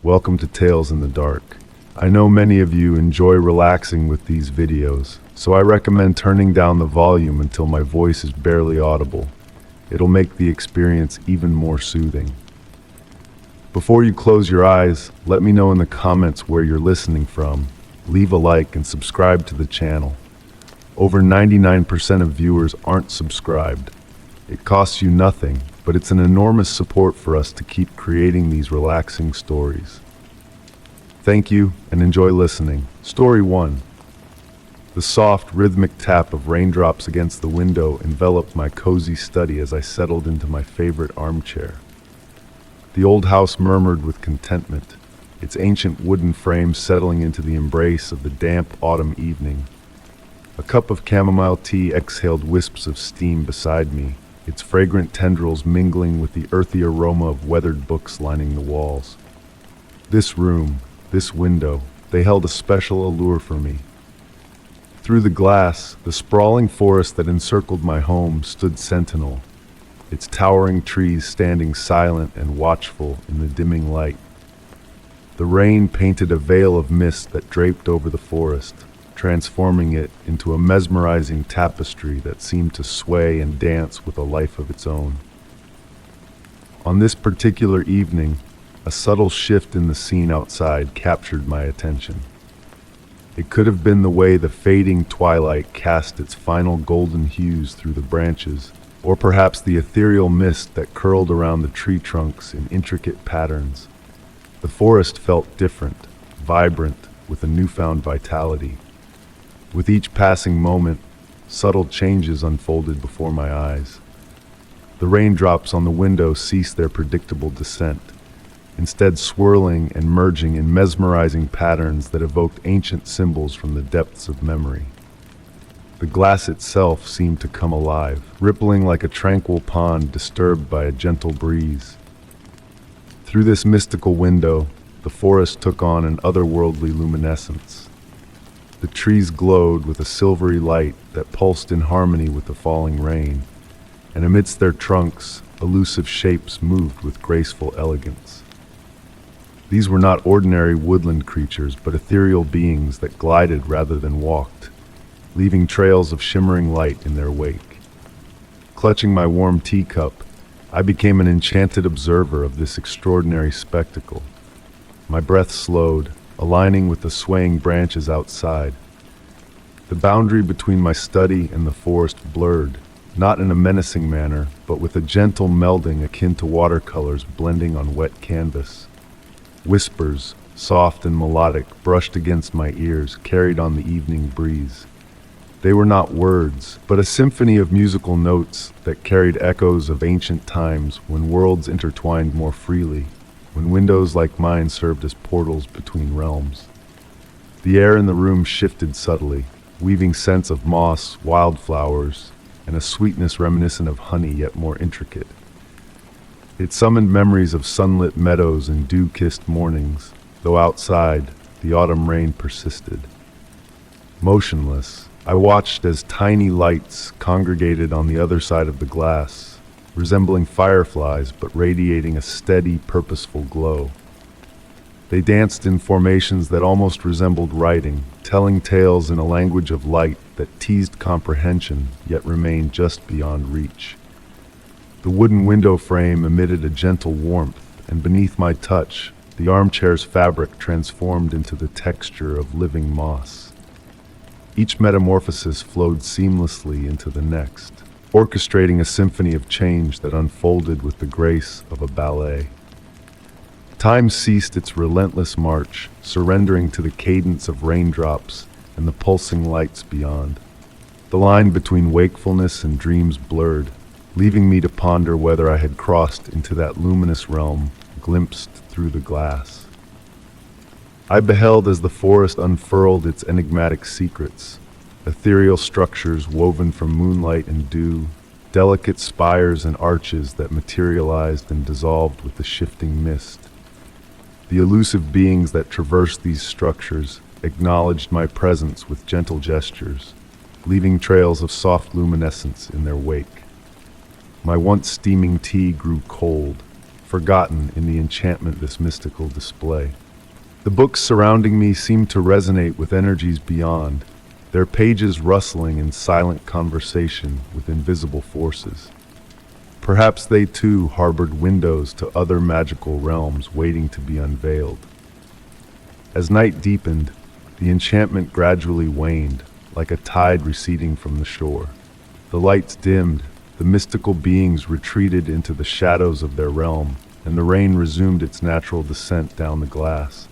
Welcome to Tales in the Dark. I know many of you enjoy relaxing with these videos, so I recommend turning down the volume until my voice is barely audible. It'll make the experience even more soothing. Before you close your eyes, let me know in the comments where you're listening from. Leave a like and subscribe to the channel. Over 99% of viewers aren't subscribed. It costs you nothing, but it's an enormous support for us to keep creating these relaxing stories. Thank you and enjoy listening. Story 1. The soft, rhythmic tap of raindrops against the window enveloped my cozy study as I settled into my favorite armchair. The old house murmured with contentment, its ancient wooden frame settling into the embrace of the damp autumn evening. A cup of chamomile tea exhaled wisps of steam beside me, its fragrant tendrils mingling with the earthy aroma of weathered books lining the walls. This room, this window, they held a special allure for me. Through the glass, the sprawling forest that encircled my home stood sentinel, its towering trees standing silent and watchful in the dimming light. The rain painted a veil of mist that draped over the forest, transforming it into a mesmerizing tapestry that seemed to sway and dance with a life of its own. On this particular evening, a subtle shift in the scene outside captured my attention. It could have been the way the fading twilight cast its final golden hues through the branches, or perhaps the ethereal mist that curled around the tree trunks in intricate patterns. The forest felt different, vibrant, with a newfound vitality. With each passing moment, subtle changes unfolded before my eyes. The raindrops on the window ceased their predictable descent, instead swirling and merging in mesmerizing patterns that evoked ancient symbols from the depths of memory. The glass itself seemed to come alive, rippling like a tranquil pond disturbed by a gentle breeze. Through this mystical window, the forest took on an otherworldly luminescence. The trees glowed with a silvery light that pulsed in harmony with the falling rain, and amidst their trunks, elusive shapes moved with graceful elegance. These were not ordinary woodland creatures, but ethereal beings that glided rather than walked, leaving trails of shimmering light in their wake. Clutching my warm teacup, I became an enchanted observer of this extraordinary spectacle. My breath slowed, aligning with the swaying branches outside. The boundary between my study and the forest blurred, not in a menacing manner, but with a gentle melding akin to watercolors blending on wet canvas. Whispers, soft and melodic, brushed against my ears, carried on the evening breeze. They were not words, but a symphony of musical notes that carried echoes of ancient times when worlds intertwined more freely, when windows like mine served as portals between realms. The air in the room shifted subtly, weaving scents of moss, wildflowers, and a sweetness reminiscent of honey yet more intricate. It summoned memories of sunlit meadows and dew-kissed mornings, though outside, the autumn rain persisted. Motionless, I watched as tiny lights congregated on the other side of the glass, resembling fireflies but radiating a steady, purposeful glow. They danced in formations that almost resembled writing, telling tales in a language of light that teased comprehension yet remained just beyond reach. The wooden window frame emitted a gentle warmth, and beneath my touch, the armchair's fabric transformed into the texture of living moss. Each metamorphosis flowed seamlessly into the next, orchestrating a symphony of change that unfolded with the grace of a ballet. Time ceased its relentless march, surrendering to the cadence of raindrops and the pulsing lights beyond. The line between wakefulness and dreams blurred, leaving me to ponder whether I had crossed into that luminous realm glimpsed through the glass. I beheld as the forest unfurled its enigmatic secrets, ethereal structures woven from moonlight and dew, delicate spires and arches that materialized and dissolved with the shifting mist. The elusive beings that traversed these structures acknowledged my presence with gentle gestures, leaving trails of soft luminescence in their wake. My once steaming tea grew cold, forgotten in the enchantment of this mystical display. The books surrounding me seemed to resonate with energies beyond, their pages rustling in silent conversation with invisible forces. Perhaps they too harbored windows to other magical realms waiting to be unveiled. As night deepened, the enchantment gradually waned, like a tide receding from the shore. The lights dimmed, the mystical beings retreated into the shadows of their realm, and the rain resumed its natural descent down the glass.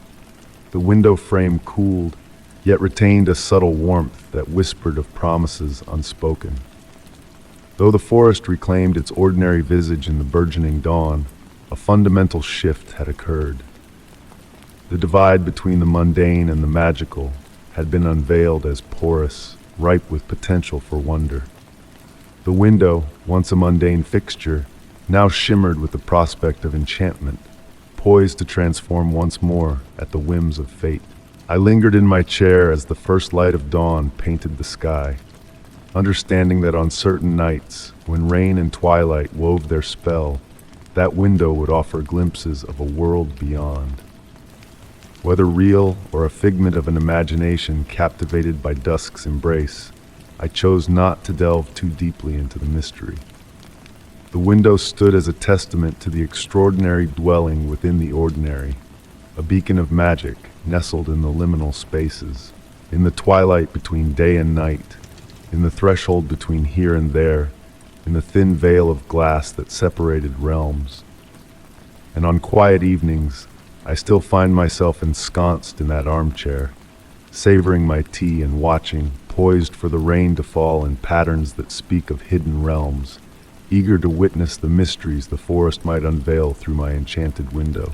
The window frame cooled, yet retained a subtle warmth that whispered of promises unspoken. Though the forest reclaimed its ordinary visage in the burgeoning dawn, a fundamental shift had occurred. The divide between the mundane and the magical had been unveiled as porous, ripe with potential for wonder. The window, once a mundane fixture, now shimmered with the prospect of enchantment, poised to transform once more at the whims of fate. I lingered in my chair as the first light of dawn painted the sky, understanding that on certain nights, when rain and twilight wove their spell, that window would offer glimpses of a world beyond. Whether real or a figment of an imagination captivated by dusk's embrace, I chose not to delve too deeply into the mystery. The window stood as a testament to the extraordinary dwelling within the ordinary, a beacon of magic nestled in the liminal spaces, in the twilight between day and night, in the threshold between here and there, in the thin veil of glass that separated realms. And on quiet evenings, I still find myself ensconced in that armchair, savoring my tea and watching, poised for the rain to fall in patterns that speak of hidden realms, eager to witness the mysteries the forest might unveil through my enchanted window.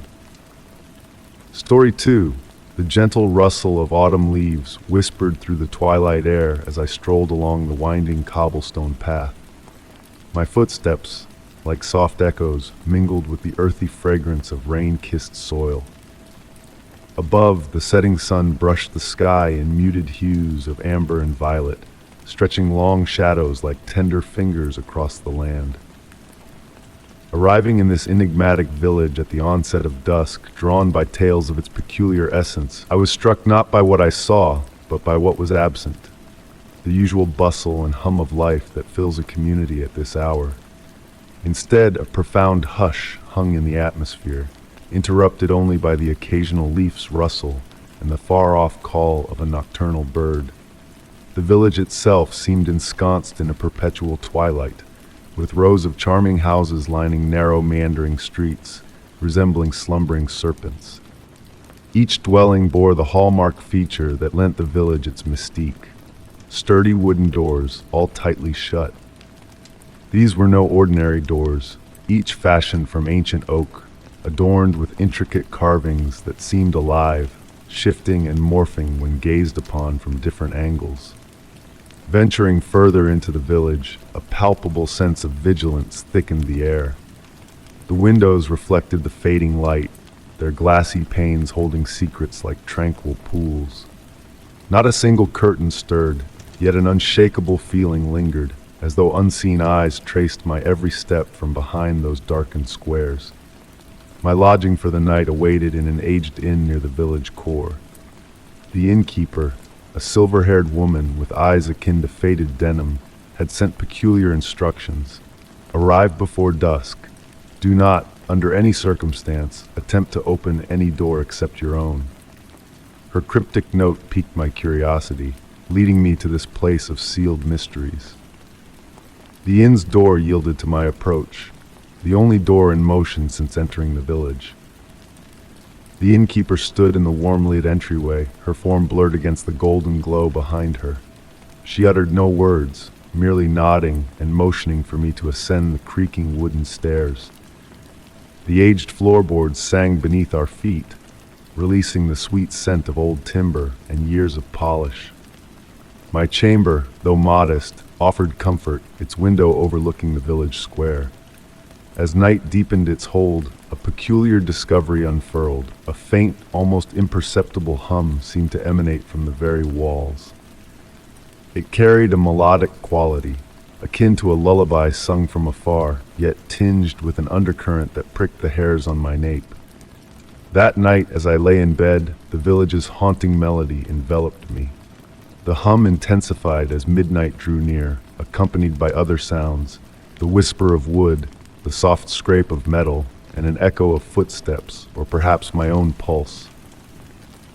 Story 2. The gentle rustle of autumn leaves whispered through the twilight air as I strolled along the winding cobblestone path. My footsteps, like soft echoes, mingled with the earthy fragrance of rain-kissed soil. Above, the setting sun brushed the sky in muted hues of amber and violet, stretching long shadows like tender fingers across the land. Arriving in this enigmatic village at the onset of dusk, drawn by tales of its peculiar essence, I was struck not by what I saw, but by what was absent, the usual bustle and hum of life that fills a community at this hour. Instead, a profound hush hung in the atmosphere, interrupted only by the occasional leaf's rustle and the far-off call of a nocturnal bird. The village itself seemed ensconced in a perpetual twilight, with rows of charming houses lining narrow, meandering streets, resembling slumbering serpents. Each dwelling bore the hallmark feature that lent the village its mystique: sturdy wooden doors, all tightly shut. These were no ordinary doors, each fashioned from ancient oak, adorned with intricate carvings that seemed alive, shifting and morphing when gazed upon from different angles. Venturing further into the village, a palpable sense of vigilance thickened the air. The windows reflected the fading light, their glassy panes holding secrets like tranquil pools. Not a single curtain stirred, yet an unshakable feeling lingered, as though unseen eyes traced my every step from behind those darkened squares. My lodging for the night awaited in an aged inn near the village core. The innkeeper, a silver-haired woman with eyes akin to faded denim, had sent peculiar instructions. Arrive before dusk. Do not, under any circumstance, attempt to open any door except your own. Her cryptic note piqued my curiosity, leading me to this place of sealed mysteries. The inn's door yielded to my approach, the only door in motion since entering the village. The innkeeper stood in the warm-lit entryway, her form blurred against the golden glow behind her. She uttered no words, merely nodding and motioning for me to ascend the creaking wooden stairs. The aged floorboards sang beneath our feet, releasing the sweet scent of old timber and years of polish. My chamber, though modest, offered comfort, its window overlooking the village square. As night deepened its hold, a peculiar discovery unfurled. A faint, almost imperceptible hum seemed to emanate from the very walls. It carried a melodic quality, akin to a lullaby sung from afar, yet tinged with an undercurrent that pricked the hairs on my nape. That night, as I lay in bed, the village's haunting melody enveloped me. The hum intensified as midnight drew near, accompanied by other sounds, the whisper of wood, the soft scrape of metal, and an echo of footsteps, or perhaps my own pulse.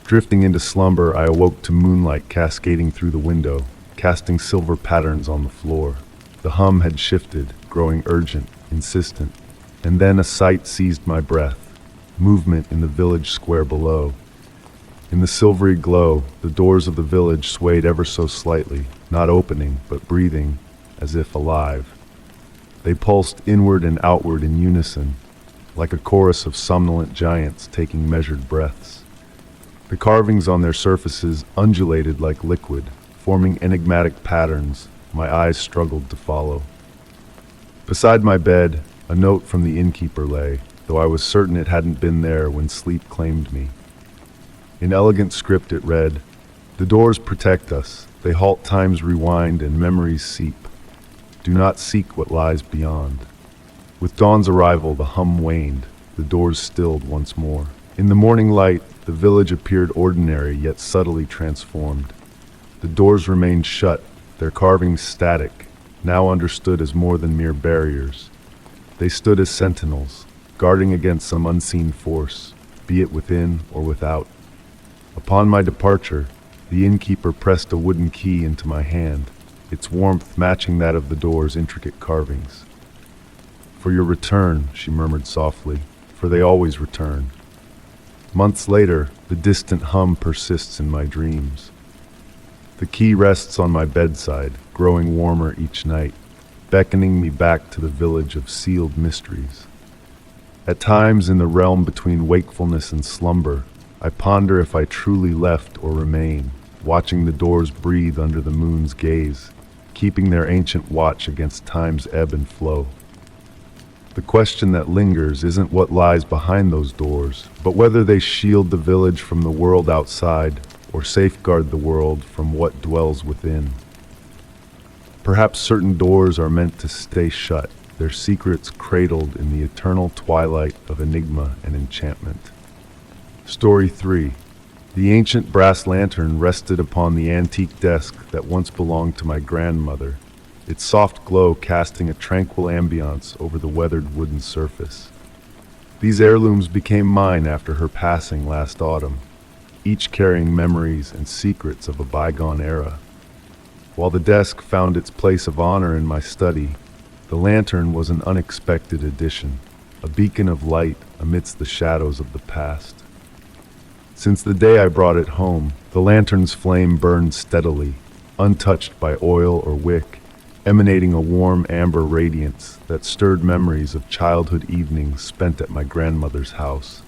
Drifting into slumber, I awoke to moonlight cascading through the window, casting silver patterns on the floor. The hum had shifted, growing urgent, insistent, and then a sight seized my breath. Movement in the village square below. In the silvery glow, the doors of the village swayed ever so slightly, not opening, but breathing, as if alive. They pulsed inward and outward in unison, like a chorus of somnolent giants taking measured breaths. The carvings on their surfaces undulated like liquid, forming enigmatic patterns my eyes struggled to follow. Beside my bed, a note from the innkeeper lay, though I was certain it hadn't been there when sleep claimed me. In elegant script it read, "The doors protect us, they halt time's rewind and memories seep. Do not seek what lies beyond." With dawn's arrival, the hum waned, the doors stilled once more. In the morning light, the village appeared ordinary yet subtly transformed. The doors remained shut, their carvings static, now understood as more than mere barriers. They stood as sentinels, guarding against some unseen force, be it within or without. Upon my departure, the innkeeper pressed a wooden key into my hand, its warmth matching that of the door's intricate carvings. "For your return," she murmured softly, "for they always return." Months later, the distant hum persists in my dreams. The key rests on my bedside, growing warmer each night, beckoning me back to the village of sealed mysteries. At times, in the realm between wakefulness and slumber, I ponder if I truly left or remain, watching the doors breathe under the moon's gaze, keeping their ancient watch against time's ebb and flow. The question that lingers isn't what lies behind those doors, but whether they shield the village from the world outside or safeguard the world from what dwells within. Perhaps certain doors are meant to stay shut, their secrets cradled in the eternal twilight of enigma and enchantment. Story 3. The ancient brass lantern rested upon the antique desk that once belonged to my grandmother, its soft glow casting a tranquil ambience over the weathered wooden surface. These heirlooms became mine after her passing last autumn, each carrying memories and secrets of a bygone era. While the desk found its place of honor in my study, the lantern was an unexpected addition, a beacon of light amidst the shadows of the past. Since the day I brought it home, the lantern's flame burned steadily, untouched by oil or wick, emanating a warm amber radiance that stirred memories of childhood evenings spent at my grandmother's house.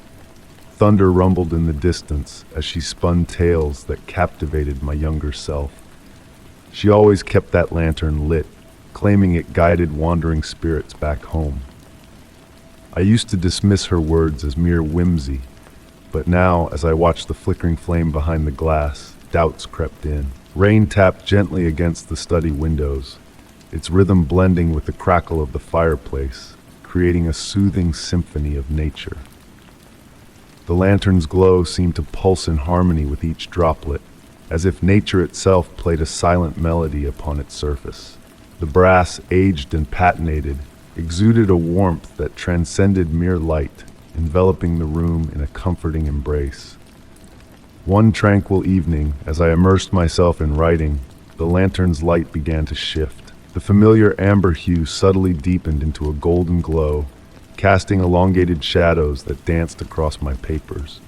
Thunder rumbled in the distance as she spun tales that captivated my younger self. She always kept that lantern lit, claiming it guided wandering spirits back home. I used to dismiss her words as mere whimsy, but now, as I watched the flickering flame behind the glass, doubts crept in. Rain tapped gently against the study windows, its rhythm blending with the crackle of the fireplace, creating a soothing symphony of nature. The lantern's glow seemed to pulse in harmony with each droplet, as if nature itself played a silent melody upon its surface. The brass, aged and patinated, exuded a warmth that transcended mere light, enveloping the room in a comforting embrace. One tranquil evening, as I immersed myself in writing, the lantern's light began to shift. The familiar amber hue subtly deepened into a golden glow, casting elongated shadows that danced across my papers.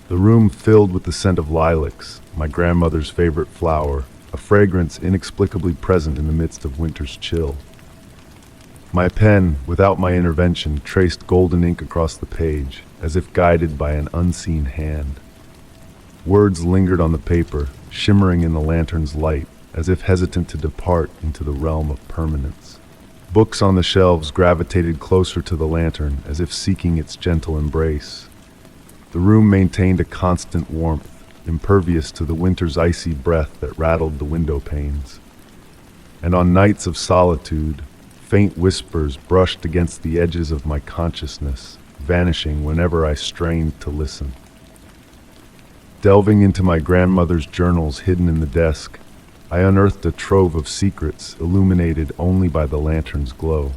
The room filled with the scent of lilacs, my grandmother's favorite flower, a fragrance inexplicably present in the midst of winter's chill. My pen, without my intervention, traced golden ink across the page, as if guided by an unseen hand. Words lingered on the paper, shimmering in the lantern's light, as if hesitant to depart into the realm of permanence. Books on the shelves gravitated closer to the lantern, as if seeking its gentle embrace. The room maintained a constant warmth, impervious to the winter's icy breath that rattled the window panes. and on nights of solitude, faint whispers brushed against the edges of my consciousness, vanishing whenever I strained to listen. Delving into my grandmother's journals hidden in the desk, I unearthed a trove of secrets illuminated only by the lantern's glow.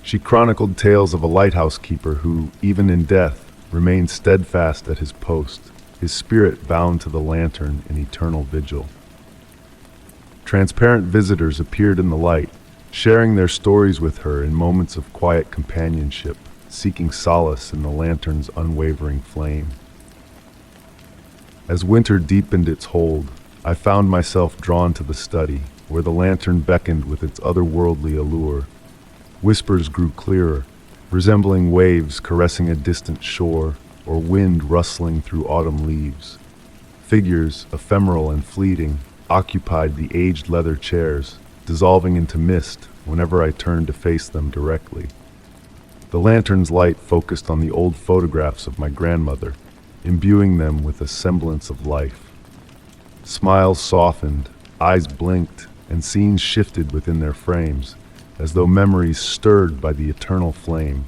She chronicled tales of a lighthouse keeper who, even in death, remained steadfast at his post, his spirit bound to the lantern in eternal vigil. Transparent visitors appeared in the light, sharing their stories with her in moments of quiet companionship, seeking solace in the lantern's unwavering flame. As winter deepened its hold, I found myself drawn to the study, where the lantern beckoned with its otherworldly allure. Whispers grew clearer, resembling waves caressing a distant shore, or wind rustling through autumn leaves. Figures, ephemeral and fleeting, occupied the aged leather chairs, dissolving into mist whenever I turned to face them directly. The lantern's light focused on the old photographs of my grandmother, imbuing them with a semblance of life. Smiles softened, eyes blinked, and scenes shifted within their frames, as though memories stirred by the eternal flame.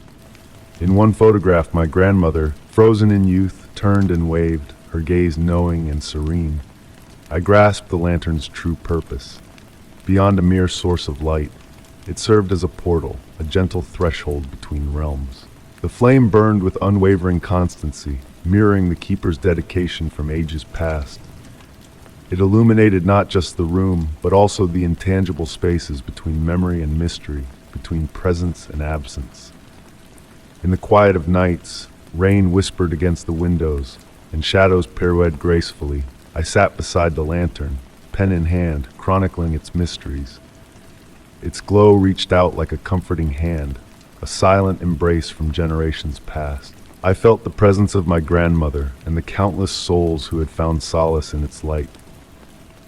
In one photograph, my grandmother, frozen in youth, turned and waved, her gaze knowing and serene. I grasped the lantern's true purpose. Beyond a mere source of light, it served as a portal, a gentle threshold between realms. The flame burned with unwavering constancy, mirroring the keeper's dedication from ages past. It illuminated not just the room, but also the intangible spaces between memory and mystery, between presence and absence. In the quiet of nights, rain whispered against the windows, and shadows pirouetted gracefully. I sat beside the lantern, pen in hand, chronicling its mysteries. Its glow reached out like a comforting hand, a silent embrace from generations past. I felt the presence of my grandmother and the countless souls who had found solace in its light.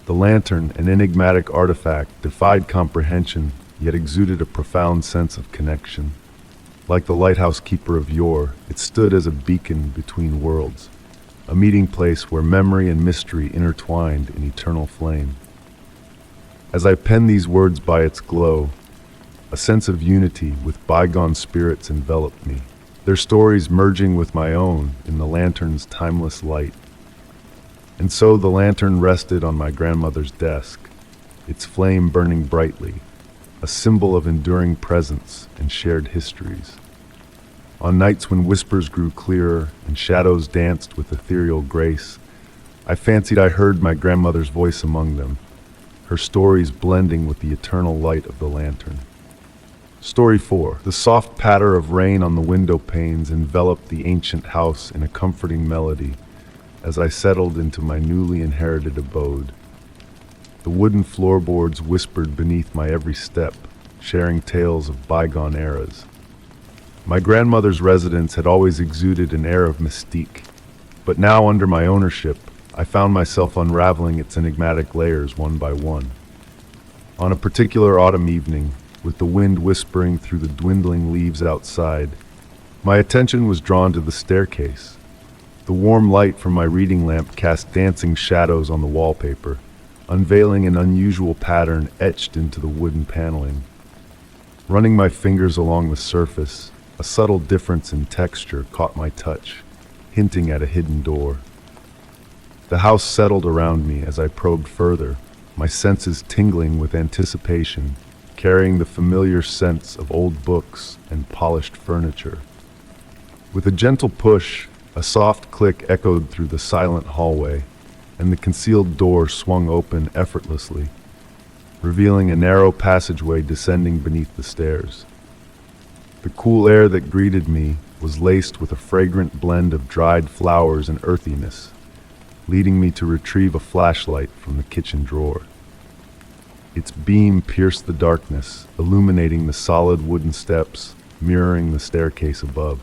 The lantern, an enigmatic artifact, defied comprehension, yet exuded a profound sense of connection. Like the lighthouse keeper of yore, it stood as a beacon between worlds, a meeting place where memory and mystery intertwined in eternal flame. As I pen these words by its glow, a sense of unity with bygone spirits enveloped me, their stories merging with my own in the lantern's timeless light. And so the lantern rested on my grandmother's desk, its flame burning brightly, a symbol of enduring presence and shared histories. On nights when whispers grew clearer and shadows danced with ethereal grace, I fancied I heard my grandmother's voice among them, her stories blending with the eternal light of the lantern. Story 4. The soft patter of rain on the window panes enveloped the ancient house in a comforting melody as I settled into my newly inherited abode. The wooden floorboards whispered beneath my every step, sharing tales of bygone eras. My grandmother's residence had always exuded an air of mystique, but now under my ownership, I found myself unraveling its enigmatic layers one by one. On a particular autumn evening, with the wind whispering through the dwindling leaves outside, my attention was drawn to the staircase. The warm light from my reading lamp cast dancing shadows on the wallpaper, unveiling an unusual pattern etched into the wooden paneling. Running my fingers along the surface, a subtle difference in texture caught my touch, hinting at a hidden door. The house settled around me as I probed further, my senses tingling with anticipation, carrying the familiar scents of old books and polished furniture. With a gentle push, a soft click echoed through the silent hallway, and the concealed door swung open effortlessly, revealing a narrow passageway descending beneath the stairs. The cool air that greeted me was laced with a fragrant blend of dried flowers and earthiness, leading me to retrieve a flashlight from the kitchen drawer. Its beam pierced the darkness, illuminating the solid wooden steps, mirroring the staircase above.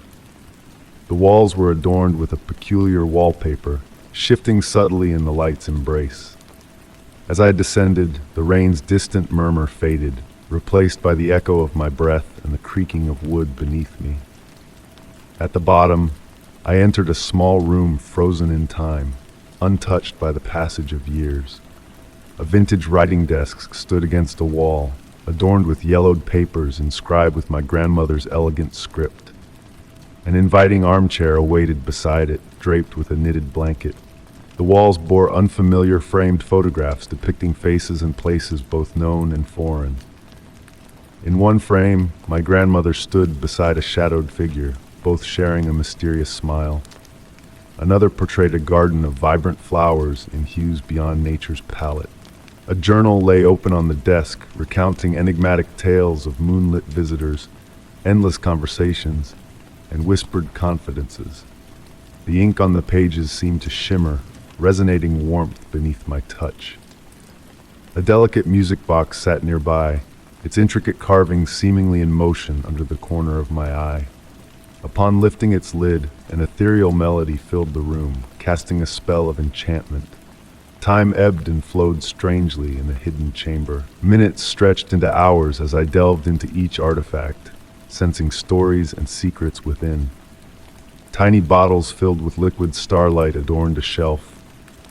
The walls were adorned with a peculiar wallpaper, shifting subtly in the light's embrace. As I descended, the rain's distant murmur faded, replaced by the echo of my breath and the creaking of wood beneath me. At the bottom, I entered a small room frozen in time, untouched by the passage of years. A vintage writing desk stood against a wall, adorned with yellowed papers inscribed with my grandmother's elegant script. An inviting armchair awaited beside it, draped with a knitted blanket. The walls bore unfamiliar framed photographs depicting faces and places both known and foreign. In one frame, my grandmother stood beside a shadowed figure, both sharing a mysterious smile. Another portrayed a garden of vibrant flowers in hues beyond nature's palette. A journal lay open on the desk, recounting enigmatic tales of moonlit visitors, endless conversations, and whispered confidences. The ink on the pages seemed to shimmer, resonating warmth beneath my touch. A delicate music box sat nearby, its intricate carvings seemingly in motion under the corner of my eye. Upon lifting its lid, an ethereal melody filled the room, casting a spell of enchantment. Time ebbed and flowed strangely in the hidden chamber. Minutes stretched into hours as I delved into each artifact, sensing stories and secrets within. Tiny bottles filled with liquid starlight adorned a shelf,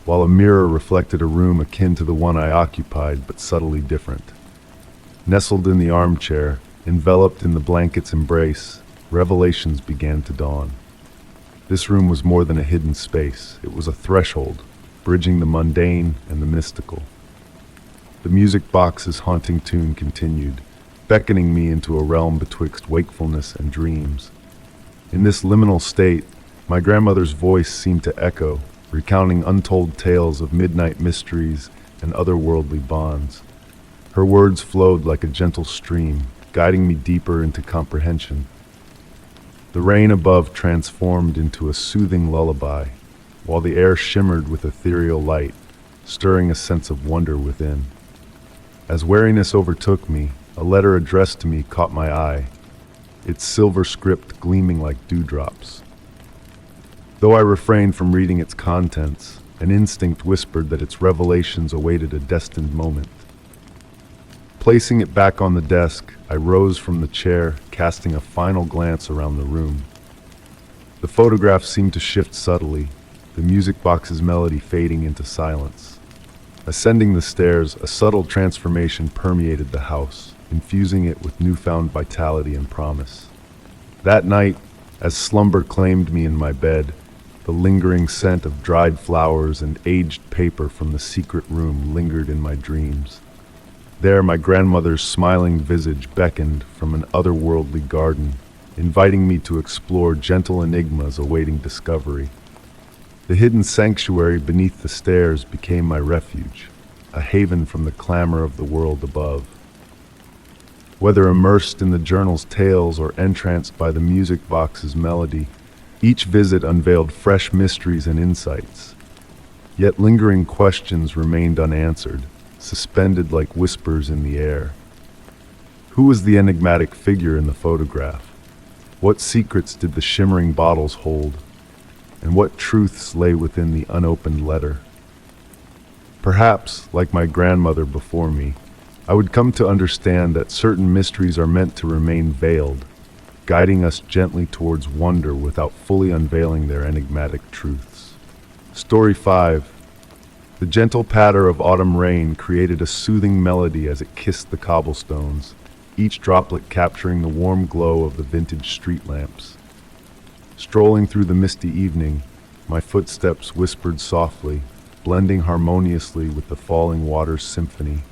while a mirror reflected a room akin to the one I occupied, but subtly different. Nestled in the armchair, enveloped in the blanket's embrace, revelations began to dawn. This room was more than a hidden space. It was a threshold, bridging the mundane and the mystical. The music box's haunting tune continued, beckoning me into a realm betwixt wakefulness and dreams. In this liminal state, my grandmother's voice seemed to echo, recounting untold tales of midnight mysteries and otherworldly bonds. Her words flowed like a gentle stream, guiding me deeper into comprehension. The rain above transformed into a soothing lullaby, while the air shimmered with ethereal light, stirring a sense of wonder within. As weariness overtook me, a letter addressed to me caught my eye, its silver script gleaming like dewdrops. Though I refrained from reading its contents, an instinct whispered that its revelations awaited a destined moment. Placing it back on the desk, I rose from the chair, casting a final glance around the room. The photograph seemed to shift subtly, the music box's melody fading into silence. Ascending the stairs, a subtle transformation permeated the house, infusing it with newfound vitality and promise. That night, as slumber claimed me in my bed, the lingering scent of dried flowers and aged paper from the secret room lingered in my dreams. There, my grandmother's smiling visage beckoned from an otherworldly garden, inviting me to explore gentle enigmas awaiting discovery. The hidden sanctuary beneath the stairs became my refuge, a haven from the clamor of the world above. Whether immersed in the journal's tales or entranced by the music box's melody, each visit unveiled fresh mysteries and insights. Yet lingering questions remained unanswered, suspended like whispers in the air. Who was the enigmatic figure in the photograph? What secrets did the shimmering bottles hold? And what truths lay within the unopened letter? Perhaps, like my grandmother before me, I would come to understand that certain mysteries are meant to remain veiled, guiding us gently towards wonder without fully unveiling their enigmatic truths. Story 5. The gentle patter of autumn rain created a soothing melody as it kissed the cobblestones, each droplet capturing the warm glow of the vintage street lamps. Strolling through the misty evening, my footsteps whispered softly, blending harmoniously with the falling water's symphony.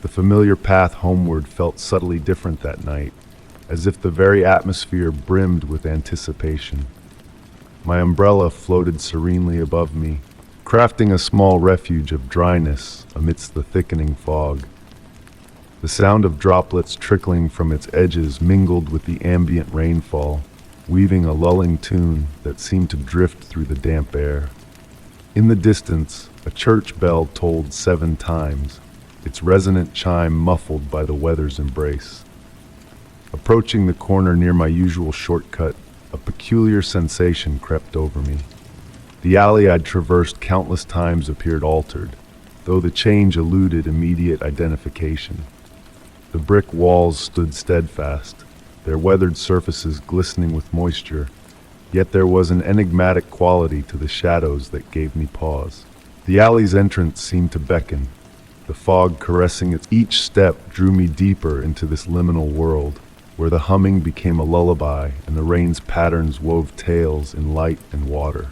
The familiar path homeward felt subtly different that night, as if the very atmosphere brimmed with anticipation. My umbrella floated serenely above me, crafting a small refuge of dryness amidst the thickening fog. The sound of droplets trickling from its edges mingled with the ambient rainfall, weaving a lulling tune that seemed to drift through the damp air. In the distance, a church bell tolled 7 times, its resonant chime muffled by the weather's embrace. Approaching the corner near my usual shortcut, a peculiar sensation crept over me. The alley I'd traversed countless times appeared altered, though the change eluded immediate identification. The brick walls stood steadfast, their weathered surfaces glistening with moisture, yet there was an enigmatic quality to the shadows that gave me pause. The alley's entrance seemed to beckon, the fog caressing its each step drew me deeper into this liminal world, where the humming became a lullaby and the rain's patterns wove tales in light and water.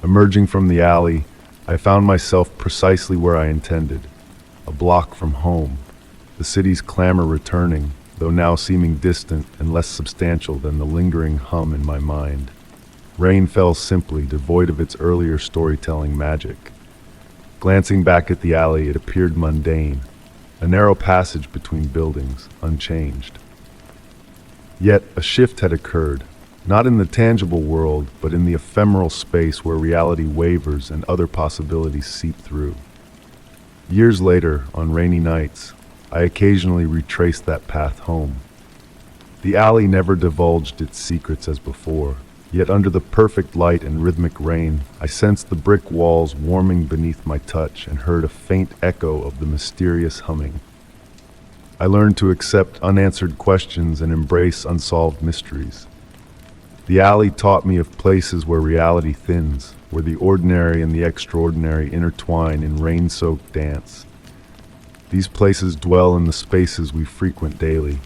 Emerging from the alley, I found myself precisely where I intended, a block from home, the city's clamor returning, though now seeming distant and less substantial than the lingering hum in my mind. Rain fell simply, devoid of its earlier storytelling magic. Glancing back at the alley, it appeared mundane, a narrow passage between buildings, unchanged. Yet a shift had occurred, not in the tangible world, but in the ephemeral space where reality wavers and other possibilities seep through. Years later, on rainy nights, I occasionally retraced that path home. The alley never divulged its secrets as before, yet under the perfect light and rhythmic rain, I sensed the brick walls warming beneath my touch and heard a faint echo of the mysterious humming. I learned to accept unanswered questions and embrace unsolved mysteries. The alley taught me of places where reality thins, where the ordinary and the extraordinary intertwine in rain-soaked dance. These places dwell in the spaces we frequent daily,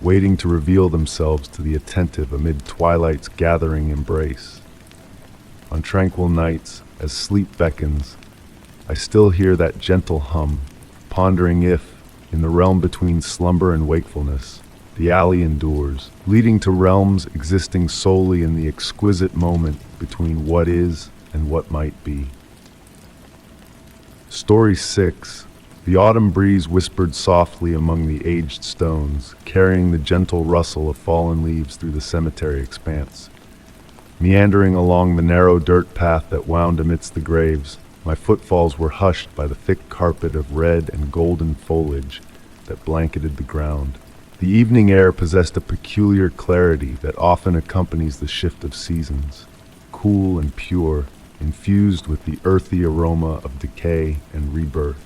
waiting to reveal themselves to the attentive amid twilight's gathering embrace. On tranquil nights, as sleep beckons, I still hear that gentle hum, pondering if, in the realm between slumber and wakefulness, the alley endures, leading to realms existing solely in the exquisite moment between what is and what might be. Story 6. The autumn breeze whispered softly among the aged stones, carrying the gentle rustle of fallen leaves through the cemetery expanse. Meandering along the narrow dirt path that wound amidst the graves, my footfalls were hushed by the thick carpet of red and golden foliage that blanketed the ground. The evening air possessed a peculiar clarity that often accompanies the shift of seasons, cool and pure, infused with the earthy aroma of decay and rebirth.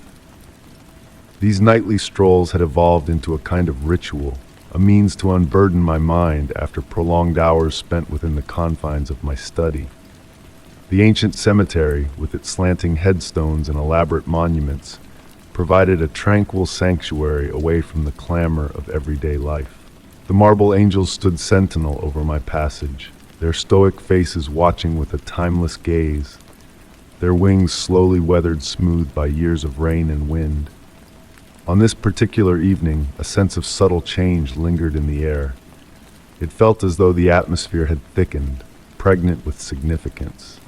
These nightly strolls had evolved into a kind of ritual, a means to unburden my mind after prolonged hours spent within the confines of my study. The ancient cemetery, with its slanting headstones and elaborate monuments, provided a tranquil sanctuary away from the clamor of everyday life. The marble angels stood sentinel over my passage, their stoic faces watching with a timeless gaze, their wings slowly weathered smooth by years of rain and wind. On this particular evening, a sense of subtle change lingered in the air. It felt as though the atmosphere had thickened, pregnant with significance.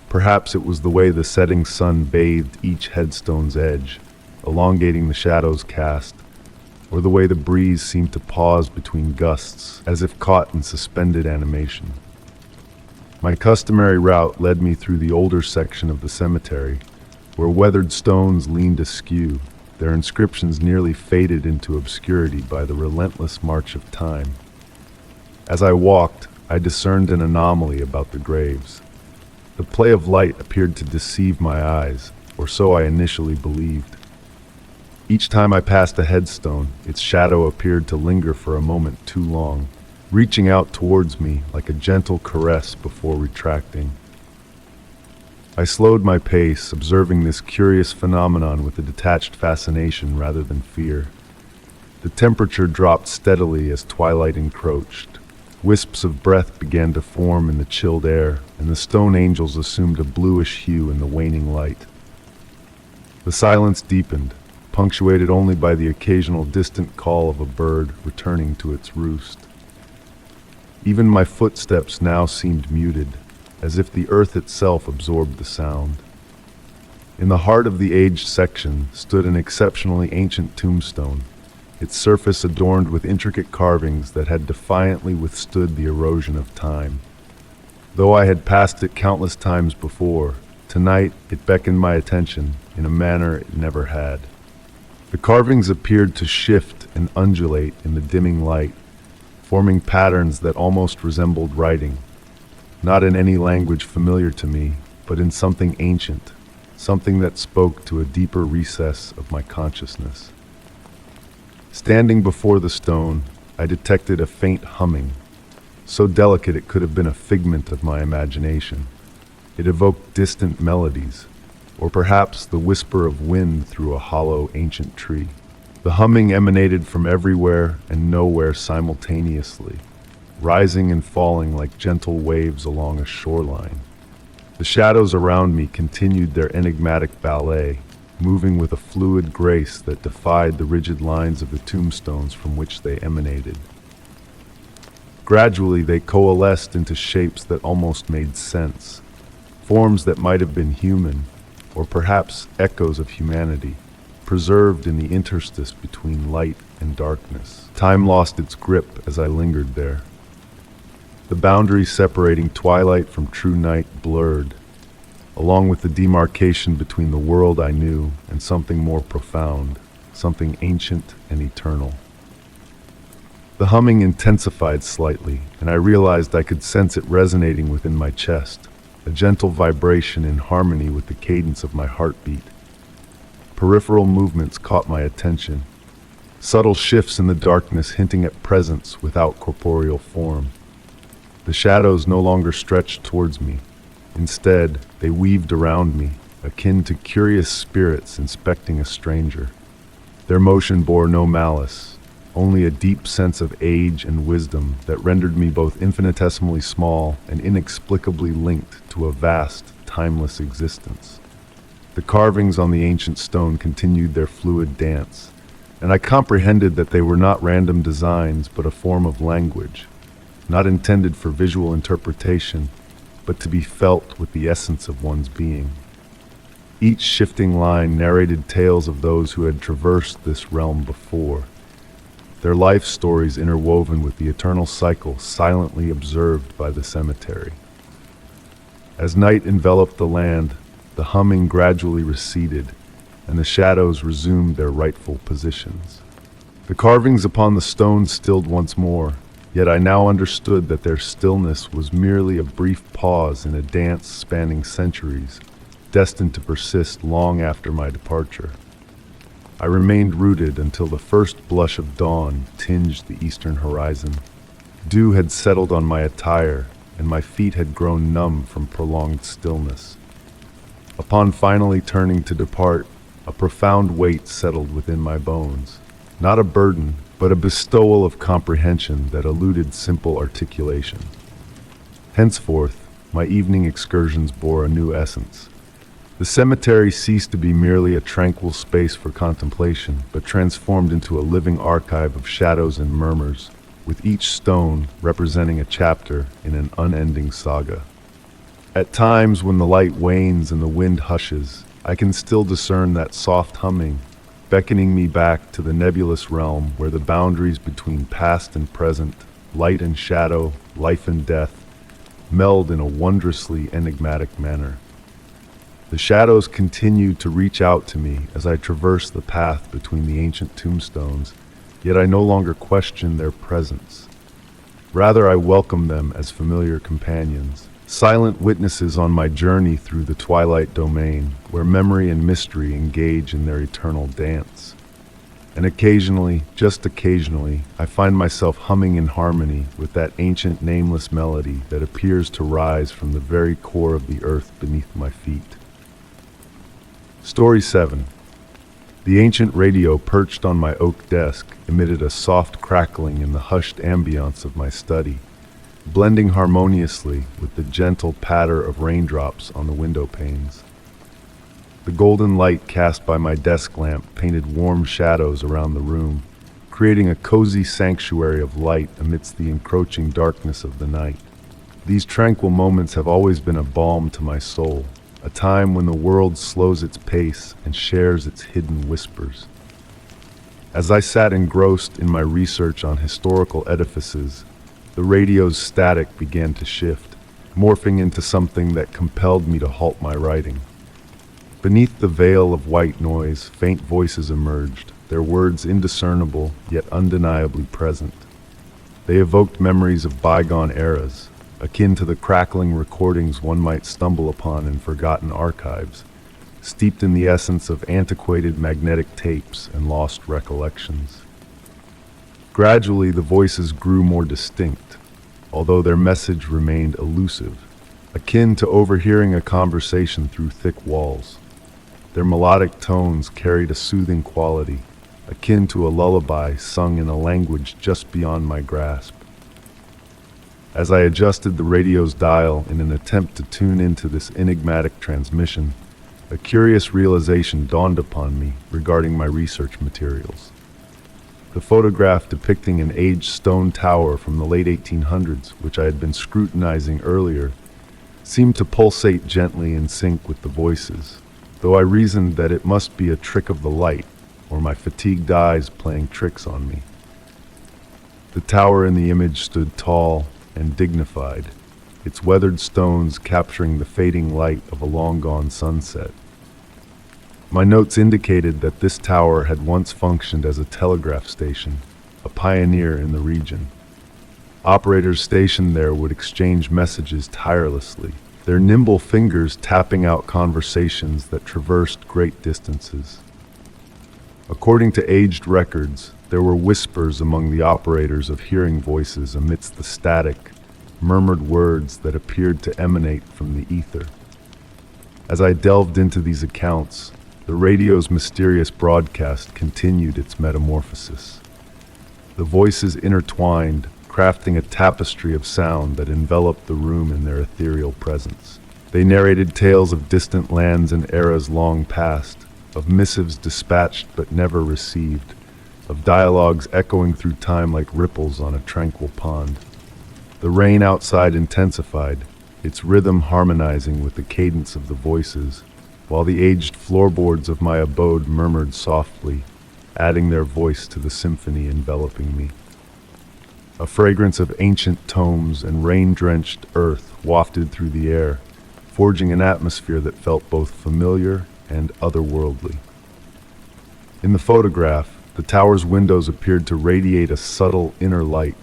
Perhaps it was the way the setting sun bathed each headstone's edge, elongating the shadows cast, or the way the breeze seemed to pause between gusts, as if caught in suspended animation. My customary route led me through the older section of the cemetery, where weathered stones leaned askew, their inscriptions nearly faded into obscurity by the relentless march of time. As I walked, I discerned an anomaly about the graves. The play of light appeared to deceive my eyes, or so I initially believed. Each time I passed a headstone, its shadow appeared to linger for a moment too long, reaching out towards me like a gentle caress before retracting. I slowed my pace, observing this curious phenomenon with a detached fascination rather than fear. The temperature dropped steadily as twilight encroached. Wisps of breath began to form in the chilled air, and the stone angels assumed a bluish hue in the waning light. The silence deepened, punctuated only by the occasional distant call of a bird returning to its roost. Even my footsteps now seemed muted, as if the earth itself absorbed the sound. In the heart of the aged section stood an exceptionally ancient tombstone, its surface adorned with intricate carvings that had defiantly withstood the erosion of time. Though I had passed it countless times before, tonight it beckoned my attention in a manner it never had. The carvings appeared to shift and undulate in the dimming light, forming patterns that almost resembled writing, not in any language familiar to me, but in something ancient, something that spoke to a deeper recess of my consciousness. Standing before the stone, I detected a faint humming, so delicate it could have been a figment of my imagination. It evoked distant melodies, or perhaps the whisper of wind through a hollow ancient tree. The humming emanated from everywhere and nowhere simultaneously, rising and falling like gentle waves along a shoreline. The shadows around me continued their enigmatic ballet, moving with a fluid grace that defied the rigid lines of the tombstones from which they emanated. Gradually, they coalesced into shapes that almost made sense, forms that might have been human, or perhaps echoes of humanity, preserved in the interstice between light and darkness. Time lost its grip as I lingered there. The boundary separating twilight from true night blurred, along with the demarcation between the world I knew and something more profound, something ancient and eternal. The humming intensified slightly, and I realized I could sense it resonating within my chest, a gentle vibration in harmony with the cadence of my heartbeat. Peripheral movements caught my attention, subtle shifts in the darkness hinting at presence without corporeal form. The shadows no longer stretched towards me. Instead, they weaved around me, akin to curious spirits inspecting a stranger. Their motion bore no malice, only a deep sense of age and wisdom that rendered me both infinitesimally small and inexplicably linked to a vast, timeless existence. The carvings on the ancient stone continued their fluid dance, and I comprehended that they were not random designs but a form of language, not intended for visual interpretation, but to be felt with the essence of one's being. Each shifting line narrated tales of those who had traversed this realm before, their life stories interwoven with the eternal cycle silently observed by the cemetery. As night enveloped the land, the humming gradually receded, and the shadows resumed their rightful positions. The carvings upon the stone stilled once more, yet I now understood that their stillness was merely a brief pause in a dance spanning centuries, destined to persist long after my departure. I remained rooted until the first blush of dawn tinged the eastern horizon. Dew had settled on my attire, and my feet had grown numb from prolonged stillness. Upon finally turning to depart, a profound weight settled within my bones, not a burden, but a bestowal of comprehension that eluded simple articulation. Henceforth, my evening excursions bore a new essence. The cemetery ceased to be merely a tranquil space for contemplation, but transformed into a living archive of shadows and murmurs, with each stone representing a chapter in an unending saga. At times when the light wanes and the wind hushes, I can still discern that soft humming, beckoning me back to the nebulous realm where the boundaries between past and present, light and shadow, life and death, meld in a wondrously enigmatic manner. The shadows continue to reach out to me as I traverse the path between the ancient tombstones, yet I no longer question their presence. Rather, I welcome them as familiar companions, silent witnesses on my journey through the twilight domain, where memory and mystery engage in their eternal dance. And occasionally, just occasionally, I find myself humming in harmony with that ancient nameless melody that appears to rise from the very core of the earth beneath my feet. Story 7. The ancient radio perched on my oak desk emitted a soft crackling in the hushed ambience of my study, blending harmoniously with the gentle patter of raindrops on the window panes. The golden light cast by my desk lamp painted warm shadows around the room, creating a cozy sanctuary of light amidst the encroaching darkness of the night. These tranquil moments have always been a balm to my soul, a time when the world slows its pace and shares its hidden whispers. As I sat engrossed in my research on historical edifices, the radio's static began to shift, morphing into something that compelled me to halt my writing. Beneath the veil of white noise, faint voices emerged, their words indiscernible yet undeniably present. They evoked memories of bygone eras, akin to the crackling recordings one might stumble upon in forgotten archives, steeped in the essence of antiquated magnetic tapes and lost recollections. Gradually, the voices grew more distinct, although their message remained elusive, akin to overhearing a conversation through thick walls. Their melodic tones carried a soothing quality, akin to a lullaby sung in a language just beyond my grasp. As I adjusted the radio's dial in an attempt to tune into this enigmatic transmission, a curious realization dawned upon me regarding my research materials. The photograph depicting an aged stone tower from the late 1800s, which I had been scrutinizing earlier, seemed to pulsate gently in sync with the voices, though I reasoned that it must be a trick of the light, or my fatigued eyes playing tricks on me. The tower in the image stood tall and dignified, its weathered stones capturing the fading light of a long-gone sunset. My notes indicated that this tower had once functioned as a telegraph station, a pioneer in the region. Operators stationed there would exchange messages tirelessly, their nimble fingers tapping out conversations that traversed great distances. According to aged records, there were whispers among the operators of hearing voices amidst the static, murmured words that appeared to emanate from the ether. As I delved into these accounts, the radio's mysterious broadcast continued its metamorphosis. The voices intertwined, crafting a tapestry of sound that enveloped the room in their ethereal presence. They narrated tales of distant lands and eras long past, of missives dispatched but never received, of dialogues echoing through time like ripples on a tranquil pond. The rain outside intensified, its rhythm harmonizing with the cadence of the voices, while the aged floorboards of my abode murmured softly, adding their voice to the symphony enveloping me. A fragrance of ancient tomes and rain-drenched earth wafted through the air, forging an atmosphere that felt both familiar and otherworldly. In the photograph, the tower's windows appeared to radiate a subtle inner light,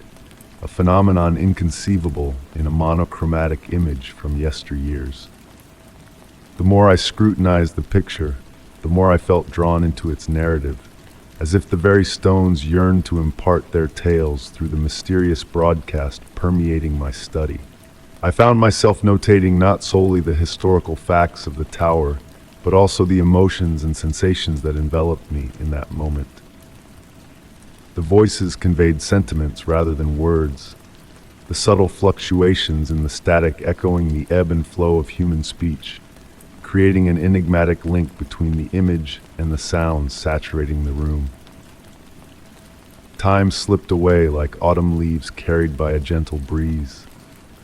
a phenomenon inconceivable in a monochromatic image from yesteryears. The more I scrutinized the picture, the more I felt drawn into its narrative, as if the very stones yearned to impart their tales through the mysterious broadcast permeating my study. I found myself notating not solely the historical facts of the tower, but also the emotions and sensations that enveloped me in that moment. The voices conveyed sentiments rather than words, the subtle fluctuations in the static echoing the ebb and flow of human speech, creating an enigmatic link between the image and the sounds saturating the room. Time slipped away like autumn leaves carried by a gentle breeze.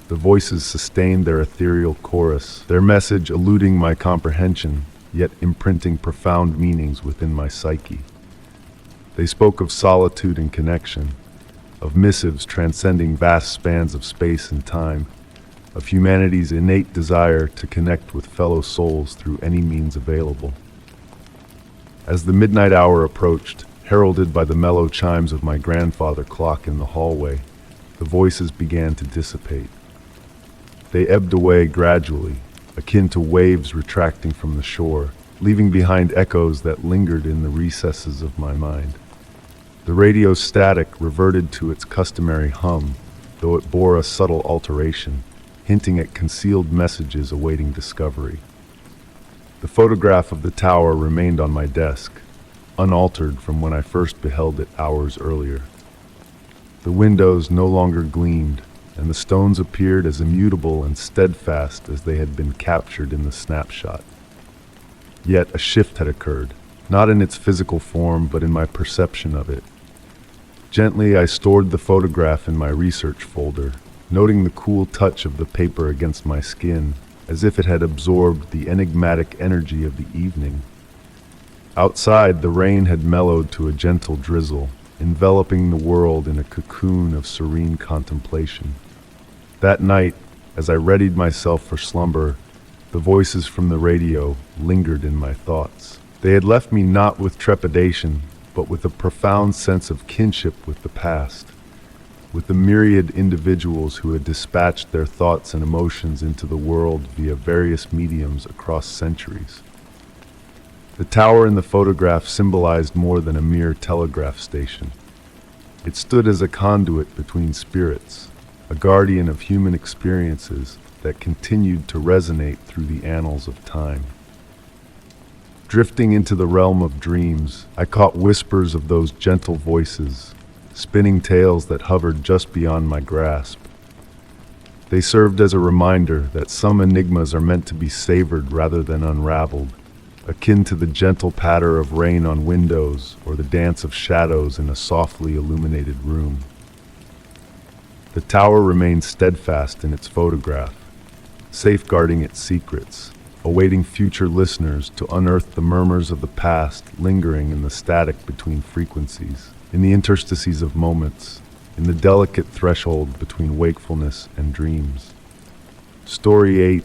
The voices sustained their ethereal chorus, their message eluding my comprehension, yet imprinting profound meanings within my psyche. They spoke of solitude and connection, of missives transcending vast spans of space and time, of humanity's innate desire to connect with fellow souls through any means available. As the midnight hour approached, heralded by the mellow chimes of my grandfather clock in the hallway, the voices began to dissipate. They ebbed away gradually, akin to waves retracting from the shore, leaving behind echoes that lingered in the recesses of my mind. The radio's static reverted to its customary hum, though it bore a subtle alteration, hinting at concealed messages awaiting discovery. The photograph of the tower remained on my desk, unaltered from when I first beheld it hours earlier. The windows no longer gleamed, and the stones appeared as immutable and steadfast as they had been captured in the snapshot. Yet a shift had occurred, not in its physical form, but in my perception of it. Gently, I stored the photograph in my research folder, noting the cool touch of the paper against my skin, as if it had absorbed the enigmatic energy of the evening. Outside, the rain had mellowed to a gentle drizzle, enveloping the world in a cocoon of serene contemplation. That night, as I readied myself for slumber, the voices from the radio lingered in my thoughts. They had left me not with trepidation, but with a profound sense of kinship with the past, with the myriad individuals who had dispatched their thoughts and emotions into the world via various mediums across centuries. The tower in the photograph symbolized more than a mere telegraph station. It stood as a conduit between spirits, a guardian of human experiences that continued to resonate through the annals of time. Drifting into the realm of dreams, I caught whispers of those gentle voices, spinning tales that hovered just beyond my grasp. They served as a reminder that some enigmas are meant to be savored rather than unraveled, akin to the gentle patter of rain on windows or the dance of shadows in a softly illuminated room. The tower remained steadfast in its photograph, safeguarding its secrets, awaiting future listeners to unearth the murmurs of the past lingering in the static between frequencies, in the interstices of moments, in the delicate threshold between wakefulness and dreams. Story 8.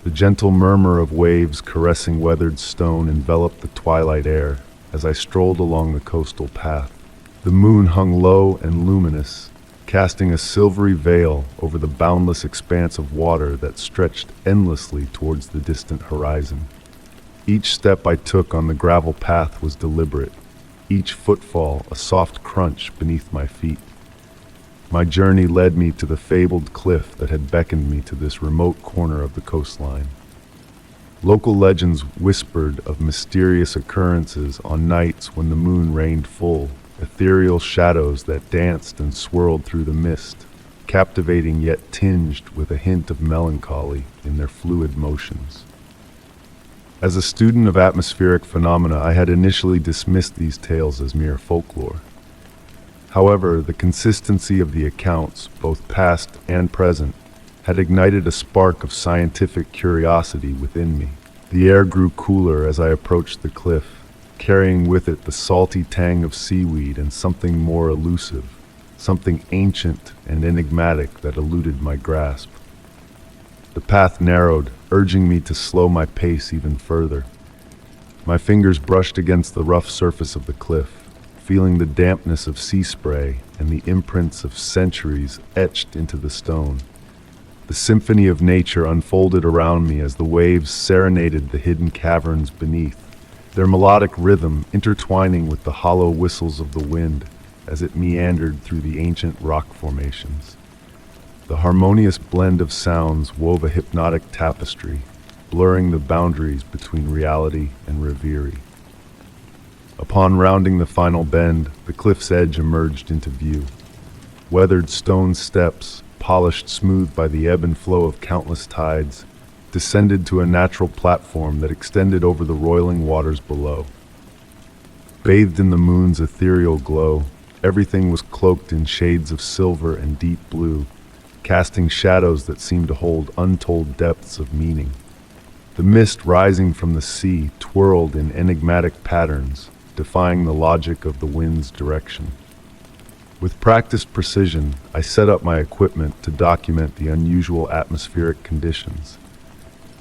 The gentle murmur of waves caressing weathered stone enveloped the twilight air as I strolled along the coastal path. The moon hung low and luminous, casting a silvery veil over the boundless expanse of water that stretched endlessly towards the distant horizon. Each step I took on the gravel path was deliberate, each footfall a soft crunch beneath my feet. My journey led me to the fabled cliff that had beckoned me to this remote corner of the coastline. Local legends whispered of mysterious occurrences on nights when the moon reigned full, ethereal shadows that danced and swirled through the mist, captivating yet tinged with a hint of melancholy in their fluid motions. As a student of atmospheric phenomena, I had initially dismissed these tales as mere folklore. However, the consistency of the accounts, both past and present, had ignited a spark of scientific curiosity within me. The air grew cooler as I approached the cliff, carrying with it the salty tang of seaweed and something more elusive, something ancient and enigmatic that eluded my grasp. The path narrowed, urging me to slow my pace even further. My fingers brushed against the rough surface of the cliff, feeling the dampness of sea spray and the imprints of centuries etched into the stone. The symphony of nature unfolded around me as the waves serenaded the hidden caverns beneath, their melodic rhythm intertwining with the hollow whistles of the wind as it meandered through the ancient rock formations. The harmonious blend of sounds wove a hypnotic tapestry, blurring the boundaries between reality and reverie. Upon rounding the final bend, the cliff's edge emerged into view. Weathered stone steps, polished smooth by the ebb and flow of countless tides, descended to a natural platform that extended over the roiling waters below. Bathed in the moon's ethereal glow, everything was cloaked in shades of silver and deep blue, casting shadows that seemed to hold untold depths of meaning. The mist rising from the sea twirled in enigmatic patterns, defying the logic of the wind's direction. With practiced precision, I set up my equipment to document the unusual atmospheric conditions.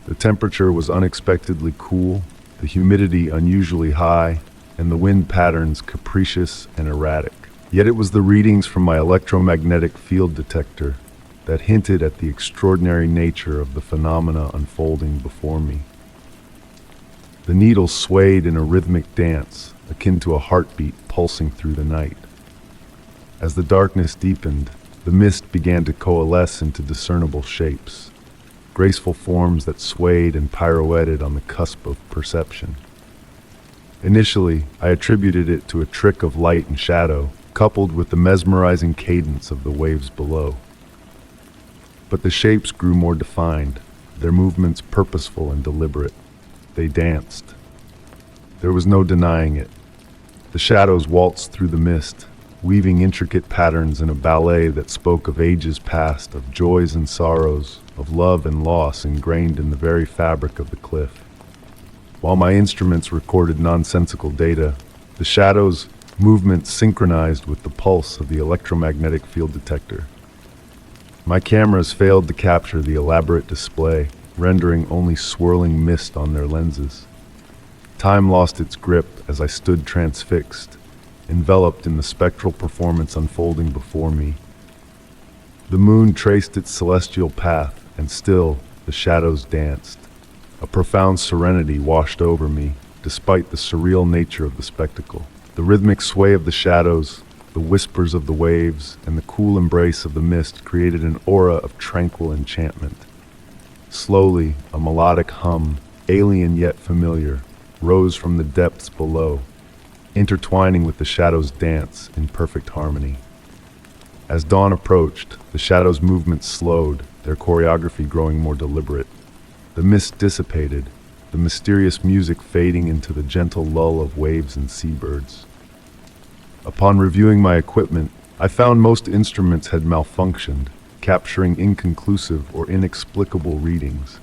The temperature was unexpectedly cool, the humidity unusually high, and the wind patterns capricious and erratic. Yet it was the readings from my electromagnetic field detector that hinted at the extraordinary nature of the phenomena unfolding before me. The needle swayed in a rhythmic dance, akin to a heartbeat pulsing through the night. As the darkness deepened, the mist began to coalesce into discernible shapes, graceful forms that swayed and pirouetted on the cusp of perception. Initially, I attributed it to a trick of light and shadow, coupled with the mesmerizing cadence of the waves below. But the shapes grew more defined, their movements purposeful and deliberate. They danced. There was no denying it. The shadows waltzed through the mist, weaving intricate patterns in a ballet that spoke of ages past, of joys and sorrows, of love and loss ingrained in the very fabric of the cliff. While my instruments recorded nonsensical data, the shadows' movements synchronized with the pulse of the electromagnetic field detector. My cameras failed to capture the elaborate display, rendering only swirling mist on their lenses. Time lost its grip as I stood transfixed, enveloped in the spectral performance unfolding before me. The moon traced its celestial path, and still the shadows danced. A profound serenity washed over me, despite the surreal nature of the spectacle. The rhythmic sway of the shadows, the whispers of the waves, and the cool embrace of the mist created an aura of tranquil enchantment. Slowly, a melodic hum, alien yet familiar, rose from the depths below, intertwining with the shadows' dance in perfect harmony. As dawn approached, the shadows' movement slowed, their choreography growing more deliberate. The mist dissipated, the mysterious music fading into the gentle lull of waves and seabirds. Upon reviewing my equipment, I found most instruments had malfunctioned, capturing inconclusive or inexplicable readings.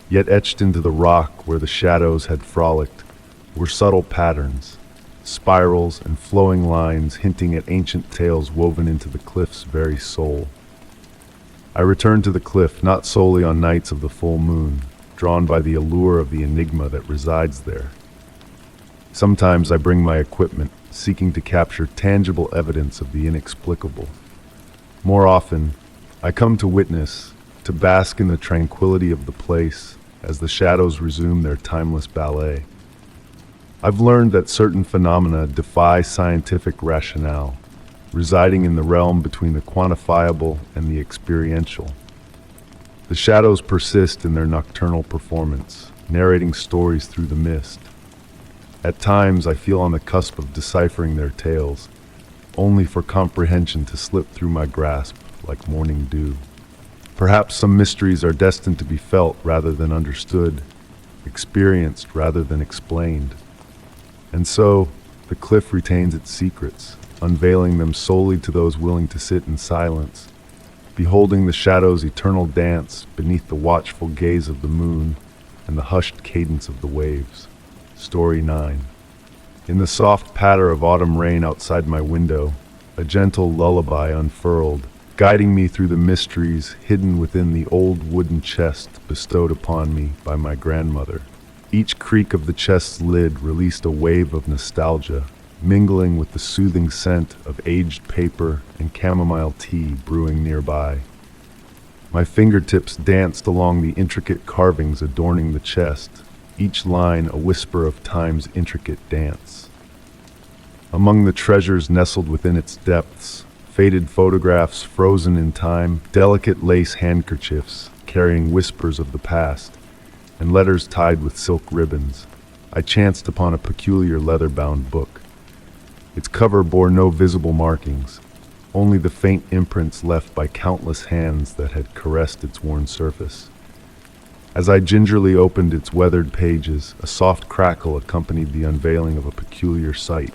Yet etched into the rock where the shadows had frolicked were subtle patterns, spirals and flowing lines hinting at ancient tales woven into the cliff's very soul. I returned to the cliff not solely on nights of the full moon, drawn by the allure of the enigma that resides there. Sometimes I bring my equipment, seeking to capture tangible evidence of the inexplicable. More often, I come to witness, to bask in the tranquility of the place as the shadows resume their timeless ballet. I've learned that certain phenomena defy scientific rationale, residing in the realm between the quantifiable and the experiential. The shadows persist in their nocturnal performance, narrating stories through the mist. At times, I feel on the cusp of deciphering their tales, only for comprehension to slip through my grasp like morning dew. Perhaps some mysteries are destined to be felt rather than understood, experienced rather than explained. And so, the cliff retains its secrets, unveiling them solely to those willing to sit in silence, beholding the shadows' eternal dance beneath the watchful gaze of the moon and the hushed cadence of the waves. Story 9. In the soft patter of autumn rain outside my window, a gentle lullaby unfurled, guiding me through the mysteries hidden within the old wooden chest bestowed upon me by my grandmother. Each creak of the chest's lid released a wave of nostalgia, mingling with the soothing scent of aged paper and chamomile tea brewing nearby. My fingertips danced along the intricate carvings adorning the chest, each line a whisper of time's intricate dance. Among the treasures nestled within its depths, faded photographs frozen in time, delicate lace handkerchiefs carrying whispers of the past, and letters tied with silk ribbons, I chanced upon a peculiar leather-bound book. Its cover bore no visible markings, only the faint imprints left by countless hands that had caressed its worn surface. As I gingerly opened its weathered pages, a soft crackle accompanied the unveiling of a peculiar sight.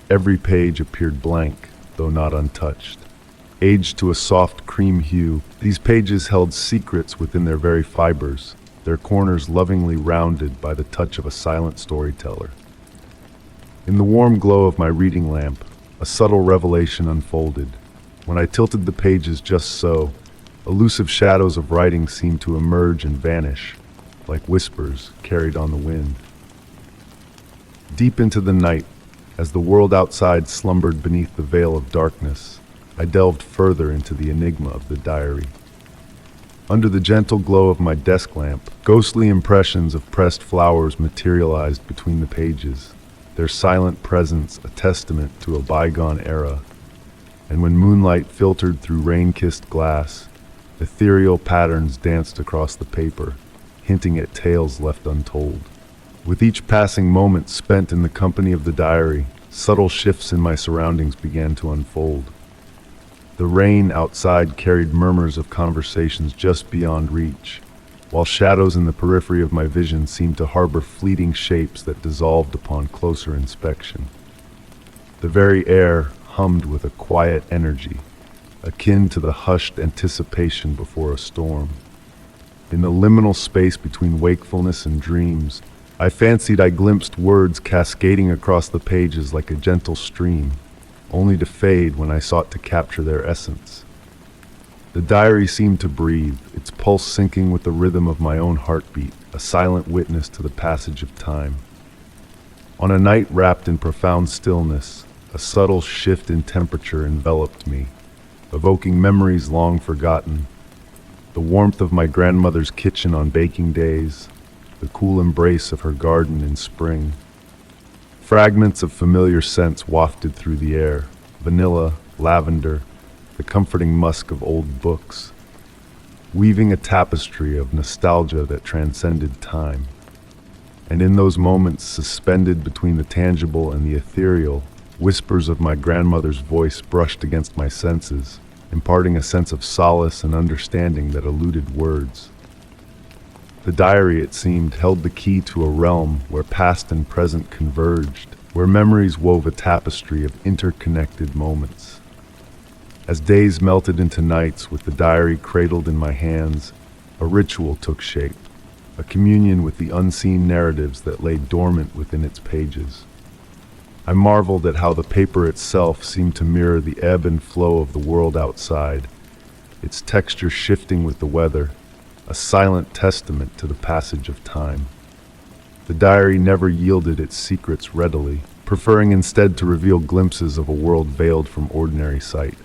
Every page appeared blank, though not untouched. Aged to a soft cream hue, these pages held secrets within their very fibers, their corners lovingly rounded by the touch of a silent storyteller. In the warm glow of my reading lamp, a subtle revelation unfolded. When I tilted the pages just so, elusive shadows of writing seemed to emerge and vanish, like whispers carried on the wind. Deep into the night, as the world outside slumbered beneath the veil of darkness, I delved further into the enigma of the diary. Under the gentle glow of my desk lamp, ghostly impressions of pressed flowers materialized between the pages, their silent presence a testament to a bygone era. And when moonlight filtered through rain-kissed glass, ethereal patterns danced across the paper, hinting at tales left untold. With each passing moment spent in the company of the diary, subtle shifts in my surroundings began to unfold. The rain outside carried murmurs of conversations just beyond reach, while shadows in the periphery of my vision seemed to harbor fleeting shapes that dissolved upon closer inspection. The very air hummed with a quiet energy, akin to the hushed anticipation before a storm. In the liminal space between wakefulness and dreams, I fancied I glimpsed words cascading across the pages like a gentle stream, only to fade when I sought to capture their essence. The diary seemed to breathe, its pulse syncing with the rhythm of my own heartbeat, a silent witness to the passage of time. On a night wrapped in profound stillness, a subtle shift in temperature enveloped me, evoking memories long forgotten. The warmth of my grandmother's kitchen on baking days, the cool embrace of her garden in spring. Fragments of familiar scents wafted through the air, vanilla, lavender, the comforting musk of old books, weaving a tapestry of nostalgia that transcended time. And in those moments, suspended between the tangible and the ethereal, whispers of my grandmother's voice brushed against my senses, imparting a sense of solace and understanding that eluded words. The diary, it seemed, held the key to a realm where past and present converged, where memories wove a tapestry of interconnected moments. As days melted into nights with the diary cradled in my hands, a ritual took shape, a communion with the unseen narratives that lay dormant within its pages. I marveled at how the paper itself seemed to mirror the ebb and flow of the world outside, its texture shifting with the weather, a silent testament to the passage of time. The diary never yielded its secrets readily, preferring instead to reveal glimpses of a world veiled from ordinary sight.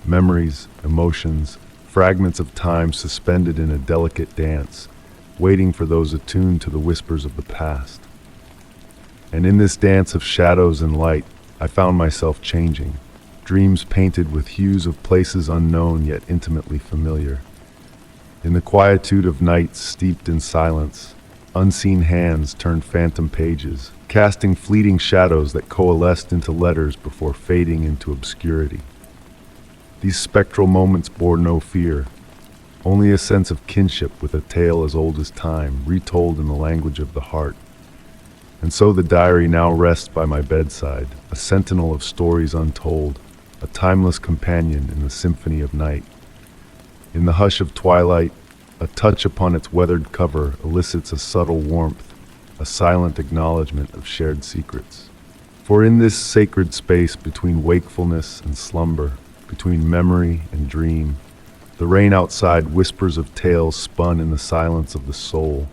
Memories, emotions, fragments of time suspended in a delicate dance, waiting for those attuned to the whispers of the past. And in this dance of shadows and light, I found myself changing, dreams painted with hues of places unknown yet intimately familiar. In the quietude of nights steeped in silence, unseen hands turned phantom pages, casting fleeting shadows that coalesced into letters before fading into obscurity. These spectral moments bore no fear, only a sense of kinship with a tale as old as time, retold in the language of the heart. And so the diary now rests by my bedside, a sentinel of stories untold, a timeless companion in the symphony of night. In the hush of twilight, a touch upon its weathered cover elicits a subtle warmth, a silent acknowledgement of shared secrets. For in this sacred space between wakefulness and slumber, between memory and dream, the rain outside whispers of tales spun in the silence of the soul,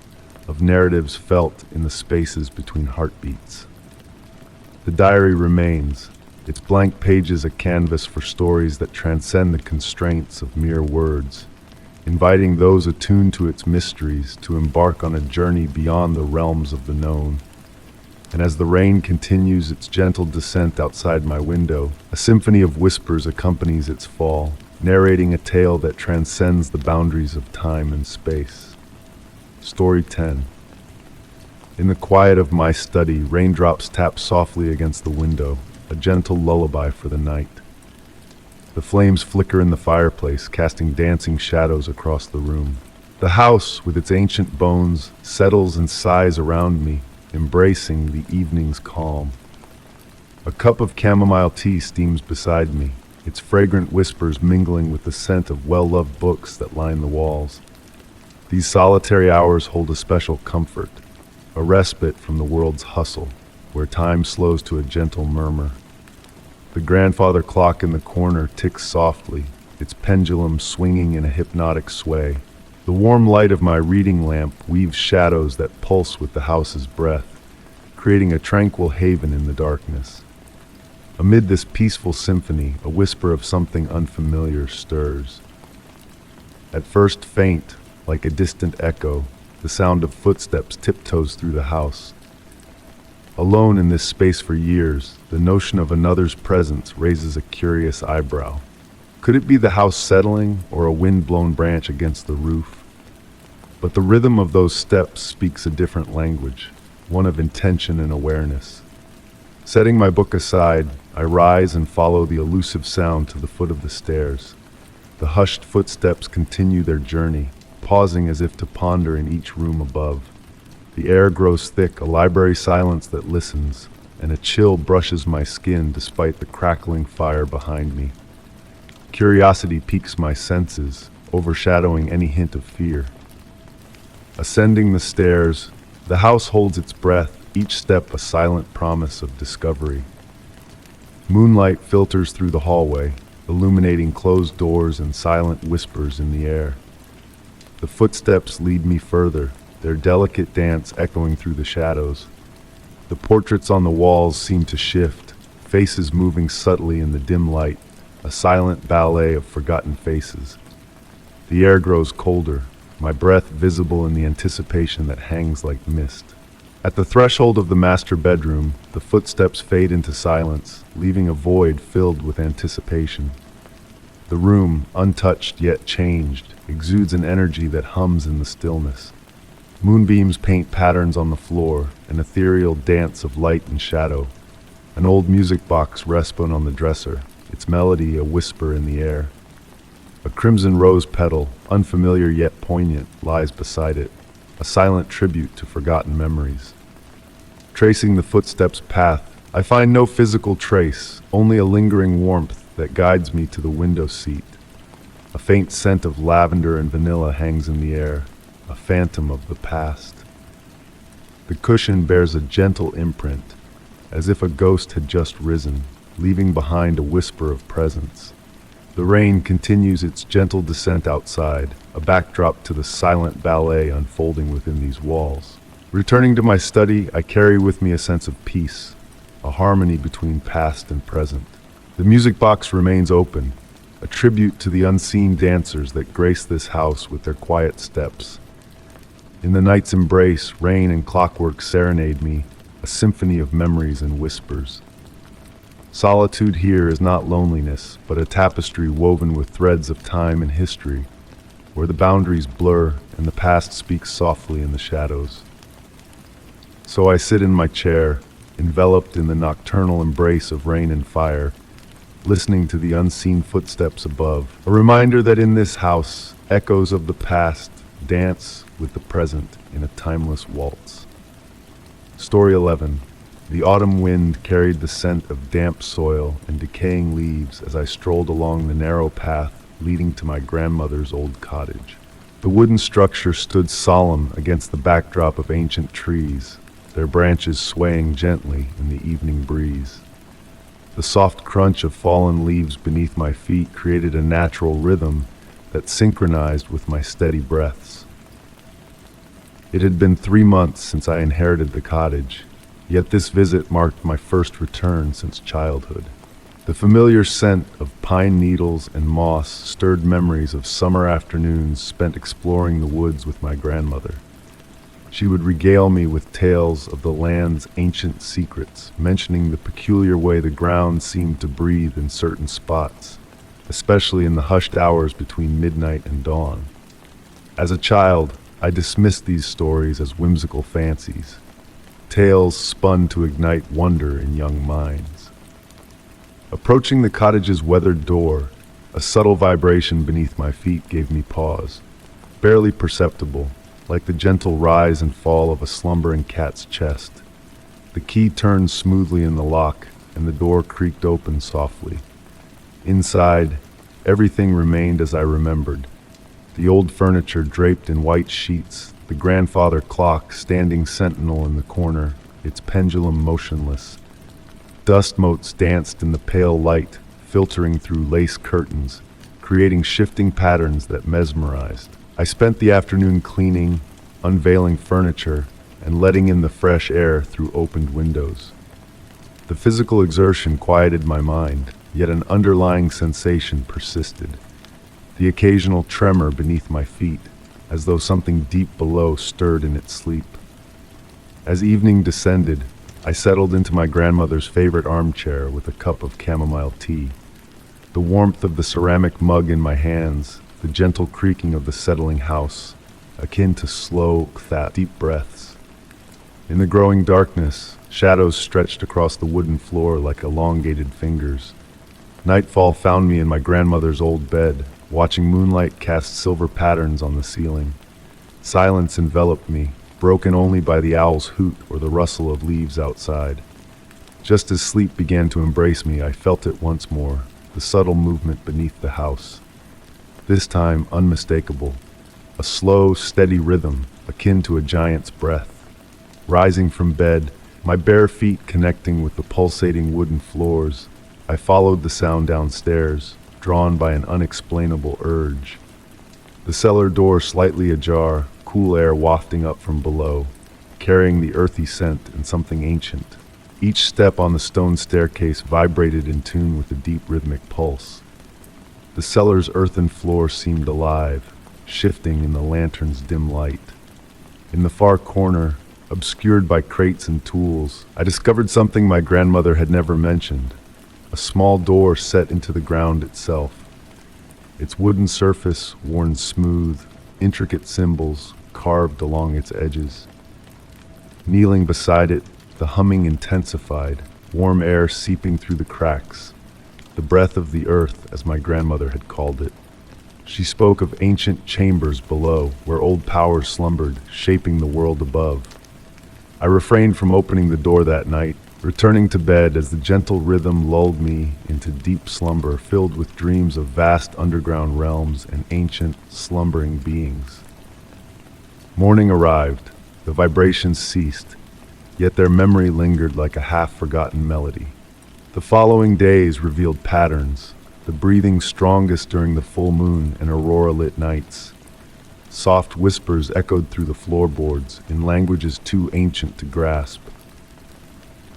of narratives felt in the spaces between heartbeats. The diary remains, its blank pages a canvas for stories that transcend the constraints of mere words, inviting those attuned to its mysteries to embark on a journey beyond the realms of the known. And as the rain continues its gentle descent outside my window, a symphony of whispers accompanies its fall, narrating a tale that transcends the boundaries of time and space. Story 10. In the quiet of my study, raindrops tap softly against the window, a gentle lullaby for the night. The flames flicker in the fireplace, casting dancing shadows across the room. The house, with its ancient bones, settles and sighs around me, embracing the evening's calm. A cup of chamomile tea steams beside me, its fragrant whispers mingling with the scent of well-loved books that line the walls. These solitary hours hold a special comfort, a respite from the world's hustle, where time slows to a gentle murmur. The grandfather clock in the corner ticks softly, its pendulum swinging in a hypnotic sway. The warm light of my reading lamp weaves shadows that pulse with the house's breath, creating a tranquil haven in the darkness. Amid this peaceful symphony, a whisper of something unfamiliar stirs. At first faint, like a distant echo, the sound of footsteps tiptoes through the house. Alone in this space for years, the notion of another's presence raises a curious eyebrow. Could it be the house settling or a wind-blown branch against the roof? But the rhythm of those steps speaks a different language, one of intention and awareness. Setting my book aside, I rise and follow the elusive sound to the foot of the stairs. The hushed footsteps continue their journey, pausing as if to ponder in each room above. The air grows thick, a library silence that listens, and a chill brushes my skin despite the crackling fire behind me. Curiosity piques my senses, overshadowing any hint of fear. Ascending the stairs, the house holds its breath, each step a silent promise of discovery. Moonlight filters through the hallway, illuminating closed doors and silent whispers in the air. The footsteps lead me further, their delicate dance echoing through the shadows. The portraits on the walls seem to shift, faces moving subtly in the dim light, a silent ballet of forgotten faces. The air grows colder, my breath visible in the anticipation that hangs like mist. At the threshold of the master bedroom, the footsteps fade into silence, leaving a void filled with anticipation. The room, untouched yet changed, exudes an energy that hums in the stillness. Moonbeams paint patterns on the floor, an ethereal dance of light and shadow. An old music box rests on the dresser, its melody a whisper in the air. A crimson rose petal, unfamiliar yet poignant, lies beside it, a silent tribute to forgotten memories. Tracing the footsteps' path, I find no physical trace, only a lingering warmth that guides me to the window seat. A faint scent of lavender and vanilla hangs in the air, a phantom of the past. The cushion bears a gentle imprint, as if a ghost had just risen, leaving behind a whisper of presence. The rain continues its gentle descent outside, a backdrop to the silent ballet unfolding within these walls. Returning to my study, I carry with me a sense of peace, a harmony between past and present. The music box remains open, a tribute to the unseen dancers that grace this house with their quiet steps. In the night's embrace, rain and clockwork serenade me, a symphony of memories and whispers. Solitude here is not loneliness, but a tapestry woven with threads of time and history, where the boundaries blur and the past speaks softly in the shadows. So I sit in my chair, enveloped in the nocturnal embrace of rain and fire, listening to the unseen footsteps above, a reminder that in this house, echoes of the past dance with the present in a timeless waltz. Story 11. The autumn wind carried the scent of damp soil and decaying leaves as I strolled along the narrow path leading to my grandmother's old cottage. The wooden structure stood solemn against the backdrop of ancient trees, their branches swaying gently in the evening breeze. The soft crunch of fallen leaves beneath my feet created a natural rhythm that synchronized with my steady breaths. It had been 3 months since I inherited the cottage, yet this visit marked my first return since childhood. The familiar scent of pine needles and moss stirred memories of summer afternoons spent exploring the woods with my grandmother. She would regale me with tales of the land's ancient secrets, mentioning the peculiar way the ground seemed to breathe in certain spots, especially in the hushed hours between midnight and dawn. As a child, I dismissed these stories as whimsical fancies, tales spun to ignite wonder in young minds. Approaching the cottage's weathered door, a subtle vibration beneath my feet gave me pause, barely perceptible, like the gentle rise and fall of a slumbering cat's chest. The key turned smoothly in the lock, and the door creaked open softly. Inside, everything remained as I remembered. The old furniture draped in white sheets, the grandfather clock standing sentinel in the corner, its pendulum motionless. Dust motes danced in the pale light, filtering through lace curtains, creating shifting patterns that mesmerized. I spent the afternoon cleaning, unveiling furniture, and letting in the fresh air through opened windows. The physical exertion quieted my mind, yet an underlying sensation persisted. The occasional tremor beneath my feet, as though something deep below stirred in its sleep. As evening descended, I settled into my grandmother's favorite armchair with a cup of chamomile tea. The warmth of the ceramic mug in my hands, the gentle creaking of the settling house, akin to slow, deep breaths. In the growing darkness, shadows stretched across the wooden floor like elongated fingers. Nightfall found me in my grandmother's old bed, watching moonlight cast silver patterns on the ceiling. Silence enveloped me, broken only by the owl's hoot or the rustle of leaves outside. Just as sleep began to embrace me, I felt it once more, the subtle movement beneath the house. This time unmistakable, a slow, steady rhythm akin to a giant's breath. Rising from bed, my bare feet connecting with the pulsating wooden floors, I followed the sound downstairs, drawn by an unexplainable urge. The cellar door slightly ajar, cool air wafting up from below, carrying the earthy scent and something ancient. Each step on the stone staircase vibrated in tune with a deep rhythmic pulse. The cellar's earthen floor seemed alive, shifting in the lantern's dim light. In the far corner, obscured by crates and tools, I discovered something my grandmother had never mentioned, a small door set into the ground itself. Its wooden surface worn smooth, intricate symbols, carved along its edges. Kneeling beside it, the humming intensified, warm air seeping through the cracks, the breath of the earth, as my grandmother had called it. She spoke of ancient chambers below, where old powers slumbered, shaping the world above. I refrained from opening the door that night, returning to bed as the gentle rhythm lulled me into deep slumber filled with dreams of vast underground realms and ancient, slumbering beings. Morning arrived, the vibrations ceased, yet their memory lingered like a half-forgotten melody. The following days revealed patterns, the breathing strongest during the full moon and aurora-lit nights. Soft whispers echoed through the floorboards in languages too ancient to grasp.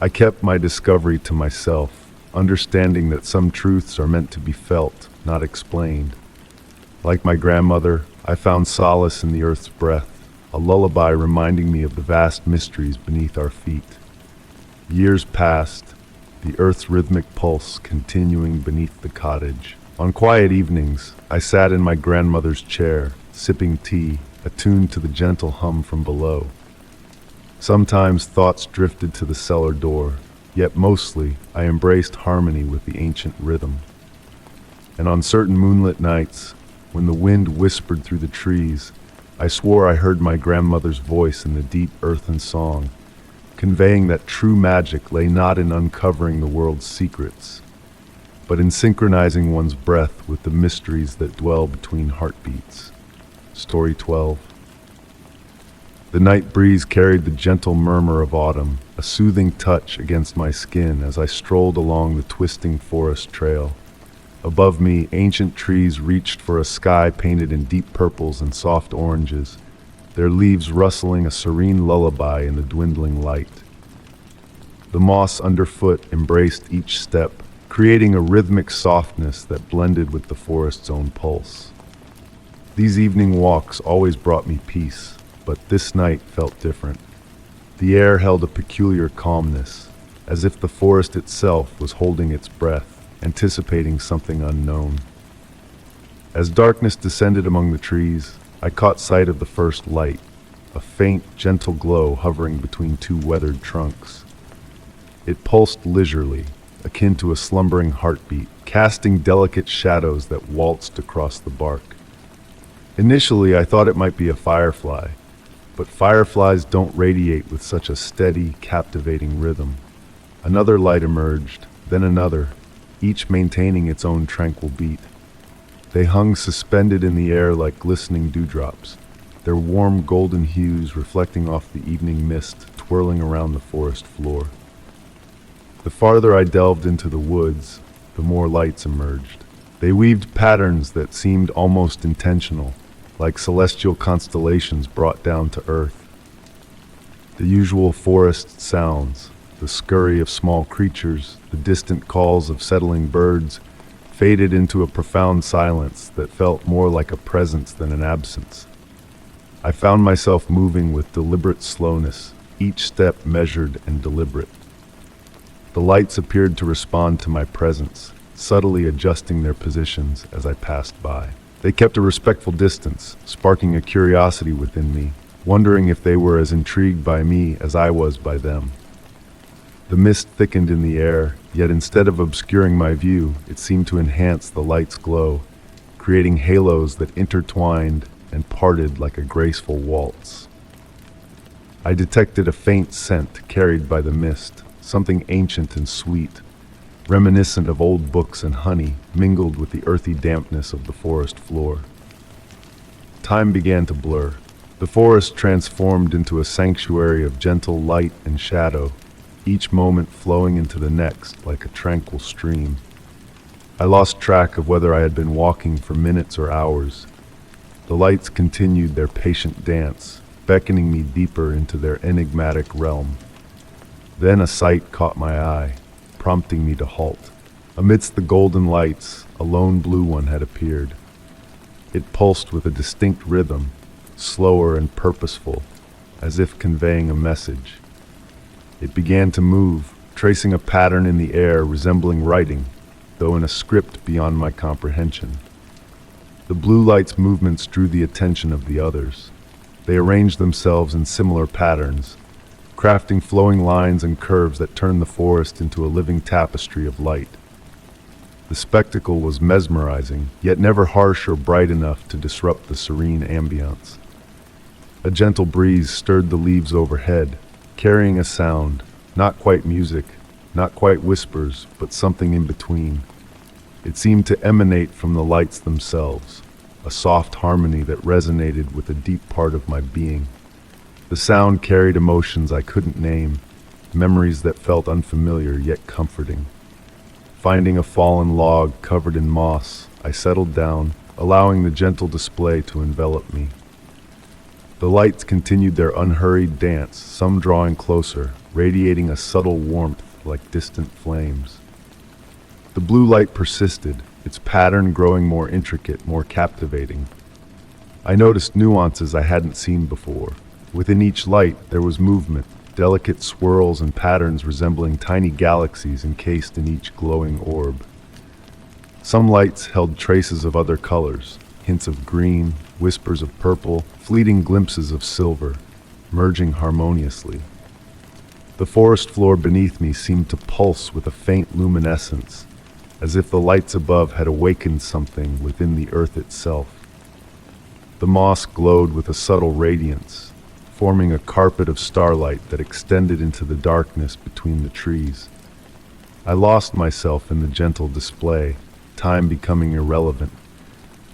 I kept my discovery to myself, understanding that some truths are meant to be felt, not explained. Like my grandmother, I found solace in the earth's breath, a lullaby reminding me of the vast mysteries beneath our feet. Years passed, the earth's rhythmic pulse continuing beneath the cottage. On quiet evenings, I sat in my grandmother's chair, sipping tea, attuned to the gentle hum from below. Sometimes thoughts drifted to the cellar door, yet mostly I embraced harmony with the ancient rhythm. And on certain moonlit nights, when the wind whispered through the trees, I swore I heard my grandmother's voice in the deep earthen song, conveying that true magic lay not in uncovering the world's secrets, but in synchronizing one's breath with the mysteries that dwell between heartbeats. Story 12. The night breeze carried the gentle murmur of autumn, a soothing touch against my skin as I strolled along the twisting forest trail. Above me, ancient trees reached for a sky painted in deep purples and soft oranges, their leaves rustling a serene lullaby in the dwindling light. The moss underfoot embraced each step, creating a rhythmic softness that blended with the forest's own pulse. These evening walks always brought me peace, but this night felt different. The air held a peculiar calmness, as if the forest itself was holding its breath, anticipating something unknown. As darkness descended among the trees, I caught sight of the first light, a faint, gentle glow hovering between two weathered trunks. It pulsed leisurely, akin to a slumbering heartbeat, casting delicate shadows that waltzed across the bark. Initially, I thought it might be a firefly, but fireflies don't radiate with such a steady, captivating rhythm. Another light emerged, then another, each maintaining its own tranquil beat. They hung suspended in the air like glistening dewdrops, their warm golden hues reflecting off the evening mist twirling around the forest floor. The farther I delved into the woods, the more lights emerged. They weaved patterns that seemed almost intentional, like celestial constellations brought down to earth. The usual forest sounds, the scurry of small creatures, the distant calls of settling birds, faded into a profound silence that felt more like a presence than an absence. I found myself moving with deliberate slowness, each step measured and deliberate. The lights appeared to respond to my presence, subtly adjusting their positions as I passed by. They kept a respectful distance, sparking a curiosity within me, wondering if they were as intrigued by me as I was by them. The mist thickened in the air, yet instead of obscuring my view, it seemed to enhance the light's glow, creating halos that intertwined and parted like a graceful waltz. I detected a faint scent carried by the mist, something ancient and sweet, reminiscent of old books and honey mingled with the earthy dampness of the forest floor. Time began to blur. The forest transformed into a sanctuary of gentle light and shadow, each moment flowing into the next like a tranquil stream. I lost track of whether I had been walking for minutes or hours. The lights continued their patient dance, beckoning me deeper into their enigmatic realm. Then a sight caught my eye, prompting me to halt. Amidst the golden lights, a lone blue one had appeared. It pulsed with a distinct rhythm, slower and purposeful, as if conveying a message. It began to move, tracing a pattern in the air resembling writing, though in a script beyond my comprehension. The blue light's movements drew the attention of the others. They arranged themselves in similar patterns, crafting flowing lines and curves that turned the forest into a living tapestry of light. The spectacle was mesmerizing, yet never harsh or bright enough to disrupt the serene ambience. A gentle breeze stirred the leaves overhead, carrying a sound, not quite music, not quite whispers, but something in between. It seemed to emanate from the lights themselves, a soft harmony that resonated with a deep part of my being. The sound carried emotions I couldn't name, memories that felt unfamiliar yet comforting. Finding a fallen log covered in moss, I settled down, allowing the gentle display to envelop me. The lights continued their unhurried dance, some drawing closer, radiating a subtle warmth like distant flames. The blue light persisted, its pattern growing more intricate, more captivating. I noticed nuances I hadn't seen before. Within each light, there was movement, delicate swirls and patterns resembling tiny galaxies encased in each glowing orb. Some lights held traces of other colors, hints of green, whispers of purple, fleeting glimpses of silver, merging harmoniously. The forest floor beneath me seemed to pulse with a faint luminescence, as if the lights above had awakened something within the earth itself. The moss glowed with a subtle radiance, forming a carpet of starlight that extended into the darkness between the trees. I lost myself in the gentle display, time becoming irrelevant,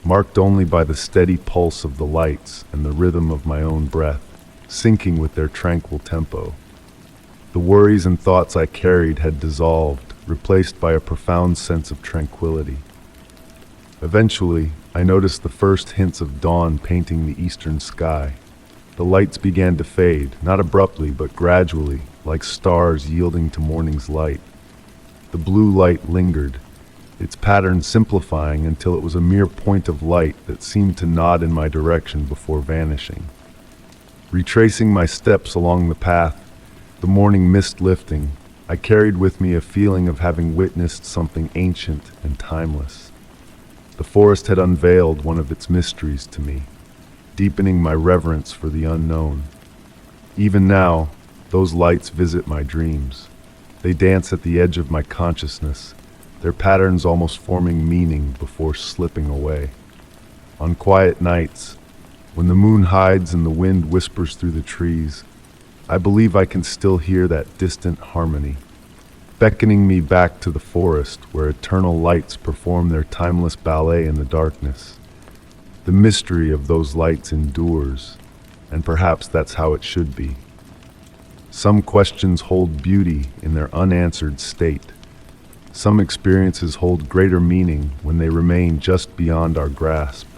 marked only by the steady pulse of the lights and the rhythm of my own breath, syncing with their tranquil tempo. The worries and thoughts I carried had dissolved, replaced by a profound sense of tranquility. Eventually, I noticed the first hints of dawn painting the eastern sky. The lights began to fade, not abruptly but gradually, like stars yielding to morning's light. The blue light lingered, its pattern simplifying until it was a mere point of light that seemed to nod in my direction before vanishing. Retracing my steps along the path, the morning mist lifting, I carried with me a feeling of having witnessed something ancient and timeless. The forest had unveiled one of its mysteries to me, deepening my reverence for the unknown. Even now, those lights visit my dreams. They dance at the edge of my consciousness, their patterns almost forming meaning before slipping away. On quiet nights, when the moon hides and the wind whispers through the trees, I believe I can still hear that distant harmony, beckoning me back to the forest where eternal lights perform their timeless ballet in the darkness. The mystery of those lights endures, and perhaps that's how it should be. Some questions hold beauty in their unanswered state. Some experiences hold greater meaning when they remain just beyond our grasp.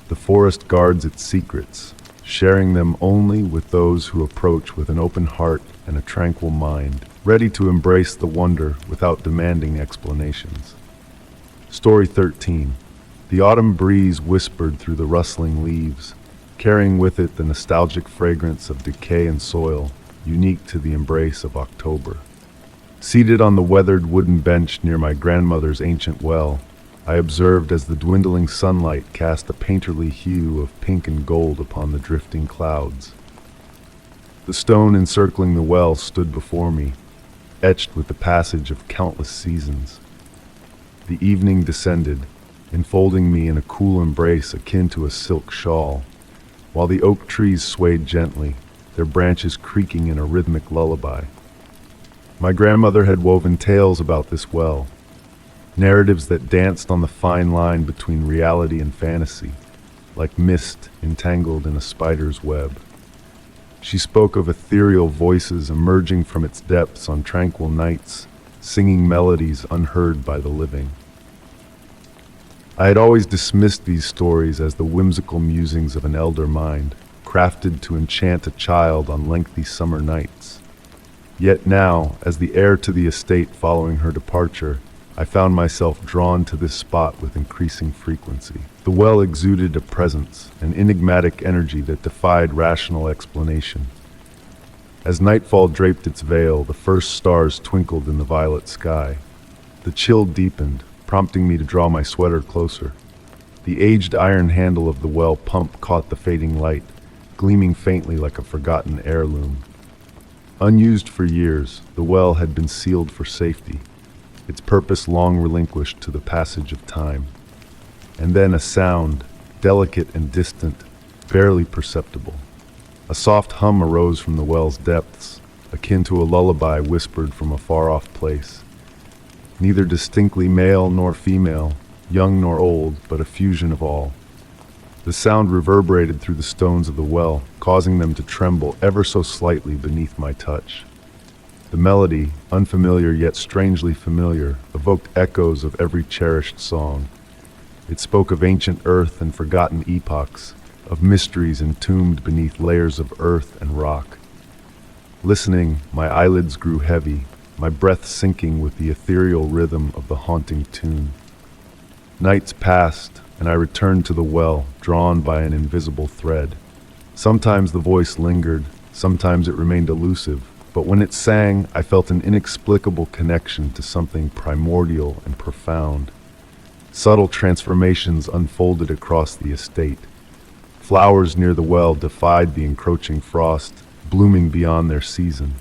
The forest guards its secrets, sharing them only with those who approach with an open heart and a tranquil mind, ready to embrace the wonder without demanding explanations. Story 13. The autumn breeze whispered through the rustling leaves, carrying with it the nostalgic fragrance of decay and soil, unique to the embrace of October. Seated on the weathered wooden bench near my grandmother's ancient well, I observed as the dwindling sunlight cast a painterly hue of pink and gold upon the drifting clouds. The stone encircling the well stood before me, etched with the passage of countless seasons. The evening descended, enfolding me in a cool embrace akin to a silk shawl, while the oak trees swayed gently, their branches creaking in a rhythmic lullaby. My grandmother had woven tales about this well, narratives that danced on the fine line between reality and fantasy, like mist entangled in a spider's web. She spoke of ethereal voices emerging from its depths on tranquil nights, singing melodies unheard by the living. I had always dismissed these stories as the whimsical musings of an elder mind, crafted to enchant a child on lengthy summer nights. Yet now, as the heir to the estate following her departure, I found myself drawn to this spot with increasing frequency. The well exuded a presence, an enigmatic energy that defied rational explanation. As nightfall draped its veil, the first stars twinkled in the violet sky. The chill deepened, prompting me to draw my sweater closer. The aged iron handle of the well pump caught the fading light, gleaming faintly like a forgotten heirloom. Unused for years, the well had been sealed for safety, its purpose long relinquished to the passage of time. And then a sound, delicate and distant, barely perceptible. A soft hum arose from the well's depths, akin to a lullaby whispered from a far-off place. Neither distinctly male nor female, young nor old, but a fusion of all. The sound reverberated through the stones of the well, causing them to tremble ever so slightly beneath my touch. The melody, unfamiliar yet strangely familiar, evoked echoes of every cherished song. It spoke of ancient earth and forgotten epochs, of mysteries entombed beneath layers of earth and rock. Listening, my eyelids grew heavy, my breath sinking with the ethereal rhythm of the haunting tune. Nights passed, and I returned to the well, drawn by an invisible thread. Sometimes the voice lingered, sometimes it remained elusive, but when it sang, I felt an inexplicable connection to something primordial and profound. Subtle transformations unfolded across the estate. Flowers near the well defied the encroaching frost, blooming beyond their season.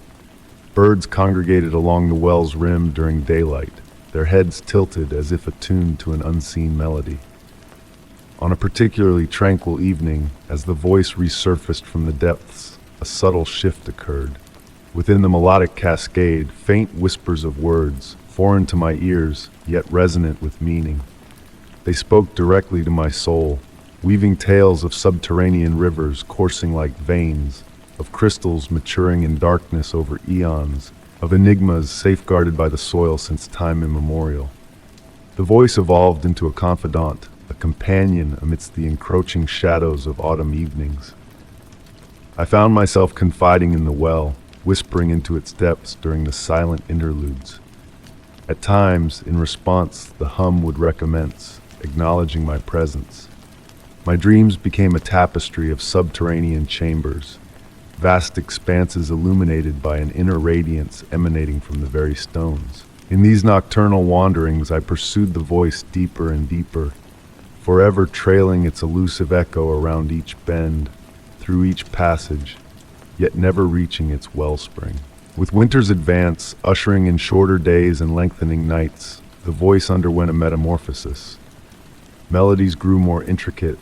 Birds congregated along the well's rim during daylight, their heads tilted as if attuned to an unseen melody. On a particularly tranquil evening, as the voice resurfaced from the depths, a subtle shift occurred. Within the melodic cascade, faint whispers of words, foreign to my ears, yet resonant with meaning. They spoke directly to my soul, weaving tales of subterranean rivers coursing like veins, of crystals maturing in darkness over eons, of enigmas safeguarded by the soil since time immemorial. The voice evolved into a confidant, a companion amidst the encroaching shadows of autumn evenings. I found myself confiding in the well, whispering into its depths during the silent interludes. At times, in response, the hum would recommence, acknowledging my presence. My dreams became a tapestry of subterranean chambers, vast expanses illuminated by an inner radiance emanating from the very stones. In these nocturnal wanderings, I pursued the voice deeper and deeper, forever trailing its elusive echo around each bend, through each passage, yet never reaching its wellspring. With winter's advance, ushering in shorter days and lengthening nights, the voice underwent a metamorphosis. Melodies grew more intricate,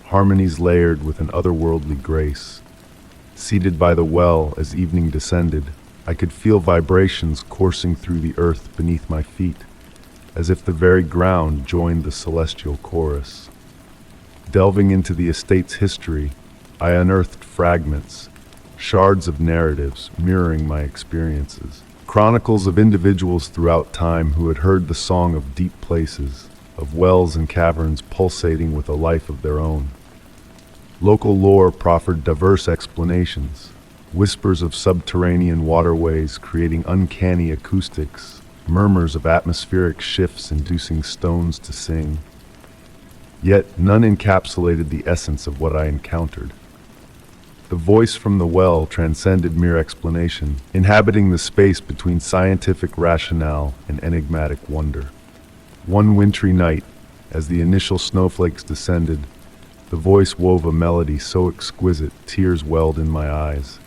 harmonies layered with an otherworldly grace. Seated by the well as evening descended, I could feel vibrations coursing through the earth beneath my feet, as if the very ground joined the celestial chorus. Delving into the estate's history, I unearthed fragments, shards of narratives mirroring my experiences, chronicles of individuals throughout time who had heard the song of deep places, of wells and caverns pulsating with a life of their own. Local lore proffered diverse explanations, whispers of subterranean waterways creating uncanny acoustics, murmurs of atmospheric shifts inducing stones to sing. Yet none encapsulated the essence of what I encountered. The voice from the well transcended mere explanation, inhabiting the space between scientific rationale and enigmatic wonder. One wintry night, as the initial snowflakes descended, the voice wove a melody so exquisite tears welled in my eyes.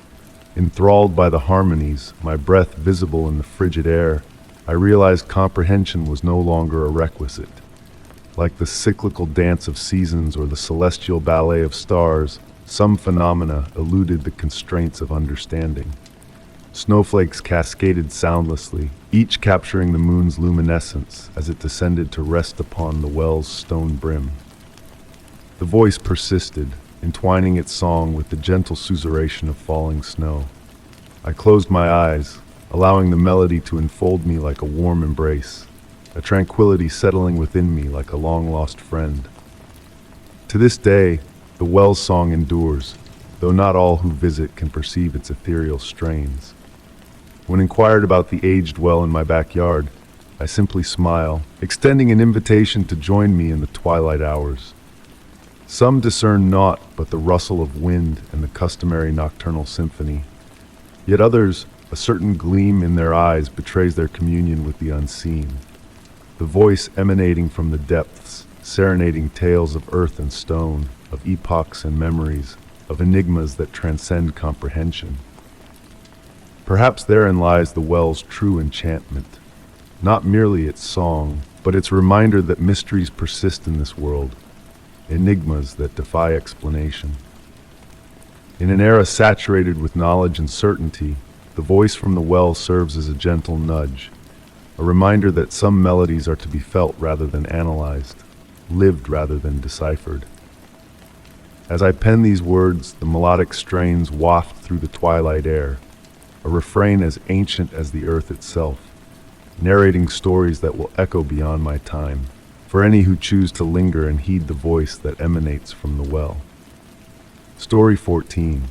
Enthralled by the harmonies, my breath visible in the frigid air, I realized comprehension was no longer a requisite. Like the cyclical dance of seasons or the celestial ballet of stars, some phenomena eluded the constraints of understanding. Snowflakes cascaded soundlessly, each capturing the moon's luminescence as it descended to rest upon the well's stone brim. The voice persisted, entwining its song with the gentle susurration of falling snow. I closed my eyes, allowing the melody to enfold me like a warm embrace, a tranquility settling within me like a long-lost friend. To this day, the well's song endures, though not all who visit can perceive its ethereal strains. When inquired about the aged well in my backyard, I simply smile, extending an invitation to join me in the twilight hours. Some discern naught but the rustle of wind and the customary nocturnal symphony. Yet others, a certain gleam in their eyes betrays their communion with the unseen. The voice emanating from the depths, serenading tales of earth and stone, of epochs and memories, of enigmas that transcend comprehension. Perhaps therein lies the well's true enchantment, not merely its song, but its reminder that mysteries persist in this world, enigmas that defy explanation. In an era saturated with knowledge and certainty, the voice from the well serves as a gentle nudge, a reminder that some melodies are to be felt rather than analyzed, lived rather than deciphered. As I pen these words, the melodic strains waft through the twilight air, a refrain as ancient as the earth itself, narrating stories that will echo beyond my time, for any who choose to linger and heed the voice that emanates from the well. Story 14.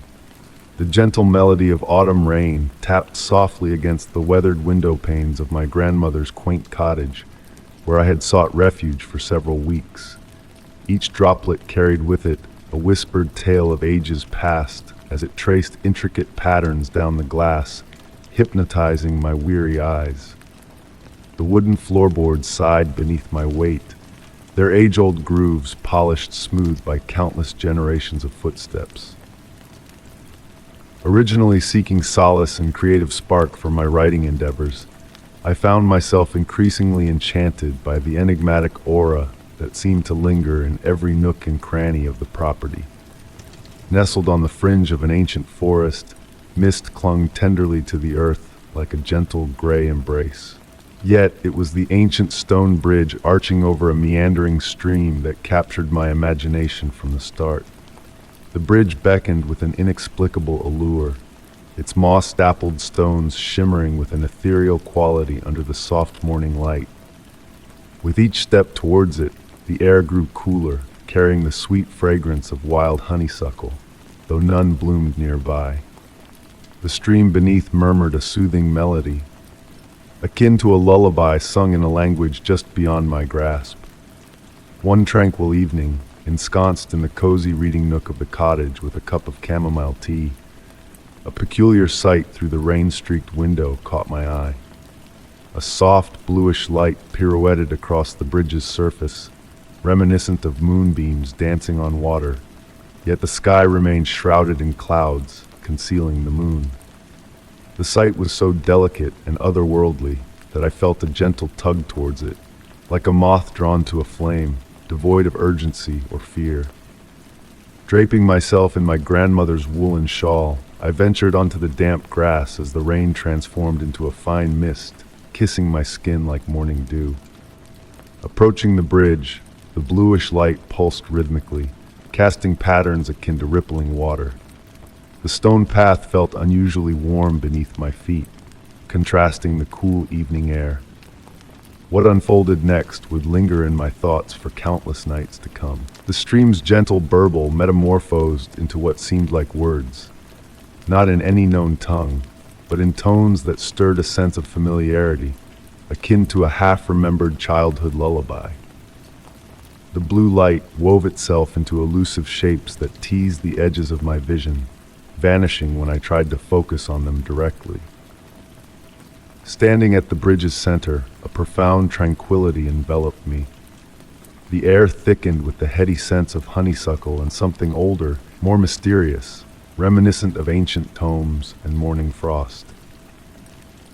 The gentle melody of autumn rain tapped softly against the weathered window panes of my grandmother's quaint cottage, where I had sought refuge for several weeks. Each droplet carried with it a whispered tale of ages past as it traced intricate patterns down the glass, hypnotizing my weary eyes. The wooden floorboards sighed beneath my weight, their age-old grooves polished smooth by countless generations of footsteps. Originally seeking solace and creative spark for my writing endeavors, I found myself increasingly enchanted by the enigmatic aura that seemed to linger in every nook and cranny of the property. Nestled on the fringe of an ancient forest, mist clung tenderly to the earth like a gentle gray embrace. Yet it was the ancient stone bridge arching over a meandering stream that captured my imagination from the start. The bridge beckoned with an inexplicable allure, its moss-dappled stones shimmering with an ethereal quality under the soft morning light. With each step towards it, the air grew cooler, carrying the sweet fragrance of wild honeysuckle, though none bloomed nearby. The stream beneath murmured a soothing melody, akin to a lullaby sung in a language just beyond my grasp. One tranquil evening, ensconced in the cozy reading nook of the cottage with a cup of chamomile tea, a peculiar sight through the rain-streaked window caught my eye. A soft, bluish light pirouetted across the bridge's surface, reminiscent of moonbeams dancing on water, yet the sky remained shrouded in clouds, concealing the moon. The sight was so delicate and otherworldly that I felt a gentle tug towards it, like a moth drawn to a flame, devoid of urgency or fear. Draping myself in my grandmother's woolen shawl, I ventured onto the damp grass as the rain transformed into a fine mist, kissing my skin like morning dew. Approaching the bridge, the bluish light pulsed rhythmically, casting patterns akin to rippling water. The stone path felt unusually warm beneath my feet, contrasting the cool evening air. What unfolded next would linger in my thoughts for countless nights to come. The stream's gentle burble metamorphosed into what seemed like words, not in any known tongue, but in tones that stirred a sense of familiarity, akin to a half-remembered childhood lullaby. The blue light wove itself into elusive shapes that teased the edges of my vision, vanishing when I tried to focus on them directly. Standing at the bridge's center, a profound tranquility enveloped me. The air thickened with the heady scents of honeysuckle and something older, more mysterious, reminiscent of ancient tomes and morning frost.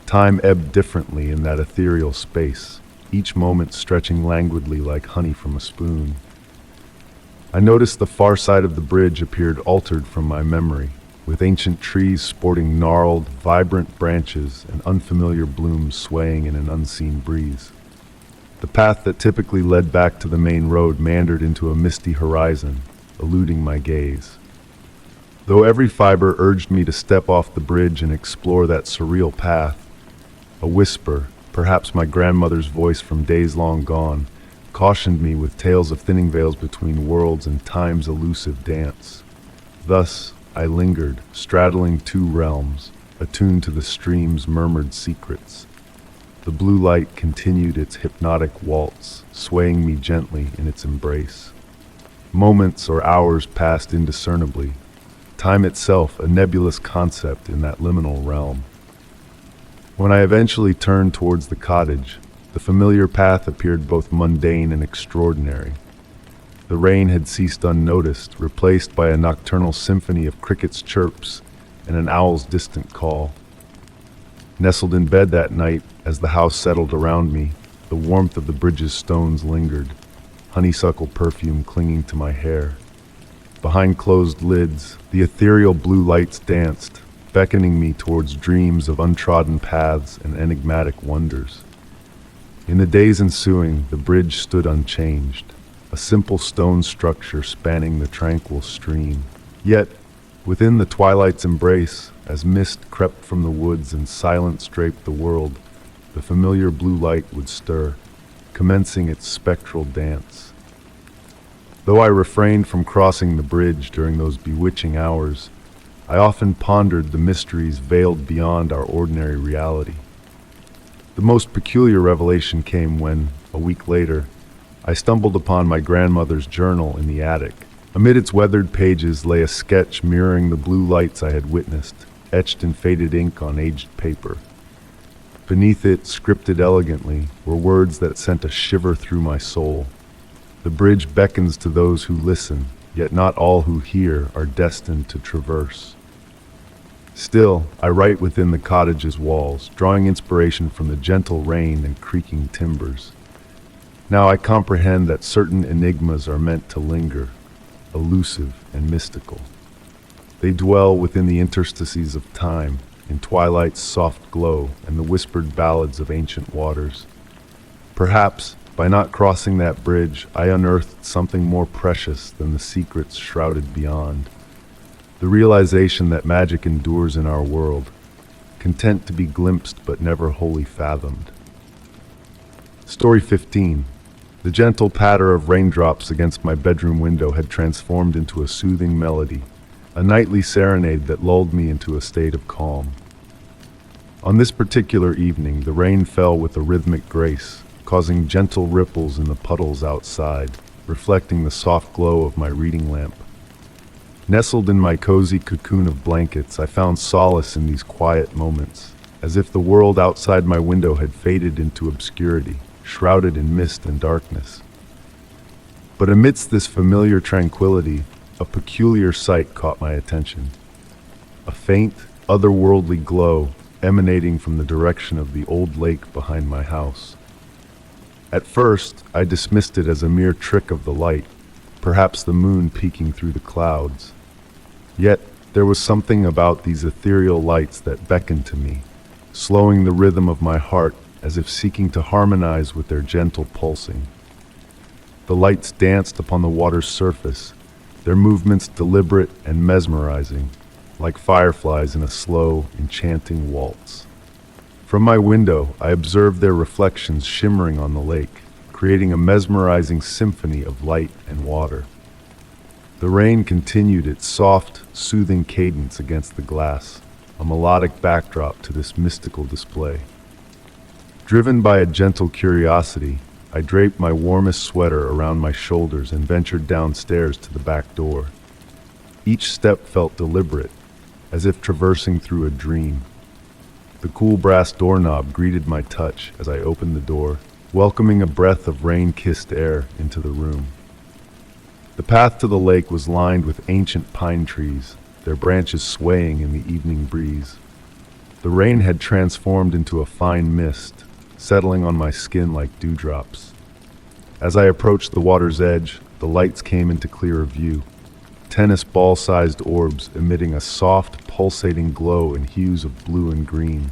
Time ebbed differently in that ethereal space, each moment stretching languidly like honey from a spoon. I noticed the far side of the bridge appeared altered from my memory, with ancient trees sporting gnarled, vibrant branches and unfamiliar blooms swaying in an unseen breeze. The path that typically led back to the main road meandered into a misty horizon, eluding my gaze. Though every fiber urged me to step off the bridge and explore that surreal path, a whisper, perhaps my grandmother's voice from days long gone, cautioned me with tales of thinning veils between worlds and time's elusive dance. Thus, I lingered, straddling two realms, attuned to the stream's murmured secrets. The blue light continued its hypnotic waltz, swaying me gently in its embrace. Moments or hours passed indiscernibly, time itself a nebulous concept in that liminal realm. When I eventually turned towards the cottage, the familiar path appeared both mundane and extraordinary. The rain had ceased unnoticed, replaced by a nocturnal symphony of crickets' chirps and an owl's distant call. Nestled in bed that night, as the house settled around me, the warmth of the bridge's stones lingered, honeysuckle perfume clinging to my hair. Behind closed lids, the ethereal blue lights danced, beckoning me towards dreams of untrodden paths and enigmatic wonders. In the days ensuing, the bridge stood unchanged, a simple stone structure spanning the tranquil stream. Yet, within the twilight's embrace, as mist crept from the woods and silence draped the world, the familiar blue light would stir, commencing its spectral dance. Though I refrained from crossing the bridge during those bewitching hours, I often pondered the mysteries veiled beyond our ordinary reality. The most peculiar revelation came when, a week later, I stumbled upon my grandmother's journal in the attic. Amid its weathered pages lay a sketch mirroring the blue lights I had witnessed, etched in faded ink on aged paper. Beneath it, scripted elegantly, were words that sent a shiver through my soul. The bridge beckons to those who listen, yet not all who hear are destined to traverse. Still, I write within the cottage's walls, drawing inspiration from the gentle rain and creaking timbers. Now I comprehend that certain enigmas are meant to linger, elusive and mystical. They dwell within the interstices of time, in twilight's soft glow and the whispered ballads of ancient waters. Perhaps, by not crossing that bridge, I unearthed something more precious than the secrets shrouded beyond. The realization that magic endures in our world, content to be glimpsed but never wholly fathomed. Story 15. The gentle patter of raindrops against my bedroom window had transformed into a soothing melody, a nightly serenade that lulled me into a state of calm. On this particular evening, the rain fell with a rhythmic grace, causing gentle ripples in the puddles outside, reflecting the soft glow of my reading lamp. Nestled in my cozy cocoon of blankets, I found solace in these quiet moments, as if the world outside my window had faded into obscurity, shrouded in mist and darkness. But amidst this familiar tranquility, a peculiar sight caught my attention. A faint, otherworldly glow emanating from the direction of the old lake behind my house. At first, I dismissed it as a mere trick of the light, perhaps the moon peeking through the clouds. Yet, there was something about these ethereal lights that beckoned to me, slowing the rhythm of my heart as if seeking to harmonize with their gentle pulsing. The lights danced upon the water's surface, their movements deliberate and mesmerizing, like fireflies in a slow, enchanting waltz. From my window, I observed their reflections shimmering on the lake, creating a mesmerizing symphony of light and water. The rain continued its soft, soothing cadence against the glass, a melodic backdrop to this mystical display. Driven by a gentle curiosity, I draped my warmest sweater around my shoulders and ventured downstairs to the back door. Each step felt deliberate, as if traversing through a dream. The cool brass doorknob greeted my touch as I opened the door, welcoming a breath of rain-kissed air into the room. The path to the lake was lined with ancient pine trees, their branches swaying in the evening breeze. The rain had transformed into a fine mist, settling on my skin like dewdrops. As I approached the water's edge, the lights came into clearer view, tennis ball-sized orbs emitting a soft, pulsating glow in hues of blue and green.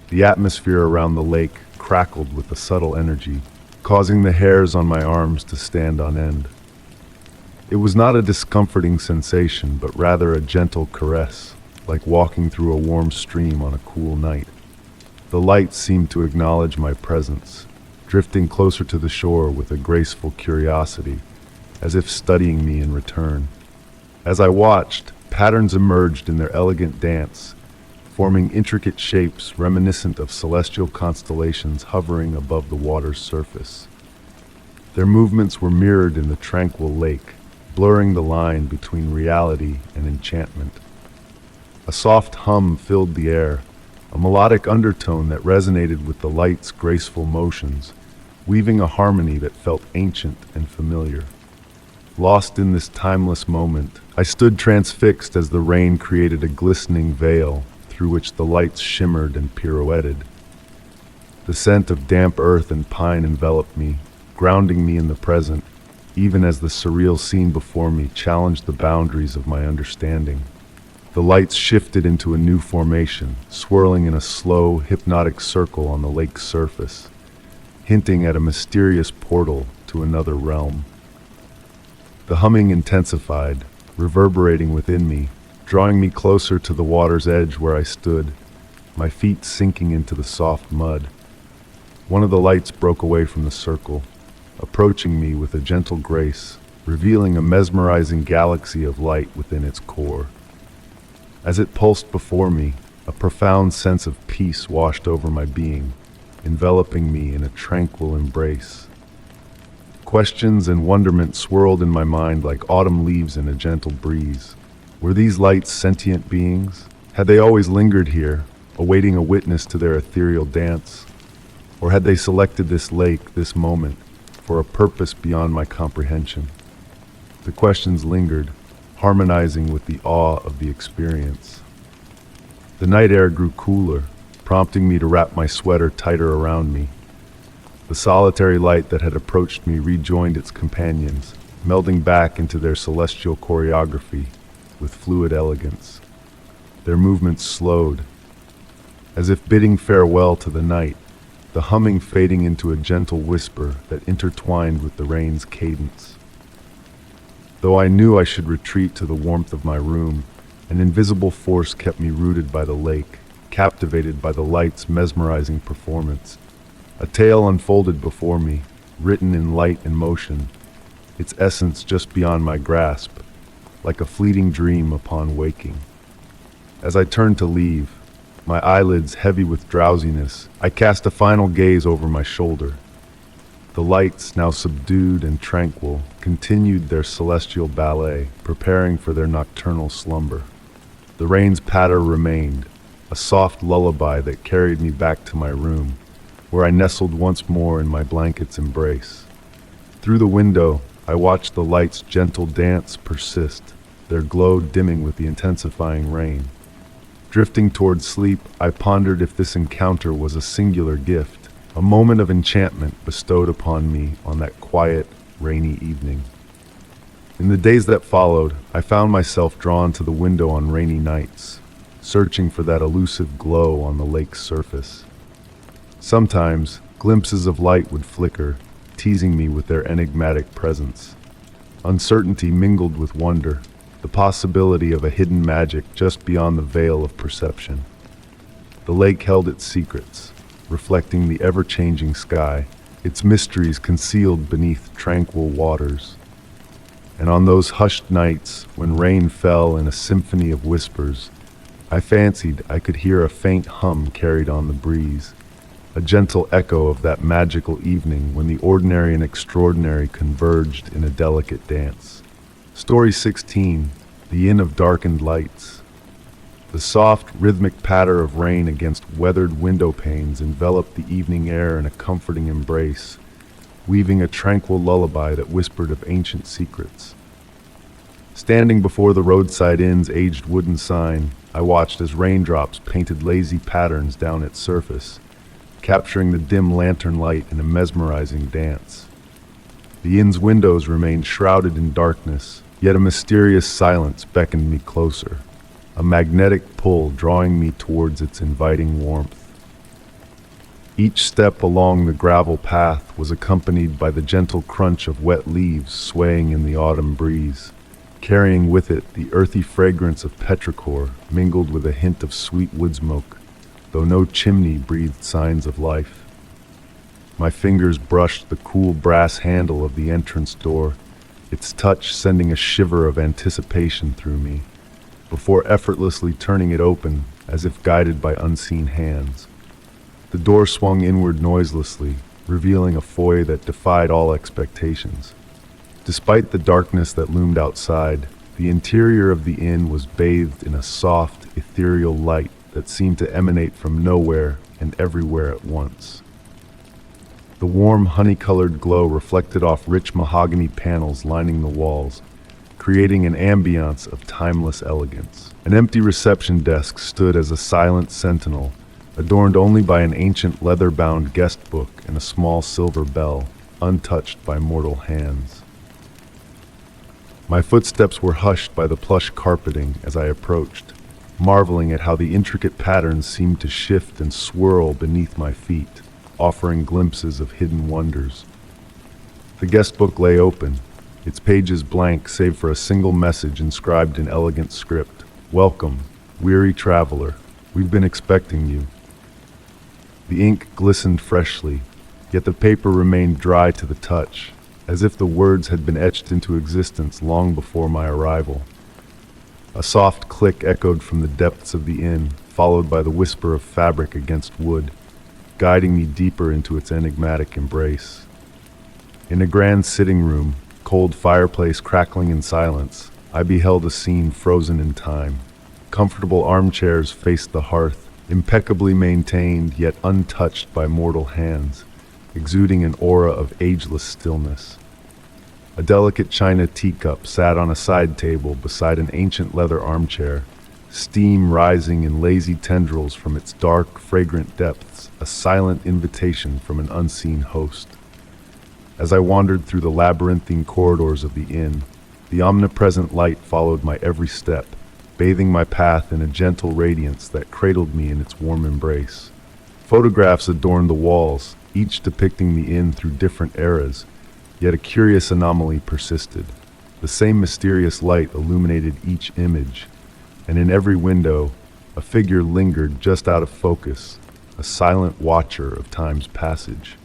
The atmosphere around the lake crackled with a subtle energy, causing the hairs on my arms to stand on end. It was not a discomforting sensation, but rather a gentle caress, like walking through a warm stream on a cool night. The lights seemed to acknowledge my presence, drifting closer to the shore with a graceful curiosity, as if studying me in return. As I watched, patterns emerged in their elegant dance, forming intricate shapes reminiscent of celestial constellations hovering above the water's surface. Their movements were mirrored in the tranquil lake, blurring the line between reality and enchantment. A soft hum filled the air, a melodic undertone that resonated with the light's graceful motions, weaving a harmony that felt ancient and familiar. Lost in this timeless moment, I stood transfixed as the rain created a glistening veil through which the lights shimmered and pirouetted. The scent of damp earth and pine enveloped me, grounding me in the present, even as the surreal scene before me challenged the boundaries of my understanding. The lights shifted into a new formation, swirling in a slow, hypnotic circle on the lake's surface, hinting at a mysterious portal to another realm. The humming intensified, reverberating within me, drawing me closer to the water's edge where I stood, my feet sinking into the soft mud. One of the lights broke away from the circle, approaching me with a gentle grace, revealing a mesmerizing galaxy of light within its core. As it pulsed before me, a profound sense of peace washed over my being, enveloping me in a tranquil embrace. Questions and wonderment swirled in my mind like autumn leaves in a gentle breeze. Were these lights sentient beings? Had they always lingered here, awaiting a witness to their ethereal dance? Or had they selected this lake, this moment, for a purpose beyond my comprehension? The questions lingered, harmonizing with the awe of the experience. The night air grew cooler, prompting me to wrap my sweater tighter around me. The solitary light that had approached me rejoined its companions, melding back into their celestial choreography with fluid elegance. Their movements slowed, as if bidding farewell to the night, the humming fading into a gentle whisper that intertwined with the rain's cadence. Though I knew I should retreat to the warmth of my room, an invisible force kept me rooted by the lake, captivated by the light's mesmerizing performance. A tale unfolded before me, written in light and motion, its essence just beyond my grasp, like a fleeting dream upon waking. As I turned to leave, my eyelids heavy with drowsiness, I cast a final gaze over my shoulder. The lights, now subdued and tranquil, continued their celestial ballet, preparing for their nocturnal slumber. The rain's patter remained, a soft lullaby that carried me back to my room, where I nestled once more in my blanket's embrace. Through the window, I watched the lights' gentle dance persist, their glow dimming with the intensifying rain. Drifting toward sleep, I pondered if this encounter was a singular gift, a moment of enchantment bestowed upon me on that quiet, rainy evening. In the days that followed, I found myself drawn to the window on rainy nights, searching for that elusive glow on the lake's surface. Sometimes, glimpses of light would flicker, teasing me with their enigmatic presence. Uncertainty mingled with wonder, the possibility of a hidden magic just beyond the veil of perception. The lake held its secrets, reflecting the ever-changing sky, its mysteries concealed beneath tranquil waters. And on those hushed nights, when rain fell in a symphony of whispers, I fancied I could hear a faint hum carried on the breeze, a gentle echo of that magical evening when the ordinary and extraordinary converged in a delicate dance. Story 16, The Inn of Darkened Lights. The soft, rhythmic patter of rain against weathered window panes enveloped the evening air in a comforting embrace, weaving a tranquil lullaby that whispered of ancient secrets. Standing before the roadside inn's aged wooden sign, I watched as raindrops painted lazy patterns down its surface, capturing the dim lantern light in a mesmerizing dance. The inn's windows remained shrouded in darkness, yet a mysterious silence beckoned me closer, a magnetic pull drawing me towards its inviting warmth. Each step along the gravel path was accompanied by the gentle crunch of wet leaves swaying in the autumn breeze, carrying with it the earthy fragrance of petrichor mingled with a hint of sweet wood smoke, though no chimney breathed signs of life. My fingers brushed the cool brass handle of the entrance door, its touch sending a shiver of anticipation through me, before effortlessly turning it open as if guided by unseen hands. The door swung inward noiselessly, revealing a foyer that defied all expectations. Despite the darkness that loomed outside, the interior of the inn was bathed in a soft, ethereal light that seemed to emanate from nowhere and everywhere at once. the warm honey-colored glow reflected off rich mahogany panels lining the walls, creating an ambience of timeless elegance. An empty reception desk stood as a silent sentinel, adorned only by an ancient leather-bound guest book and a small silver bell, untouched by mortal hands. My footsteps were hushed by the plush carpeting as I approached, marveling at how the intricate patterns seemed to shift and swirl beneath my feet, offering glimpses of hidden wonders. The guest book lay open, its pages blank save for a single message inscribed in elegant script. "Welcome, weary traveler. We've been expecting you." The ink glistened freshly, yet the paper remained dry to the touch, as if the words had been etched into existence long before my arrival. A soft click echoed from the depths of the inn, followed by the whisper of fabric against wood, guiding me deeper into its enigmatic embrace. In a grand sitting room, cold fireplace crackling in silence, I beheld a scene frozen in time. Comfortable armchairs faced the hearth, impeccably maintained yet untouched by mortal hands, exuding an aura of ageless stillness. A delicate china teacup sat on a side table beside an ancient leather armchair, steam rising in lazy tendrils from its dark, fragrant depths, a silent invitation from an unseen host. As I wandered through the labyrinthine corridors of the inn, the omnipresent light followed my every step, bathing my path in a gentle radiance that cradled me in its warm embrace. Photographs adorned the walls, each depicting the inn through different eras, yet a curious anomaly persisted. The same mysterious light illuminated each image, and in every window, a figure lingered just out of focus, a silent watcher of time's passage.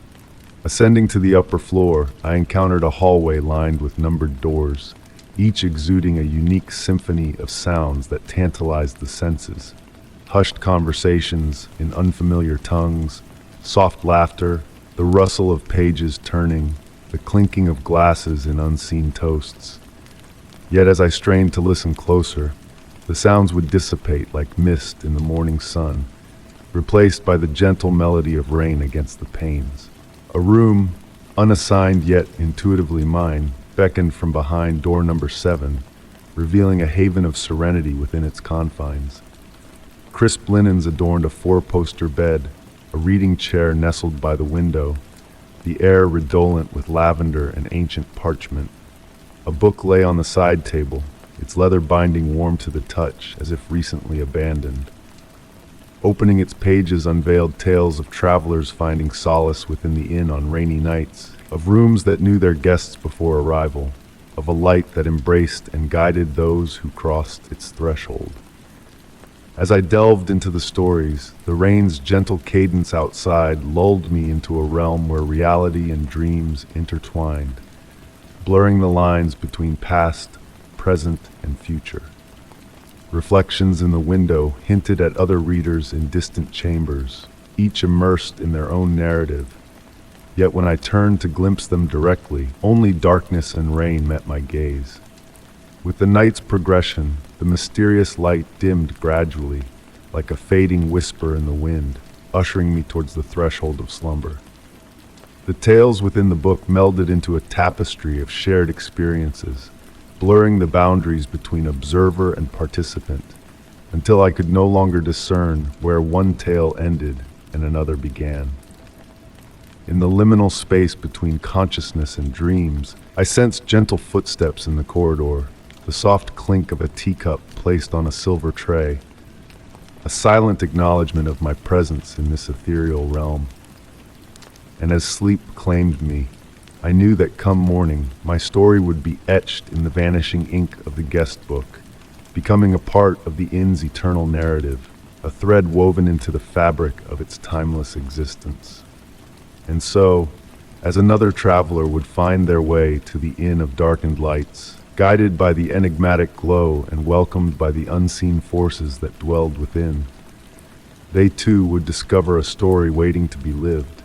Ascending to the upper floor, I encountered a hallway lined with numbered doors, each exuding a unique symphony of sounds that tantalized the senses. Hushed conversations in unfamiliar tongues, soft laughter, the rustle of pages turning, the clinking of glasses in unseen toasts. Yet as I strained to listen closer, the sounds would dissipate like mist in the morning sun, replaced by the gentle melody of rain against the panes. A room, unassigned yet intuitively mine, beckoned from behind door number 7, revealing a haven of serenity within its confines. Crisp linens adorned a 4-poster bed, a reading chair nestled by the window, the air redolent with lavender and ancient parchment. A book lay on the side table, its leather binding warm to the touch as if recently abandoned. Opening its pages unveiled tales of travelers finding solace within the inn on rainy nights, of rooms that knew their guests before arrival, of a light that embraced and guided those who crossed its threshold. As I delved into the stories, the rain's gentle cadence outside lulled me into a realm where reality and dreams intertwined, blurring the lines between past, present, and future. Reflections in the window hinted at other readers in distant chambers, each immersed in their own narrative. Yet when I turned to glimpse them directly, only darkness and rain met my gaze. With the night's progression, the mysterious light dimmed gradually, like a fading whisper in the wind, ushering me towards the threshold of slumber. The tales within the book melded into a tapestry of shared experiences, blurring the boundaries between observer and participant, until I could no longer discern where one tale ended and another began. In the liminal space between consciousness and dreams, I sensed gentle footsteps in the corridor, the soft clink of a teacup placed on a silver tray, a silent acknowledgement of my presence in this ethereal realm. And as sleep claimed me, I knew that come morning, my story would be etched in the vanishing ink of the guest book, becoming a part of the inn's eternal narrative, a thread woven into the fabric of its timeless existence. And so, as another traveler would find their way to the Inn of Darkened Lights, guided by the enigmatic glow and welcomed by the unseen forces that dwelled within, they too would discover a story waiting to be lived,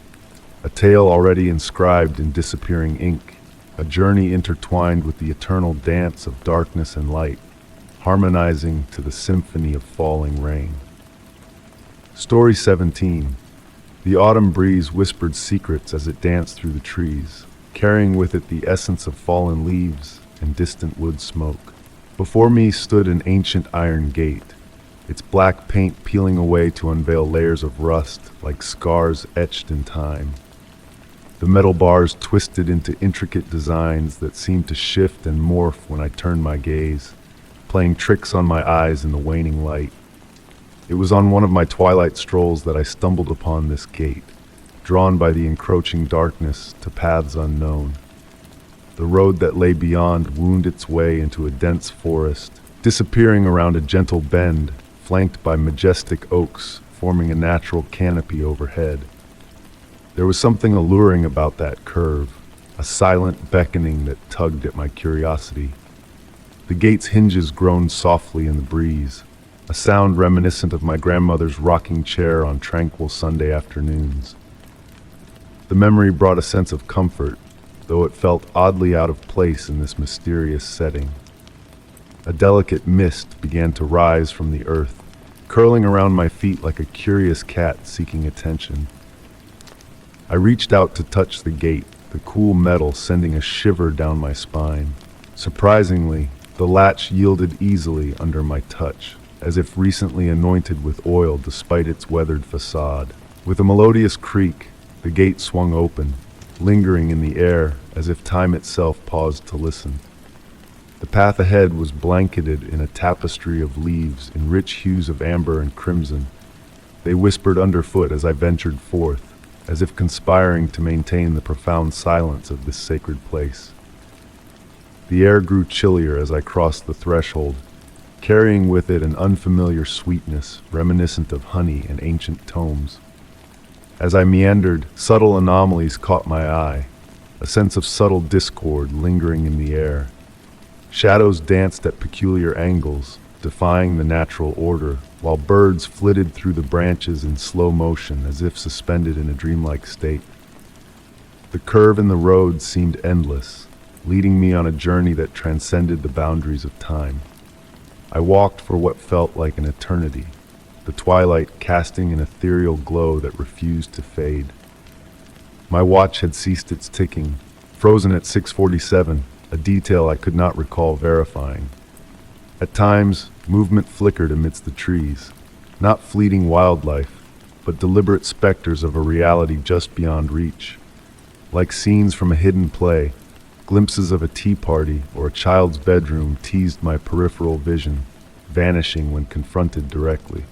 a tale already inscribed in disappearing ink, a journey intertwined with the eternal dance of darkness and light, harmonizing to the symphony of falling rain. Story 17, The autumn breeze whispered secrets as it danced through the trees, carrying with it the essence of fallen leaves and distant wood smoke. Before me stood an ancient iron gate, its black paint peeling away to unveil layers of rust like scars etched in time. The metal bars twisted into intricate designs that seemed to shift and morph when I turned my gaze, playing tricks on my eyes in the waning light. It was on one of my twilight strolls that I stumbled upon this gate, drawn by the encroaching darkness to paths unknown. The road that lay beyond wound its way into a dense forest, disappearing around a gentle bend, flanked by majestic oaks forming a natural canopy overhead. There was something alluring about that curve, a silent beckoning that tugged at my curiosity. The gate's hinges groaned softly in the breeze, a sound reminiscent of my grandmother's rocking chair on tranquil Sunday afternoons. The memory brought a sense of comfort, though it felt oddly out of place in this mysterious setting. A delicate mist began to rise from the earth, curling around my feet like a curious cat seeking attention. I reached out to touch the gate, the cool metal sending a shiver down my spine. Surprisingly, the latch yielded easily under my touch, as if recently anointed with oil despite its weathered facade. With a melodious creak, the gate swung open, lingering in the air as if time itself paused to listen. The path ahead was blanketed in a tapestry of leaves in rich hues of amber and crimson. They whispered underfoot as I ventured forth, as if conspiring to maintain the profound silence of this sacred place. The air grew chillier as I crossed the threshold, carrying with it an unfamiliar sweetness reminiscent of honey and ancient tomes. As I meandered, subtle anomalies caught my eye, a sense of subtle discord lingering in the air. Shadows danced at peculiar angles, defying the natural order, while birds flitted through the branches in slow motion as if suspended in a dreamlike state. The curve in the road seemed endless, leading me on a journey that transcended the boundaries of time. I walked for what felt like an eternity, the twilight casting an ethereal glow that refused to fade. My watch had ceased its ticking, frozen at 6:47, a detail I could not recall verifying. At times, movement flickered amidst the trees, not fleeting wildlife, but deliberate specters of a reality just beyond reach. Like scenes from a hidden play, glimpses of a tea party or a child's bedroom teased my peripheral vision, vanishing when confronted directly.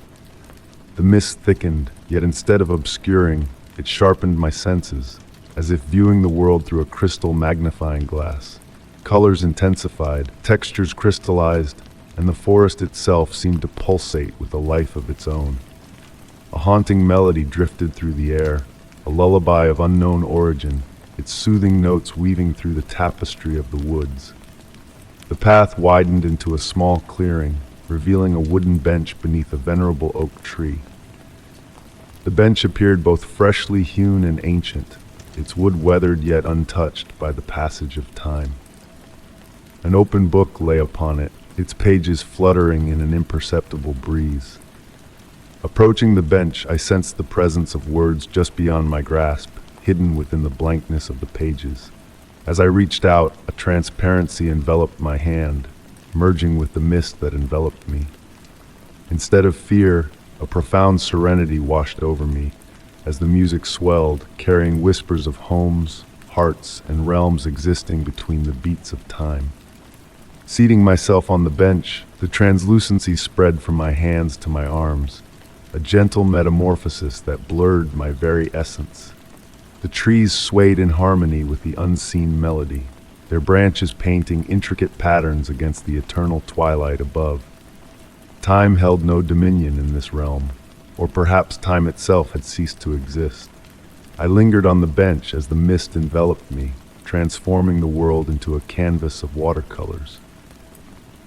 The mist thickened, yet instead of obscuring, it sharpened my senses, as if viewing the world through a crystal magnifying glass. Colors intensified, textures crystallized, and the forest itself seemed to pulsate with a life of its own. A haunting melody drifted through the air, a lullaby of unknown origin, its soothing notes weaving through the tapestry of the woods. The path widened into a small clearing, revealing a wooden bench beneath a venerable oak tree. The bench appeared both freshly hewn and ancient, its wood weathered yet untouched by the passage of time. An open book lay upon it, its pages fluttering in an imperceptible breeze. Approaching the bench, I sensed the presence of words just beyond my grasp, hidden within the blankness of the pages. As I reached out, a transparency enveloped my hand, merging with the mist that enveloped me. Instead of fear, a profound serenity washed over me, as the music swelled, carrying whispers of homes, hearts, and realms existing between the beats of time. Seating myself on the bench, the translucency spread from my hands to my arms, a gentle metamorphosis that blurred my very essence. The trees swayed in harmony with the unseen melody, their branches painting intricate patterns against the eternal twilight above. Time held no dominion in this realm, or perhaps time itself had ceased to exist. I lingered on the bench as the mist enveloped me, transforming the world into a canvas of watercolors.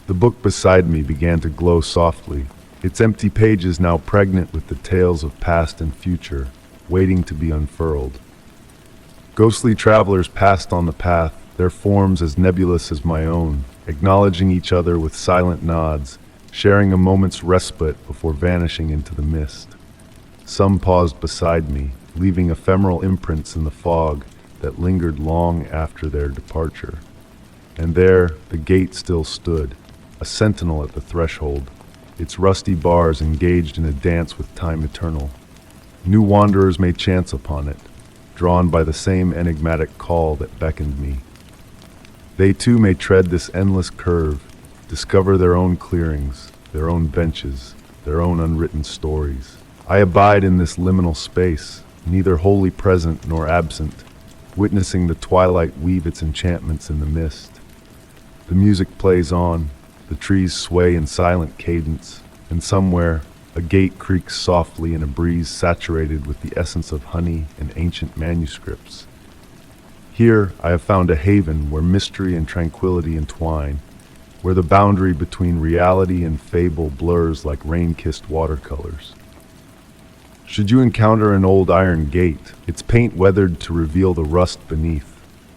The book beside me began to glow softly, its empty pages now pregnant with the tales of past and future, waiting to be unfurled. Ghostly travelers passed on the path, their forms as nebulous as my own, acknowledging each other with silent nods, sharing a moment's respite before vanishing into the mist. Some paused beside me, leaving ephemeral imprints in the fog that lingered long after their departure. And there, the gate still stood, a sentinel at the threshold, its rusty bars engaged in a dance with time eternal. New wanderers may chance upon it, drawn by the same enigmatic call that beckoned me. They too may tread this endless curve, discover their own clearings, their own benches, their own unwritten stories. I abide in this liminal space, neither wholly present nor absent, witnessing the twilight weave its enchantments in the mist. The music plays on, the trees sway in silent cadence, and somewhere, a gate creaks softly in a breeze saturated with the essence of honey and ancient manuscripts. Here, I have found a haven where mystery and tranquility entwine, where the boundary between reality and fable blurs like rain-kissed watercolors. Should you encounter an old iron gate, its paint weathered to reveal the rust beneath,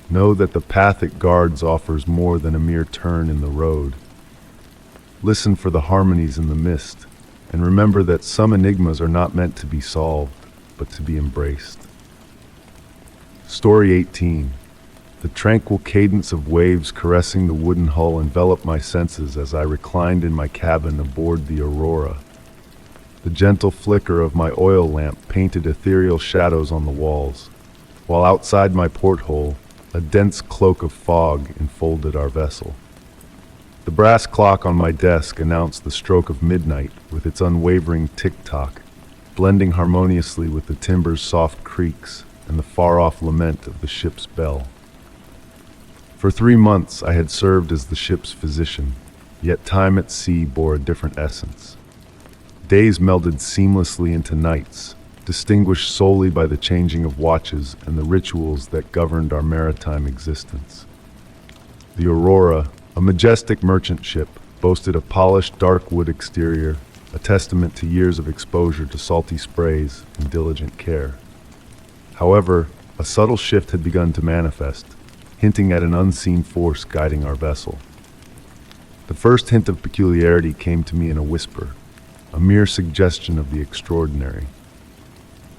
know that the path it guards offers more than a mere turn in the road. Listen for the harmonies in the mist, and remember that some enigmas are not meant to be solved, but to be embraced. Story 18. The tranquil cadence of waves caressing the wooden hull enveloped my senses as I reclined in my cabin aboard the Aurora. The gentle flicker of my oil lamp painted ethereal shadows on the walls, while outside my porthole, a dense cloak of fog enfolded our vessel. The brass clock on my desk announced the stroke of midnight with its unwavering tick-tock, blending harmoniously with the timber's soft creaks and the far-off lament of the ship's bell. For 3 months I had served as the ship's physician, yet time at sea bore a different essence. Days melded seamlessly into nights, distinguished solely by the changing of watches and the rituals that governed our maritime existence. The Aurora, a majestic merchant ship, boasted a polished dark wood exterior, a testament to years of exposure to salty sprays and diligent care. However, a subtle shift had begun to manifest, hinting at an unseen force guiding our vessel. The first hint of peculiarity came to me in a whisper, a mere suggestion of the extraordinary.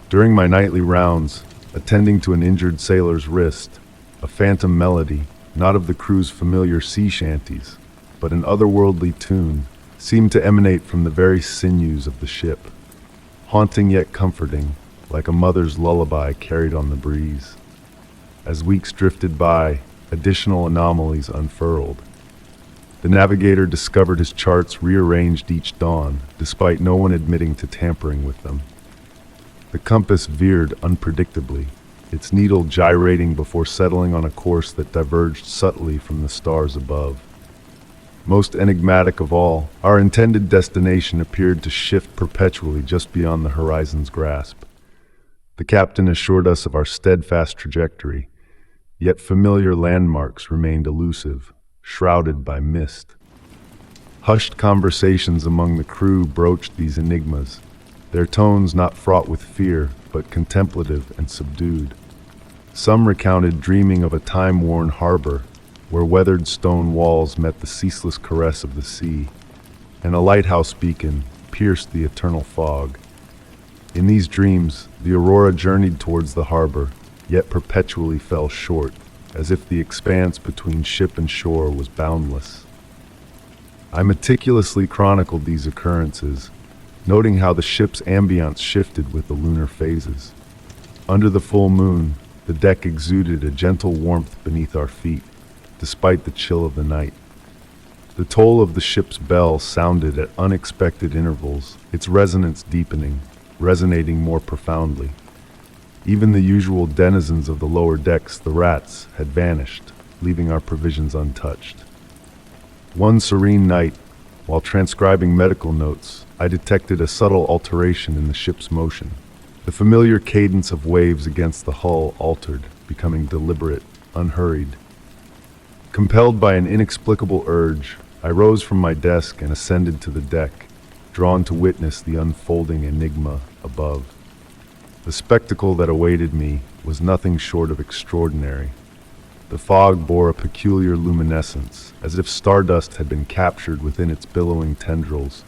During my nightly rounds, attending to an injured sailor's wrist, a phantom melody, not of the crew's familiar sea shanties, but an otherworldly tune, seemed to emanate from the very sinews of the ship, haunting yet comforting, like a mother's lullaby carried on the breeze. As weeks drifted by, additional anomalies unfurled. The navigator discovered his charts rearranged each dawn, despite no one admitting to tampering with them. The compass veered unpredictably, its needle gyrating before settling on a course that diverged subtly from the stars above. Most enigmatic of all, our intended destination appeared to shift perpetually just beyond the horizon's grasp. The captain assured us of our steadfast trajectory, yet familiar landmarks remained elusive, shrouded by mist. Hushed conversations among the crew broached these enigmas, their tones not fraught with fear, but contemplative and subdued. Some recounted dreaming of a time-worn harbor, where weathered stone walls met the ceaseless caress of the sea, and a lighthouse beacon pierced the eternal fog. In these dreams, the Aurora journeyed towards the harbor, yet perpetually fell short, as if the expanse between ship and shore was boundless. I meticulously chronicled these occurrences, noting how the ship's ambience shifted with the lunar phases. Under the full moon, the deck exuded a gentle warmth beneath our feet, despite the chill of the night. The toll of the ship's bell sounded at unexpected intervals, its resonance deepening, resonating more profoundly. Even the usual denizens of the lower decks, the rats, had vanished, leaving our provisions untouched. One serene night, while transcribing medical notes, I detected a subtle alteration in the ship's motion. The familiar cadence of waves against the hull altered, becoming deliberate, unhurried. Compelled by an inexplicable urge, I rose from my desk and ascended to the deck, drawn to witness the unfolding enigma above. The spectacle that awaited me was nothing short of extraordinary. The fog bore a peculiar luminescence, as if stardust had been captured within its billowing tendrils.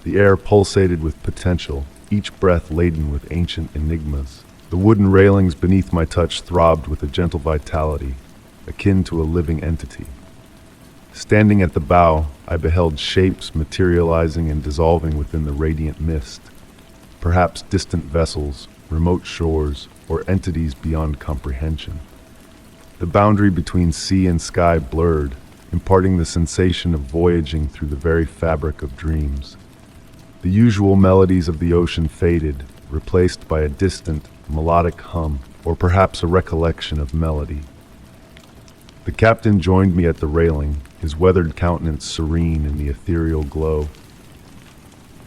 The air pulsated with potential, each breath laden with ancient enigmas. The wooden railings beneath my touch throbbed with a gentle vitality, akin to a living entity. Standing at the bow, I beheld shapes materializing and dissolving within the radiant mist, perhaps distant vessels, remote shores, or entities beyond comprehension. The boundary between sea and sky blurred, imparting the sensation of voyaging through the very fabric of dreams. The usual melodies of the ocean faded, replaced by a distant, melodic hum, or perhaps a recollection of melody. The captain joined me at the railing, his weathered countenance serene in the ethereal glow.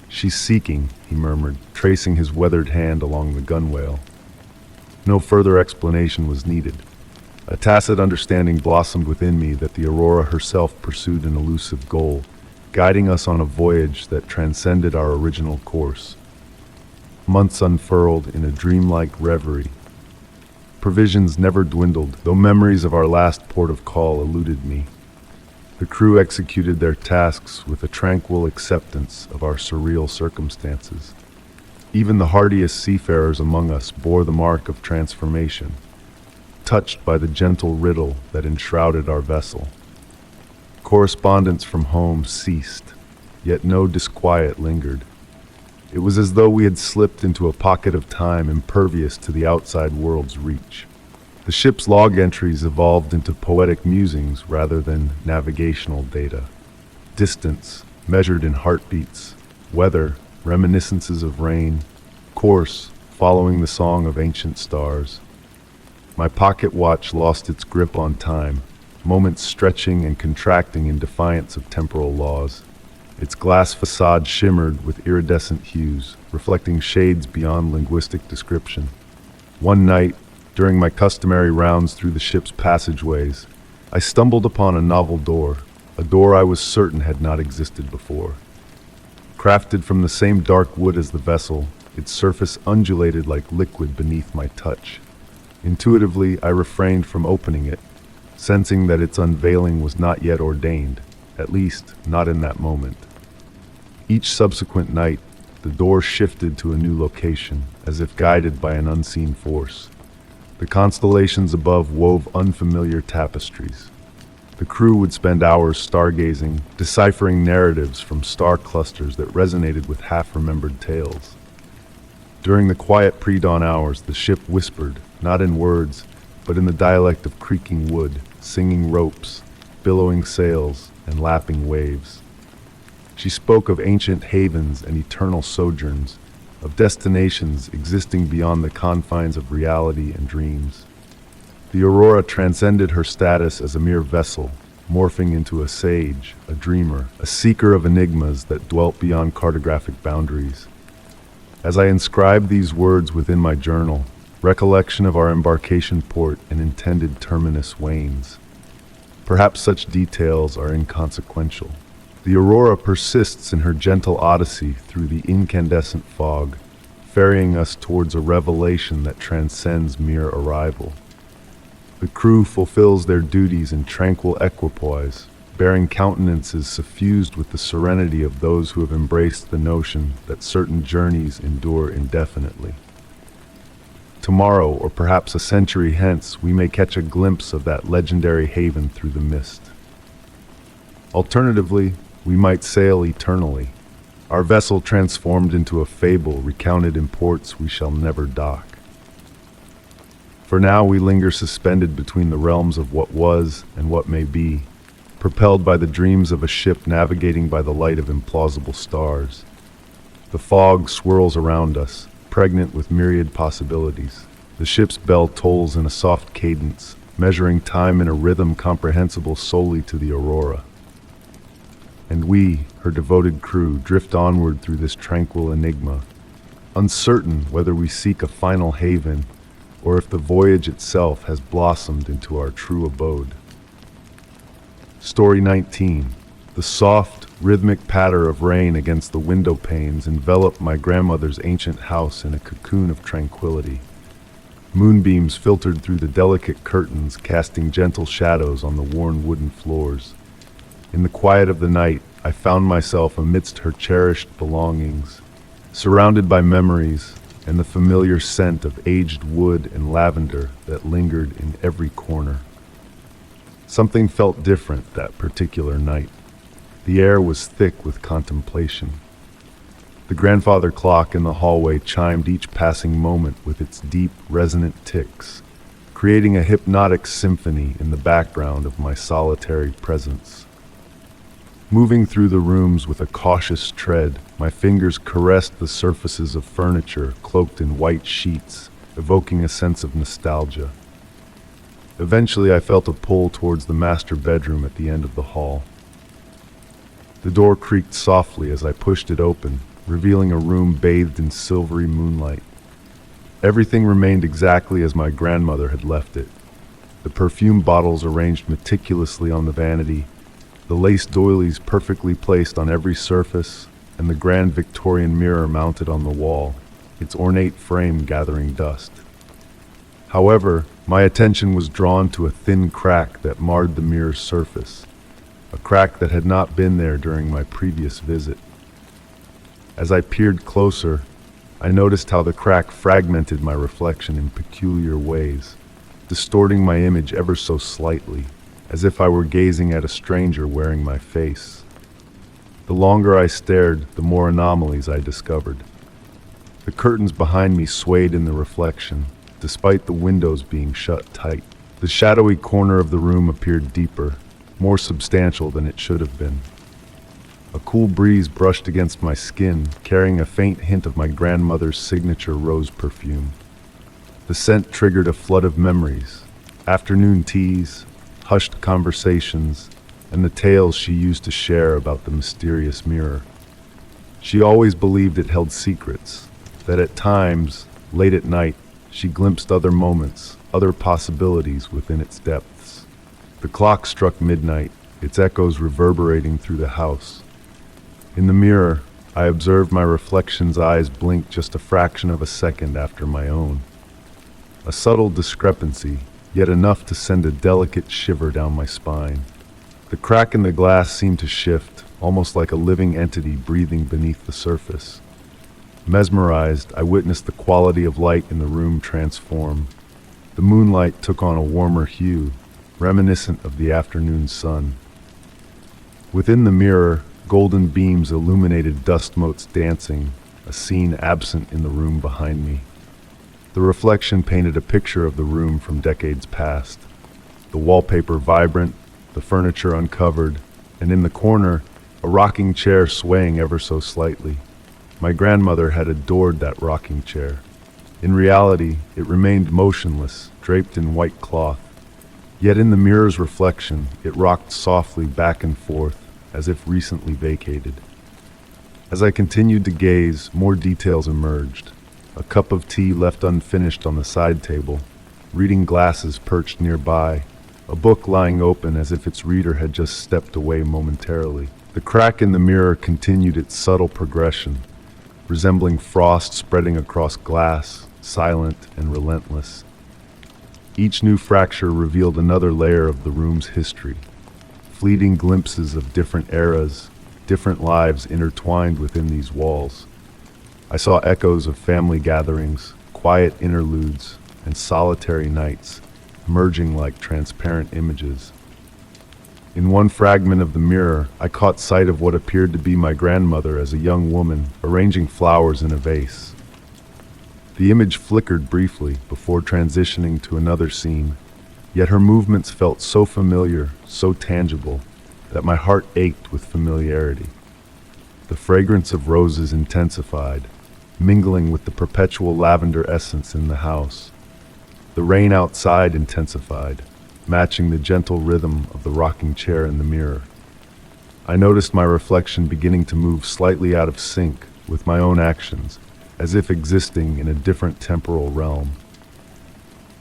"She's seeking," he murmured, tracing his weathered hand along the gunwale. No further explanation was needed. A tacit understanding blossomed within me that the Aurora herself pursued an elusive goal, guiding us on a voyage that transcended our original course. Months unfurled in a dreamlike reverie. Provisions never dwindled, though memories of our last port of call eluded me. The crew executed their tasks with a tranquil acceptance of our surreal circumstances. Even the hardiest seafarers among us bore the mark of transformation, touched by the gentle riddle that enshrouded our vessel. Correspondence from home ceased, yet no disquiet lingered. It was as though we had slipped into a pocket of time impervious to the outside world's reach. The ship's log entries evolved into poetic musings rather than navigational data. Distance, measured in heartbeats; weather, reminiscences of rain; course, following the song of ancient stars. My pocket watch lost its grip on time, moments stretching and contracting in defiance of temporal laws. Its glass facade shimmered with iridescent hues, reflecting shades beyond linguistic description. One night, during my customary rounds through the ship's passageways, I stumbled upon a novel door, a door I was certain had not existed before. Crafted from the same dark wood as the vessel, its surface undulated like liquid beneath my touch. Intuitively, I refrained from opening it, sensing that its unveiling was not yet ordained, at least not in that moment. Each subsequent night, the door shifted to a new location, as if guided by an unseen force. The constellations above wove unfamiliar tapestries. The crew would spend hours stargazing, deciphering narratives from star clusters that resonated with half-remembered tales. During the quiet pre-dawn hours, the ship whispered, not in words, but in the dialect of creaking wood, singing ropes, billowing sails, and lapping waves. She spoke of ancient havens and eternal sojourns, of destinations existing beyond the confines of reality and dreams. The Aurora transcended her status as a mere vessel, morphing into a sage, a dreamer, a seeker of enigmas that dwelt beyond cartographic boundaries. As I inscribed these words within my journal, recollection of our embarkation port and intended terminus wanes. Perhaps such details are inconsequential. The Aurora persists in her gentle odyssey through the incandescent fog, ferrying us towards a revelation that transcends mere arrival. The crew fulfills their duties in tranquil equipoise, bearing countenances suffused with the serenity of those who have embraced the notion that certain journeys endure indefinitely. Tomorrow, or perhaps a century hence, we may catch a glimpse of that legendary haven through the mist. Alternatively, we might sail eternally, our vessel transformed into a fable recounted in ports we shall never dock. For now we linger suspended between the realms of what was and what may be, propelled by the dreams of a ship navigating by the light of implausible stars. The fog swirls around us, pregnant with myriad possibilities. The ship's bell tolls in a soft cadence, measuring time in a rhythm comprehensible solely to the Aurora. And we, her devoted crew, drift onward through this tranquil enigma, uncertain whether we seek a final haven or if the voyage itself has blossomed into our true abode. Story 19. The soft, rhythmic patter of rain against the window panes enveloped my grandmother's ancient house in a cocoon of tranquility. Moonbeams filtered through the delicate curtains, casting gentle shadows on the worn wooden floors. In the quiet of the night, I found myself amidst her cherished belongings, surrounded by memories and the familiar scent of aged wood and lavender that lingered in every corner. Something felt different that particular night. The air was thick with contemplation. The grandfather clock in the hallway chimed each passing moment with its deep, resonant ticks, creating a hypnotic symphony in the background of my solitary presence. Moving through the rooms with a cautious tread, my fingers caressed the surfaces of furniture cloaked in white sheets, evoking a sense of nostalgia. Eventually, I felt a pull towards the master bedroom at the end of the hall. The door creaked softly as I pushed it open, revealing a room bathed in silvery moonlight. Everything remained exactly as my grandmother had left it. The perfume bottles arranged meticulously on the vanity, the lace doilies perfectly placed on every surface, and the grand Victorian mirror mounted on the wall, its ornate frame gathering dust. However, my attention was drawn to a thin crack that marred the mirror's surface, a crack that had not been there during my previous visit. As I peered closer, I noticed how the crack fragmented my reflection in peculiar ways, distorting my image ever so slightly, as if I were gazing at a stranger wearing my face. The longer I stared, the more anomalies I discovered. The curtains behind me swayed in the reflection, despite the windows being shut tight. The shadowy corner of the room appeared deeper, more substantial than it should have been. A cool breeze brushed against my skin, carrying a faint hint of my grandmother's signature rose perfume. The scent triggered a flood of memories, afternoon teas, hushed conversations, and the tales she used to share about the mysterious mirror. She always believed it held secrets, that at times, late at night, she glimpsed other moments, other possibilities within its depths. The clock struck midnight, its echoes reverberating through the house. In the mirror, I observed my reflection's eyes blink just a fraction of a second after my own. A subtle discrepancy, yet enough to send a delicate shiver down my spine. The crack in the glass seemed to shift, almost like a living entity breathing beneath the surface. Mesmerized, I witnessed the quality of light in the room transform. The moonlight took on a warmer hue, reminiscent of the afternoon sun. Within the mirror, golden beams illuminated dust motes dancing, a scene absent in the room behind me. The reflection painted a picture of the room from decades past. The wallpaper vibrant, the furniture uncovered, and in the corner, a rocking chair swaying ever so slightly. My grandmother had adored that rocking chair. In reality, it remained motionless, draped in white cloth. Yet in the mirror's reflection, it rocked softly back and forth, as if recently vacated. As I continued to gaze, more details emerged. A cup of tea left unfinished on the side table, reading glasses perched nearby, a book lying open as if its reader had just stepped away momentarily. The crack in the mirror continued its subtle progression, resembling frost spreading across glass, silent and relentless. Each new fracture revealed another layer of the room's history, fleeting glimpses of different eras, different lives intertwined within these walls. I saw echoes of family gatherings, quiet interludes, and solitary nights, merging like transparent images. In one fragment of the mirror, I caught sight of what appeared to be my grandmother as a young woman, arranging flowers in a vase. The image flickered briefly before transitioning to another scene, yet her movements felt so familiar, so tangible, that my heart ached with familiarity. The fragrance of roses intensified, mingling with the perpetual lavender essence in the house. The rain outside intensified, matching the gentle rhythm of the rocking chair in the mirror. I noticed my reflection beginning to move slightly out of sync with my own actions, as if existing in a different temporal realm.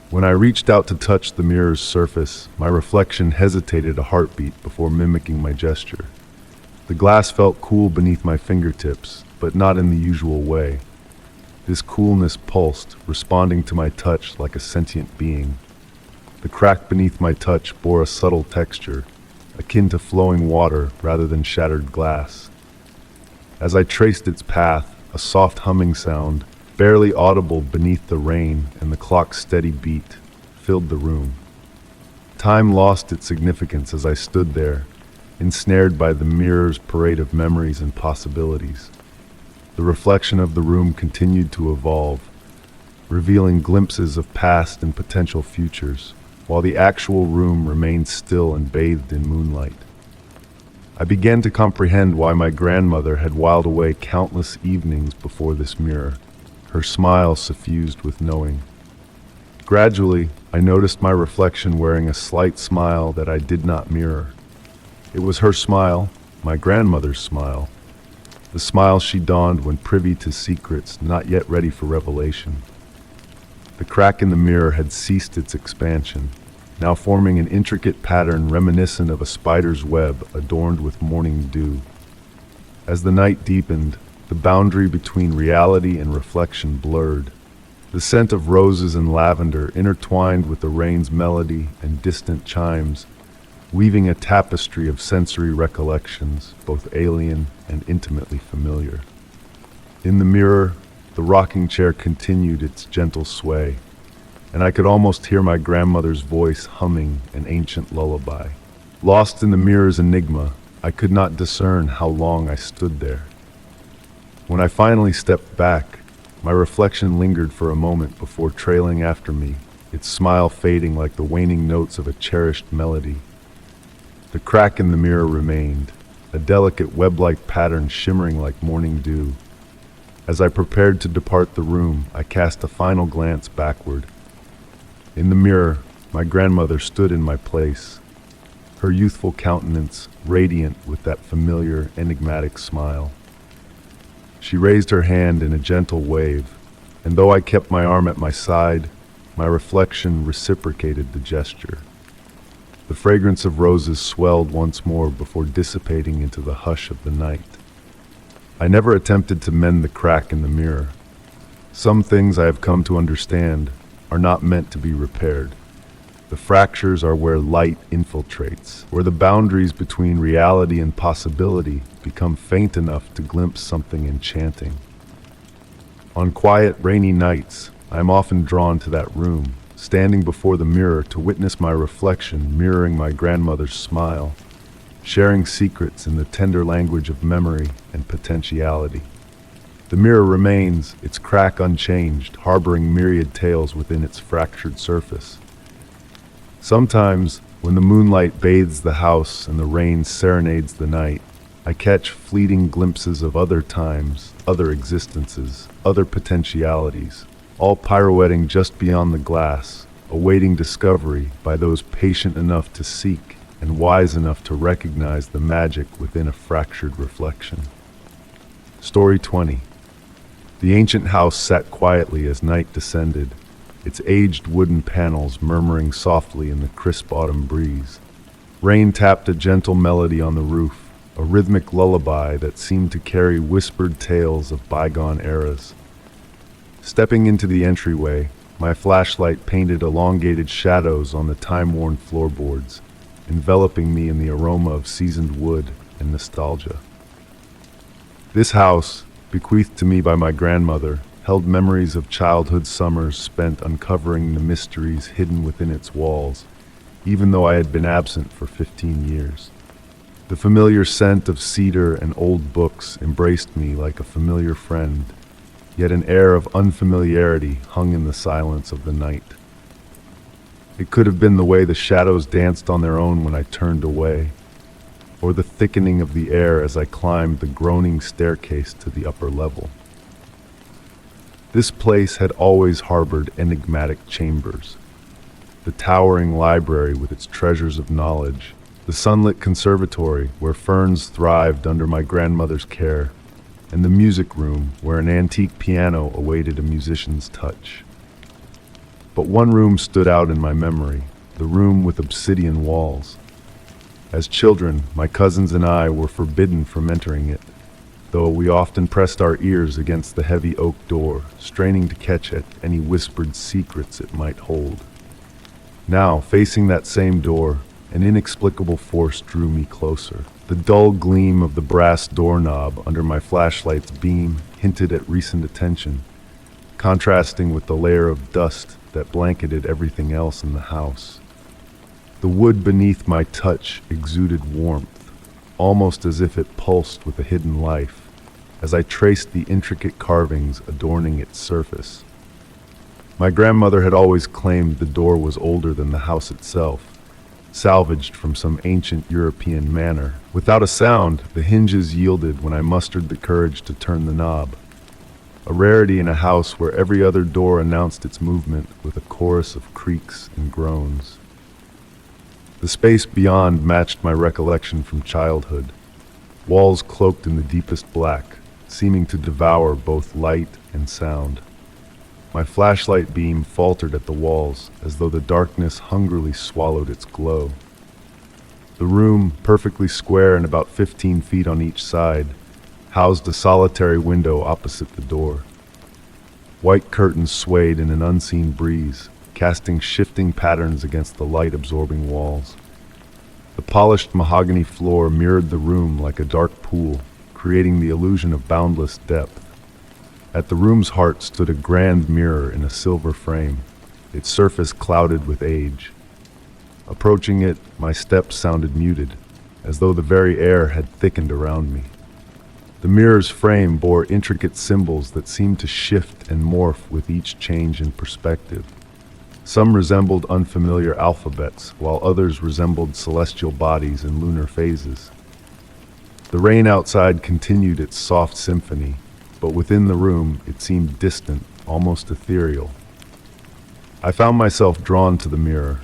When I reached out to touch the mirror's surface, my reflection hesitated a heartbeat before mimicking my gesture. The glass felt cool beneath my fingertips, but not in the usual way. This coolness pulsed, responding to my touch like a sentient being. The crack beneath my touch bore a subtle texture, akin to flowing water rather than shattered glass. As I traced its path, a soft humming sound, barely audible beneath the rain and the clock's steady beat, filled the room. Time lost its significance as I stood there, ensnared by the mirror's parade of memories and possibilities. The reflection of the room continued to evolve, revealing glimpses of past and potential futures, while the actual room remained still and bathed in moonlight. I began to comprehend why my grandmother had whiled away countless evenings before this mirror, her smile suffused with knowing. Gradually, I noticed my reflection wearing a slight smile that I did not mirror. It was her smile, my grandmother's smile, the smile she donned when privy to secrets not yet ready for revelation. The crack in the mirror had ceased its expansion, now forming an intricate pattern reminiscent of a spider's web adorned with morning dew. As the night deepened, the boundary between reality and reflection blurred. The scent of roses and lavender intertwined with the rain's melody and distant chimes, weaving a tapestry of sensory recollections, both alien and intimately familiar. In the mirror, the rocking chair continued its gentle sway, and I could almost hear my grandmother's voice humming an ancient lullaby. Lost in the mirror's enigma, I could not discern how long I stood there. When I finally stepped back, my reflection lingered for a moment before trailing after me, its smile fading like the waning notes of a cherished melody. The crack in the mirror remained, a delicate web-like pattern shimmering like morning dew. As I prepared to depart the room, I cast a final glance backward. In the mirror, my grandmother stood in my place, her youthful countenance radiant with that familiar, enigmatic smile. She raised her hand in a gentle wave, and though I kept my arm at my side, my reflection reciprocated the gesture. The fragrance of roses swelled once more before dissipating into the hush of the night. I never attempted to mend the crack in the mirror. Some things I have come to understand are not meant to be repaired. The fractures are where light infiltrates, where the boundaries between reality and possibility become faint enough to glimpse something enchanting. On quiet, rainy nights, I am often drawn to that room, standing before the mirror to witness my reflection mirroring my grandmother's smile, sharing secrets in the tender language of memory and potentiality. The mirror remains, its crack unchanged, harboring myriad tales within its fractured surface. Sometimes, when the moonlight bathes the house and the rain serenades the night, I catch fleeting glimpses of other times, other existences, other potentialities, all pirouetting just beyond the glass, awaiting discovery by those patient enough to seek and wise enough to recognize the magic within a fractured reflection. Story 20. The ancient house sat quietly as night descended, its aged wooden panels murmuring softly in the crisp autumn breeze. Rain tapped a gentle melody on the roof, a rhythmic lullaby that seemed to carry whispered tales of bygone eras. Stepping into the entryway, my flashlight painted elongated shadows on the time-worn floorboards, enveloping me in the aroma of seasoned wood and nostalgia. This house, bequeathed to me by my grandmother, held memories of childhood summers spent uncovering the mysteries hidden within its walls, even though I had been absent for 15 years. The familiar scent of cedar and old books embraced me like a familiar friend, yet an air of unfamiliarity hung in the silence of the night. It could have been the way the shadows danced on their own when I turned away, or the thickening of the air as I climbed the groaning staircase to the upper level. This place had always harbored enigmatic chambers. The towering library with its treasures of knowledge, the sunlit conservatory where ferns thrived under my grandmother's care, and the music room where an antique piano awaited a musician's touch. But one room stood out in my memory, the room with obsidian walls. As children, my cousins and I were forbidden from entering it, though we often pressed our ears against the heavy oak door, straining to catch at any whispered secrets it might hold. Now, facing that same door, an inexplicable force drew me closer. The dull gleam of the brass doorknob under my flashlight's beam hinted at recent attention, contrasting with the layer of dust that blanketed everything else in the house. The wood beneath my touch exuded warmth, almost as if it pulsed with a hidden life, as I traced the intricate carvings adorning its surface. My grandmother had always claimed the door was older than the house itself, salvaged from some ancient European manor. Without a sound, the hinges yielded when I mustered the courage to turn the knob, a rarity in a house where every other door announced its movement with a chorus of creaks and groans. The space beyond matched my recollection from childhood, walls cloaked in the deepest black, seeming to devour both light and sound. My flashlight beam faltered at the walls, as though the darkness hungrily swallowed its glow. The room, perfectly square and about 15 feet on each side, housed a solitary window opposite the door. White curtains swayed in an unseen breeze, casting shifting patterns against the light-absorbing walls. The polished mahogany floor mirrored the room like a dark pool, creating the illusion of boundless depth. At the room's heart stood a grand mirror in a silver frame, its surface clouded with age. Approaching it, my steps sounded muted, as though the very air had thickened around me. The mirror's frame bore intricate symbols that seemed to shift and morph with each change in perspective. Some resembled unfamiliar alphabets, while others resembled celestial bodies in lunar phases. The rain outside continued its soft symphony, but within the room it seemed distant, almost ethereal. I found myself drawn to the mirror,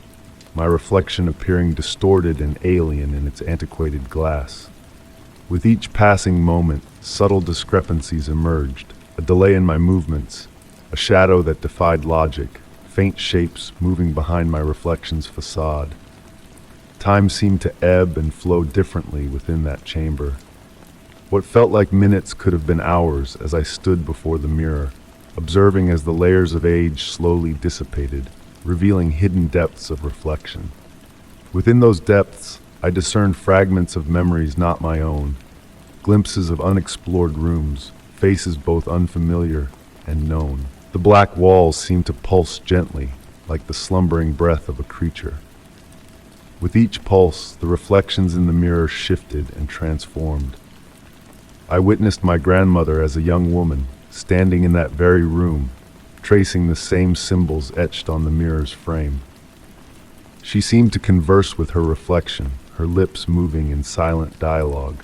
my reflection appearing distorted and alien in its antiquated glass. With each passing moment, subtle discrepancies emerged, a delay in my movements, a shadow that defied logic, faint shapes moving behind my reflection's facade. Time seemed to ebb and flow differently within that chamber. What felt like minutes could have been hours as I stood before the mirror, observing as the layers of age slowly dissipated, revealing hidden depths of reflection. Within those depths, I discerned fragments of memories not my own, glimpses of unexplored rooms, faces both unfamiliar and known. The black walls seemed to pulse gently, like the slumbering breath of a creature. With each pulse, the reflections in the mirror shifted and transformed. I witnessed my grandmother as a young woman, standing in that very room, tracing the same symbols etched on the mirror's frame. She seemed to converse with her reflection, her lips moving in silent dialogue.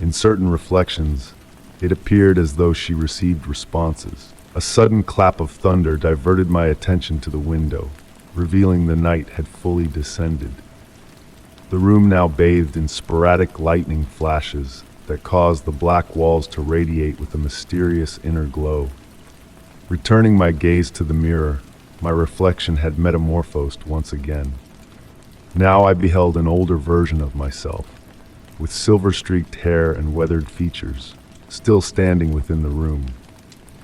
In certain reflections, it appeared as though she received responses. A sudden clap of thunder diverted my attention to the window, revealing the night had fully descended. The room now bathed in sporadic lightning flashes that caused the black walls to radiate with a mysterious inner glow. Returning my gaze to the mirror, my reflection had metamorphosed once again. Now I beheld an older version of myself, with silver-streaked hair and weathered features, still standing within the room.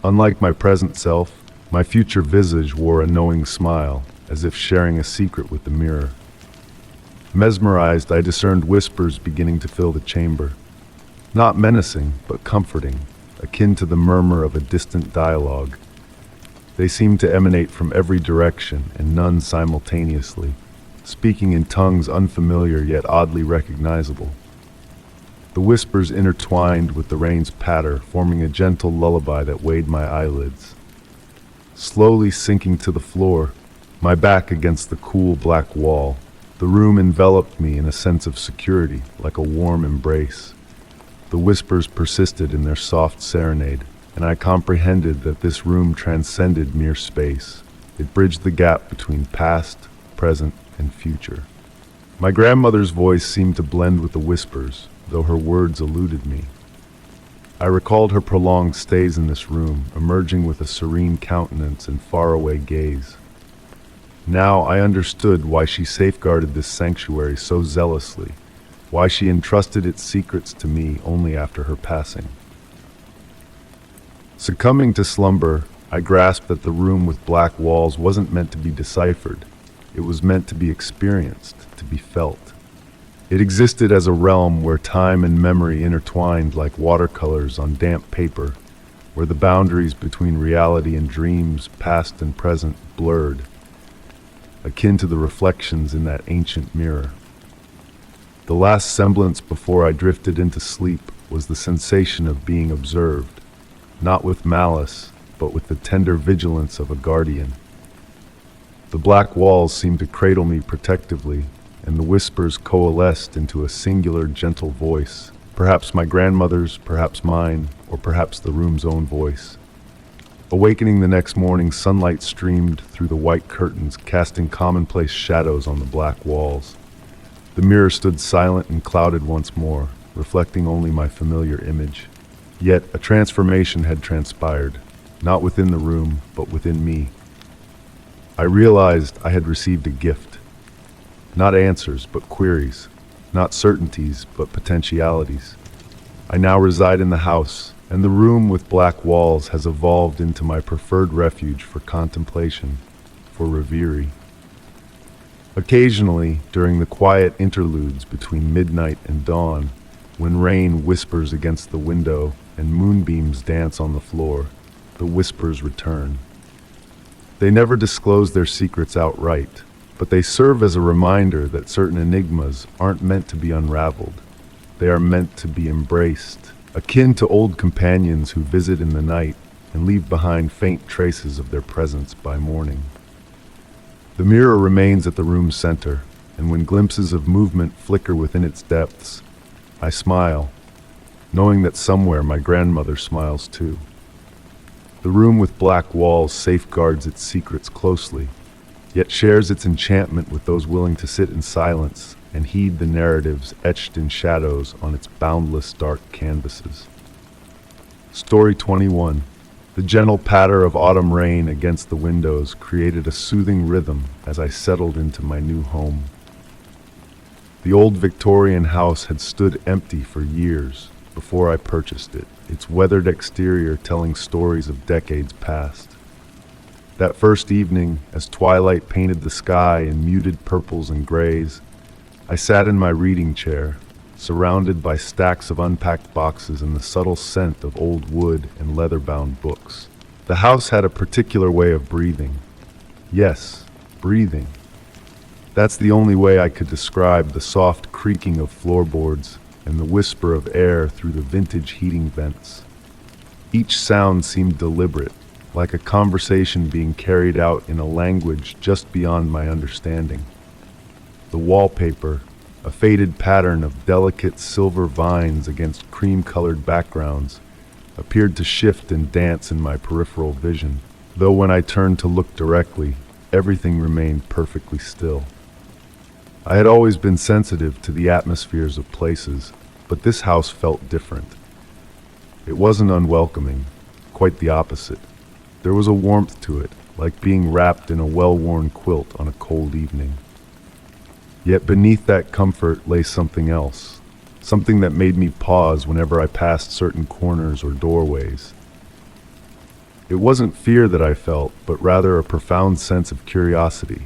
Unlike my present self, my future visage wore a knowing smile, as if sharing a secret with the mirror. Mesmerized, I discerned whispers beginning to fill the chamber. Not menacing, but comforting, akin to the murmur of a distant dialogue. They seemed to emanate from every direction, and none simultaneously, speaking in tongues unfamiliar yet oddly recognizable. The whispers intertwined with the rain's patter, forming a gentle lullaby that weighed my eyelids. Slowly sinking to the floor, my back against the cool black wall, the room enveloped me in a sense of security, like a warm embrace. The whispers persisted in their soft serenade, and I comprehended that this room transcended mere space. It bridged the gap between past, present, and future. My grandmother's voice seemed to blend with the whispers, though her words eluded me. I recalled her prolonged stays in this room, emerging with a serene countenance and faraway gaze. Now I understood why she safeguarded this sanctuary so zealously, why she entrusted its secrets to me only after her passing. Succumbing to slumber, I grasped that the room with black walls wasn't meant to be deciphered. It was meant to be experienced, to be felt. It existed as a realm where time and memory intertwined like watercolors on damp paper, where the boundaries between reality and dreams, past and present, blurred, akin to the reflections in that ancient mirror. The last semblance before I drifted into sleep was the sensation of being observed, not with malice, but with the tender vigilance of a guardian. The black walls seemed to cradle me protectively, and the whispers coalesced into a singular, gentle voice, perhaps my grandmother's, perhaps mine, or perhaps the room's own voice. Awakening the next morning, sunlight streamed through the white curtains, casting commonplace shadows on the black walls. The mirror stood silent and clouded once more, reflecting only my familiar image. Yet a transformation had transpired, not within the room, but within me. I realized I had received a gift. Not answers, but queries. Not certainties, but potentialities. I now reside in the house, and the room with black walls has evolved into my preferred refuge for contemplation, for reverie. Occasionally, during the quiet interludes between midnight and dawn, when rain whispers against the window and moonbeams dance on the floor, the whispers return. They never disclose their secrets outright, but they serve as a reminder that certain enigmas aren't meant to be unraveled. They are meant to be embraced, akin to old companions who visit in the night and leave behind faint traces of their presence by morning. The mirror remains at the room's center, and when glimpses of movement flicker within its depths, I smile, knowing that somewhere my grandmother smiles too. The room with black walls safeguards its secrets closely, yet shares its enchantment with those willing to sit in silence and heed the narratives etched in shadows on its boundless dark canvases. Story 21. The gentle patter of autumn rain against the windows created a soothing rhythm as I settled into my new home. The old Victorian house had stood empty for years before I purchased it, its weathered exterior telling stories of decades past. That first evening, as twilight painted the sky in muted purples and grays, I sat in my reading chair, surrounded by stacks of unpacked boxes and the subtle scent of old wood and leather-bound books. The house had a particular way of breathing. Yes, breathing. That's the only way I could describe the soft creaking of floorboards and the whisper of air through the vintage heating vents. Each sound seemed deliberate, like a conversation being carried out in a language just beyond my understanding. The wallpaper, a faded pattern of delicate silver vines against cream-colored backgrounds, appeared to shift and dance in my peripheral vision, though when I turned to look directly, everything remained perfectly still. I had always been sensitive to the atmospheres of places, but this house felt different. It wasn't unwelcoming, quite the opposite. There was a warmth to it, like being wrapped in a well-worn quilt on a cold evening. Yet beneath that comfort lay something else, something that made me pause whenever I passed certain corners or doorways. It wasn't fear that I felt, but rather a profound sense of curiosity,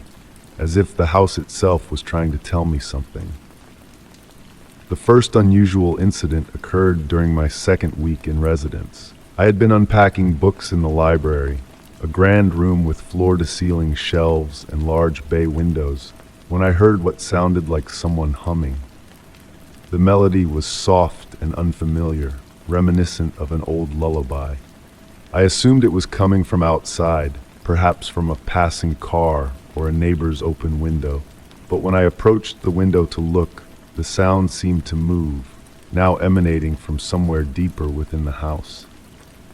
as if the house itself was trying to tell me something. The first unusual incident occurred during my second week in residence. I had been unpacking books in the library, a grand room with floor-to-ceiling shelves and large bay windows, when I heard what sounded like someone humming. The melody was soft and unfamiliar, reminiscent of an old lullaby. I assumed it was coming from outside, perhaps from a passing car or a neighbor's open window. But when I approached the window to look, the sound seemed to move, now emanating from somewhere deeper within the house.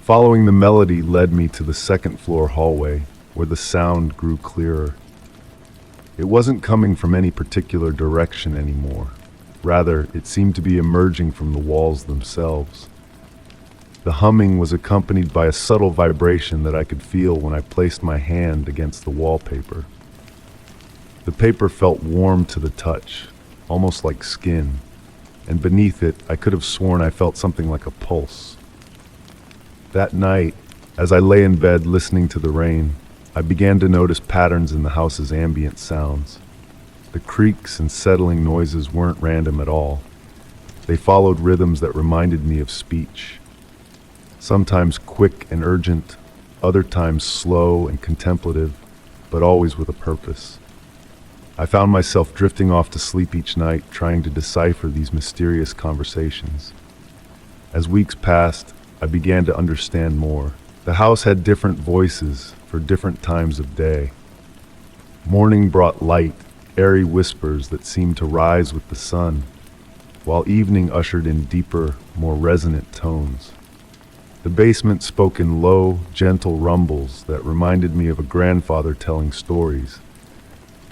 Following the melody led me to the second-floor hallway, where the sound grew clearer. It wasn't coming from any particular direction anymore. Rather, it seemed to be emerging from the walls themselves. The humming was accompanied by a subtle vibration that I could feel when I placed my hand against the wallpaper. The paper felt warm to the touch, almost like skin, and beneath it I could have sworn I felt something like a pulse. That night, as I lay in bed listening to the rain, I began to notice patterns in the house's ambient sounds. The creaks and settling noises weren't random at all. They followed rhythms that reminded me of speech. sometimes quick and urgent, other times slow and contemplative, but always with a purpose. I found myself drifting off to sleep each night, trying to decipher these mysterious conversations. As weeks passed, I began to understand more. The house had different voices for different times of day. Morning brought light, airy whispers that seemed to rise with the sun, while evening ushered in deeper, more resonant tones. The basement spoke in low, gentle rumbles that reminded me of a grandfather telling stories,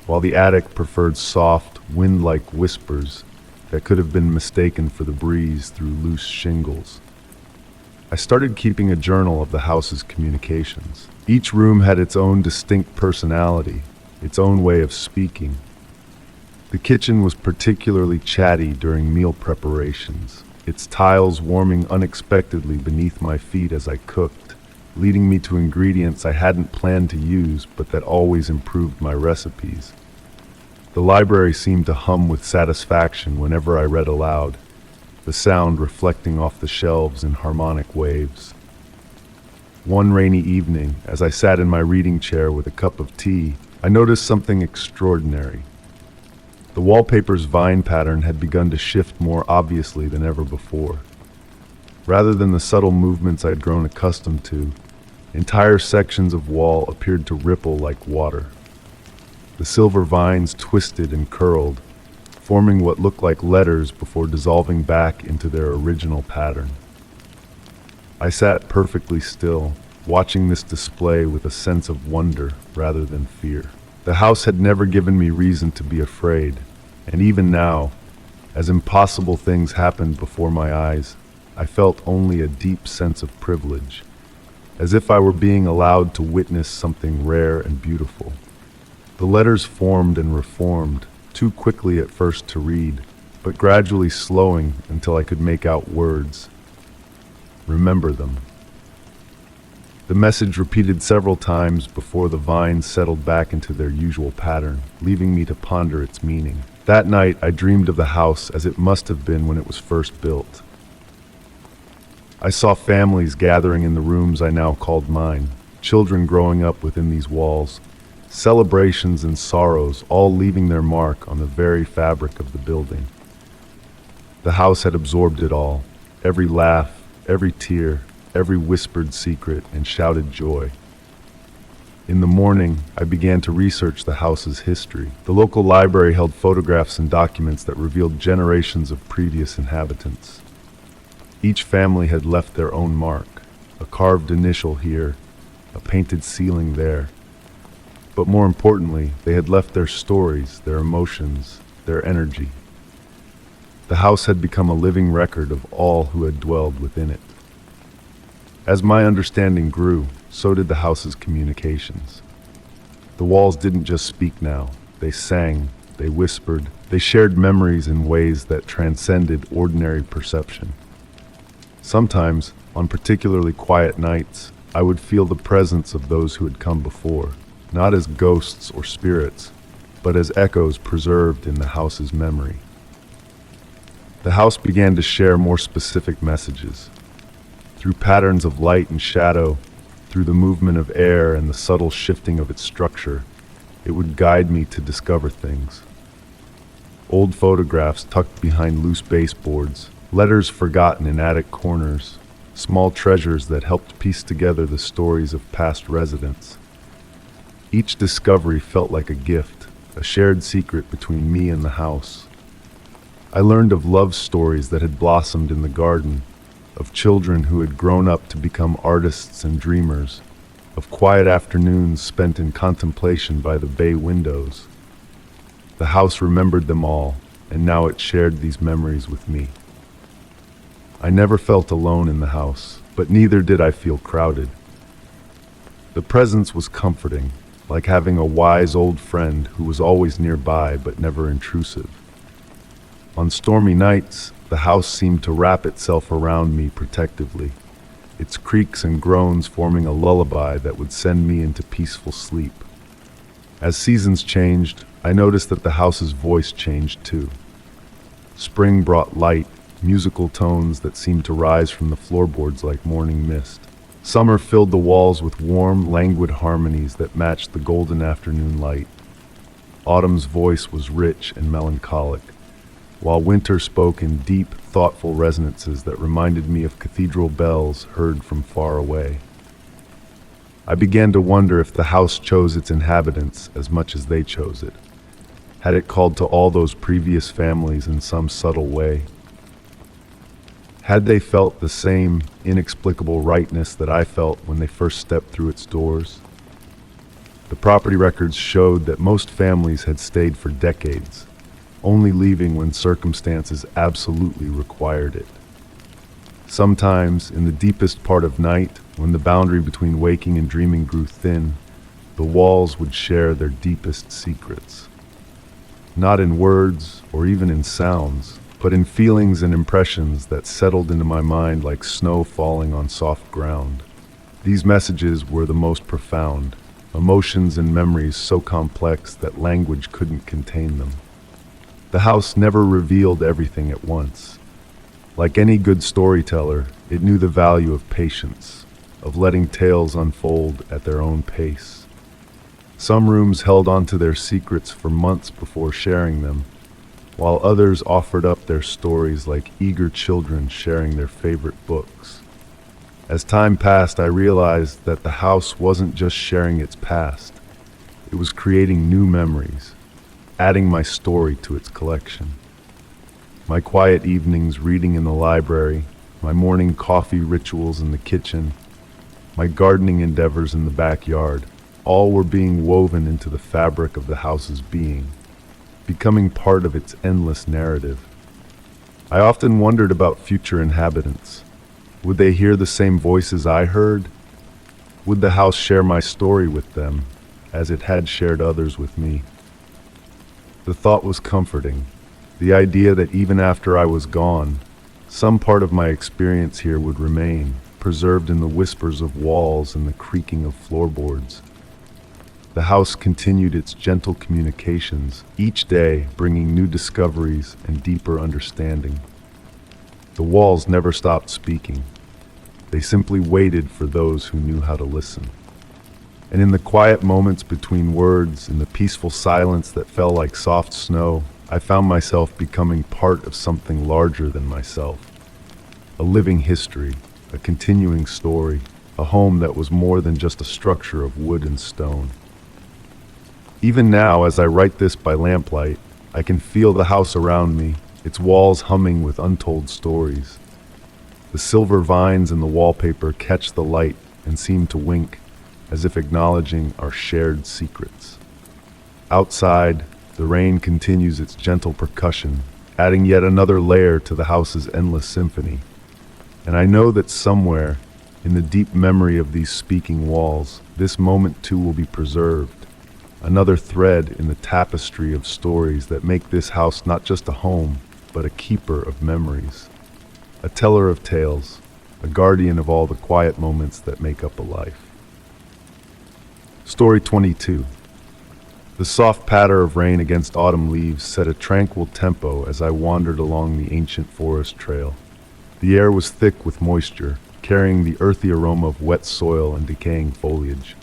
while the attic preferred soft, wind-like whispers that could have been mistaken for the breeze through loose shingles. I started keeping a journal of the house's communications. Each room had its own distinct personality, its own way of speaking. The kitchen was particularly chatty during meal preparations, its tiles warming unexpectedly beneath my feet as I cooked, leading me to ingredients I hadn't planned to use but that always improved my recipes. The library seemed to hum with satisfaction whenever I read aloud, the sound reflecting off the shelves in harmonic waves. One rainy evening, as I sat in my reading chair with a cup of tea, I noticed something extraordinary. The wallpaper's vine pattern had begun to shift more obviously than ever before. Rather than the subtle movements I had grown accustomed to, entire sections of wall appeared to ripple like water. The silver vines twisted and curled, forming what looked like letters before dissolving back into their original pattern. I sat perfectly still, watching this display with a sense of wonder rather than fear. The house had never given me reason to be afraid, and even now, as impossible things happened before my eyes, I felt only a deep sense of privilege, as if I were being allowed to witness something rare and beautiful. The letters formed and reformed, too quickly at first to read, but gradually slowing until I could make out words. Remember them. The message repeated several times before the vines settled back into their usual pattern, leaving me to ponder its meaning. That night, I dreamed of the house as it must have been when it was first built. I saw families gathering in the rooms I now called mine, children growing up within these walls, celebrations and sorrows all leaving their mark on the very fabric of the building. The house had absorbed it all, every laugh, every tear, every whispered secret and shouted joy. In the morning, I began to research the house's history. The local library held photographs and documents that revealed generations of previous inhabitants. Each family had left their own mark, a carved initial here, a painted ceiling there. But more importantly, they had left their stories, their emotions, their energy. The house had become a living record of all who had dwelled within it. As my understanding grew, so did the house's communications. The walls didn't just speak now. They sang, they whispered, they shared memories in ways that transcended ordinary perception. Sometimes, on particularly quiet nights, I would feel the presence of those who had come before, not as ghosts or spirits, but as echoes preserved in the house's memory. The house began to share more specific messages. Through patterns of light and shadow, through the movement of air and the subtle shifting of its structure, it would guide me to discover things. Old photographs tucked behind loose baseboards, letters forgotten in attic corners, small treasures that helped piece together the stories of past residents. Each discovery felt like a gift, a shared secret between me and the house. I learned of love stories that had blossomed in the garden, of children who had grown up to become artists and dreamers, of quiet afternoons spent in contemplation by the bay windows. The house remembered them all, and now it shared these memories with me. I never felt alone in the house, but neither did I feel crowded. The presence was comforting, like having a wise old friend who was always nearby but never intrusive. On stormy nights, the house seemed to wrap itself around me protectively, its creaks and groans forming a lullaby that would send me into peaceful sleep. As seasons changed, I noticed that the house's voice changed too. Spring brought light, musical tones that seemed to rise from the floorboards like morning mist. Summer filled the walls with warm, languid harmonies that matched the golden afternoon light. Autumn's voice was rich and melancholic, while winter spoke in deep, thoughtful resonances that reminded me of cathedral bells heard from far away. I began to wonder if the house chose its inhabitants as much as they chose it. Had it called to all those previous families in some subtle way? Had they felt the same inexplicable rightness that I felt when they first stepped through its doors? The property records showed that most families had stayed for decades, only leaving when circumstances absolutely required it. Sometimes, in the deepest part of night, when the boundary between waking and dreaming grew thin, the walls would share their deepest secrets. Not in words or even in sounds, but in feelings and impressions that settled into my mind like snow falling on soft ground. These messages were the most profound, emotions and memories so complex that language couldn't contain them. The house never revealed everything at once. Like any good storyteller, it knew the value of patience, of letting tales unfold at their own pace. Some rooms held onto their secrets for months before sharing them, while others offered up their stories like eager children sharing their favorite books. As time passed, I realized that the house wasn't just sharing its past. It was creating new memories, adding my story to its collection. My quiet evenings reading in the library, my morning coffee rituals in the kitchen, my gardening endeavors in the backyard, all were being woven into the fabric of the house's being, becoming part of its endless narrative. I often wondered about future inhabitants. Would they hear the same voices I heard? Would the house share my story with them, as it had shared others with me? The thought was comforting, the idea that even after I was gone, some part of my experience here would remain, preserved in the whispers of walls and the creaking of floorboards. The house continued its gentle communications, each day bringing new discoveries and deeper understanding. The walls never stopped speaking. They simply waited for those who knew how to listen. And in the quiet moments between words, in the peaceful silence that fell like soft snow, I found myself becoming part of something larger than myself. A living history, a continuing story, a home that was more than just a structure of wood and stone. Even now, as I write this by lamplight, I can feel the house around me, its walls humming with untold stories. The silver vines in the wallpaper catch the light and seem to wink, as if acknowledging our shared secrets. Outside, the rain continues its gentle percussion, adding yet another layer to the house's endless symphony. And I know that somewhere, in the deep memory of these speaking walls, this moment too will be preserved. Another thread in the tapestry of stories that make this house not just a home, but a keeper of memories. A teller of tales, a guardian of all the quiet moments that make up a life. Story 22. The soft patter of rain against autumn leaves set a tranquil tempo as I wandered along the ancient forest trail. The air was thick with moisture, carrying the earthy aroma of wet soil and decaying foliage.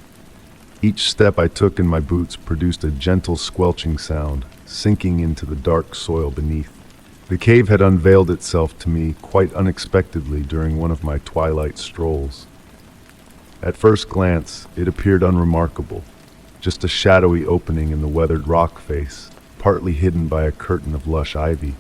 Each step I took in my boots produced a gentle squelching sound, sinking into the dark soil beneath. The cave had unveiled itself to me quite unexpectedly during one of my twilight strolls. At first glance, it appeared unremarkable, just a shadowy opening in the weathered rock face, partly hidden by a curtain of lush ivy.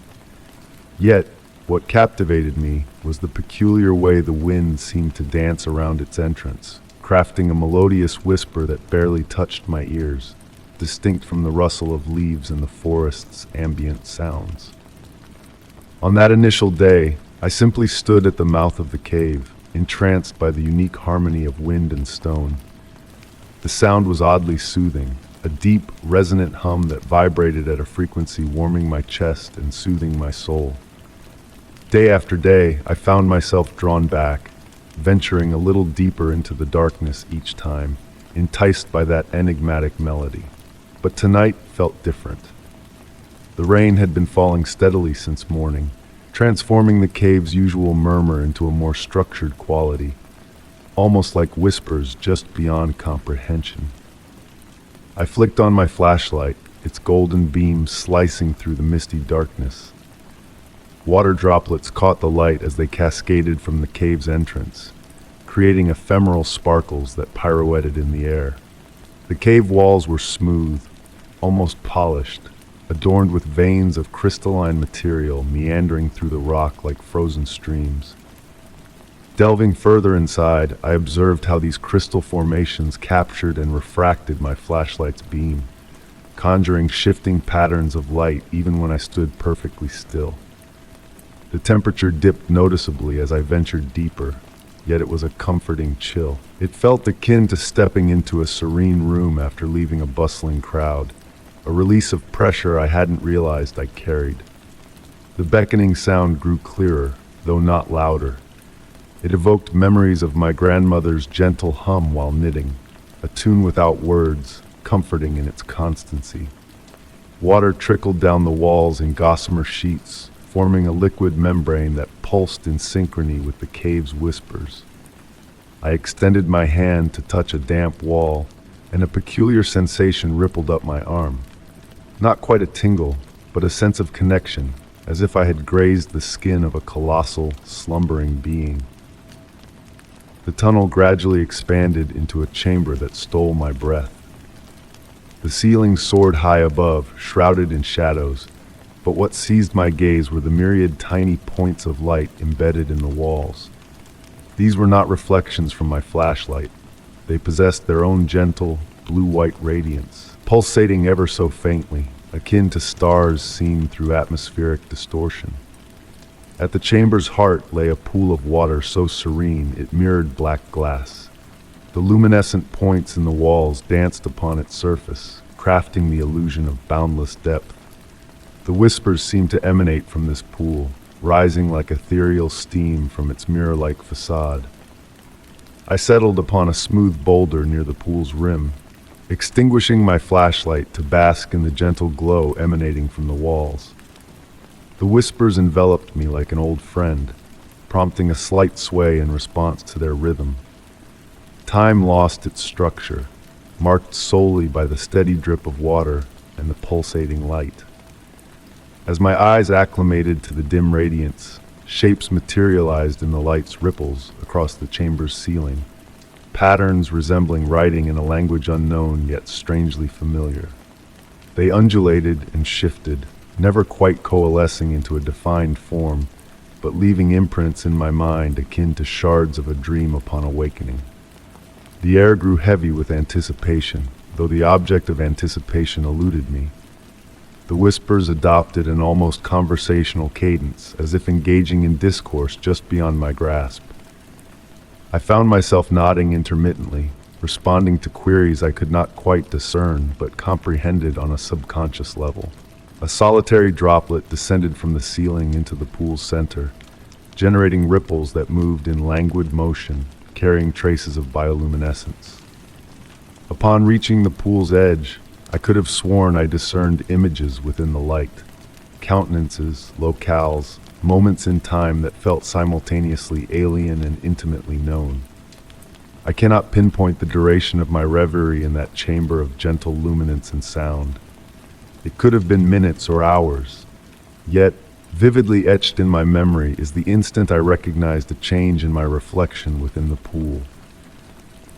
Yet, what captivated me was the peculiar way the wind seemed to dance around its entrance, crafting a melodious whisper that barely touched my ears, distinct from the rustle of leaves and the forest's ambient sounds. On that initial day, I simply stood at the mouth of the cave, entranced by the unique harmony of wind and stone. The sound was oddly soothing, a deep, resonant hum that vibrated at a frequency warming my chest and soothing my soul. Day after day, I found myself drawn back, venturing a little deeper into the darkness each time, enticed by that enigmatic melody. But tonight felt different. The rain had been falling steadily since morning, transforming the cave's usual murmur into a more structured quality, almost like whispers just beyond comprehension. I flicked on my flashlight, its golden beam slicing through the misty darkness. Water droplets caught the light as they cascaded from the cave's entrance, creating ephemeral sparkles that pirouetted in the air. The cave walls were smooth, almost polished, adorned with veins of crystalline material meandering through the rock like frozen streams. Delving further inside, I observed how these crystal formations captured and refracted my flashlight's beam, conjuring shifting patterns of light even when I stood perfectly still. The temperature dipped noticeably as I ventured deeper, yet it was a comforting chill. It felt akin to stepping into a serene room after leaving a bustling crowd, a release of pressure I hadn't realized I carried. The beckoning sound grew clearer, though not louder. It evoked memories of my grandmother's gentle hum while knitting, a tune without words, comforting in its constancy. Water trickled down the walls in gossamer sheets, forming a liquid membrane that pulsed in synchrony with the cave's whispers. I extended my hand to touch a damp wall, and a peculiar sensation rippled up my arm. Not quite a tingle, but a sense of connection, as if I had grazed the skin of a colossal, slumbering being. The tunnel gradually expanded into a chamber that stole my breath. The ceiling soared high above, shrouded in shadows, but what seized my gaze were the myriad tiny points of light embedded in the walls. These were not reflections from my flashlight. They possessed their own gentle, blue-white radiance, pulsating ever so faintly, akin to stars seen through atmospheric distortion. At the chamber's heart lay a pool of water so serene it mirrored black glass. The luminescent points in the walls danced upon its surface, crafting the illusion of boundless depth. The whispers seemed to emanate from this pool, rising like ethereal steam from its mirror-like facade. I settled upon a smooth boulder near the pool's rim, extinguishing my flashlight to bask in the gentle glow emanating from the walls. The whispers enveloped me like an old friend, prompting a slight sway in response to their rhythm. Time lost its structure, marked solely by the steady drip of water and the pulsating light. As my eyes acclimated to the dim radiance, shapes materialized in the light's ripples across the chamber's ceiling, patterns resembling writing in a language unknown yet strangely familiar. They undulated and shifted, never quite coalescing into a defined form, but leaving imprints in my mind akin to shards of a dream upon awakening. The air grew heavy with anticipation, though the object of anticipation eluded me. The whispers adopted an almost conversational cadence, as if engaging in discourse just beyond my grasp. I found myself nodding intermittently, responding to queries I could not quite discern but comprehended on a subconscious level. A solitary droplet descended from the ceiling into the pool's center, generating ripples that moved in languid motion, carrying traces of bioluminescence. Upon reaching the pool's edge, I could have sworn I discerned images within the light, countenances, locales, moments in time that felt simultaneously alien and intimately known. I cannot pinpoint the duration of my reverie in that chamber of gentle luminance and sound. It could have been minutes or hours. Yet, vividly etched in my memory is the instant I recognized a change in my reflection within the pool.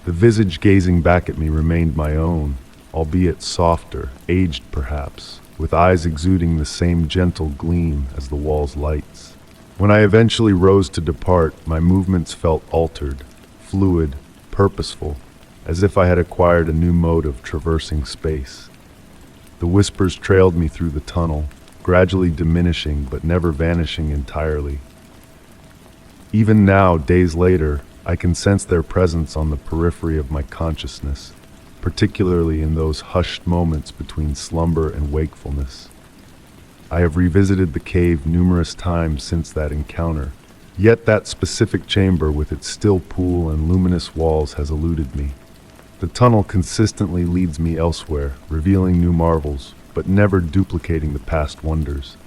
The visage gazing back at me remained my own, albeit softer, aged perhaps, with eyes exuding the same gentle gleam as the wall's lights. When I eventually rose to depart, my movements felt altered, fluid, purposeful, as if I had acquired a new mode of traversing space. The whispers trailed me through the tunnel, gradually diminishing but never vanishing entirely. Even now, days later, I can sense their presence on the periphery of my consciousness, particularly in those hushed moments between slumber and wakefulness. I have revisited the cave numerous times since that encounter, yet that specific chamber with its still pool and luminous walls has eluded me. The tunnel consistently leads me elsewhere, revealing new marvels, but never duplicating the past wonders.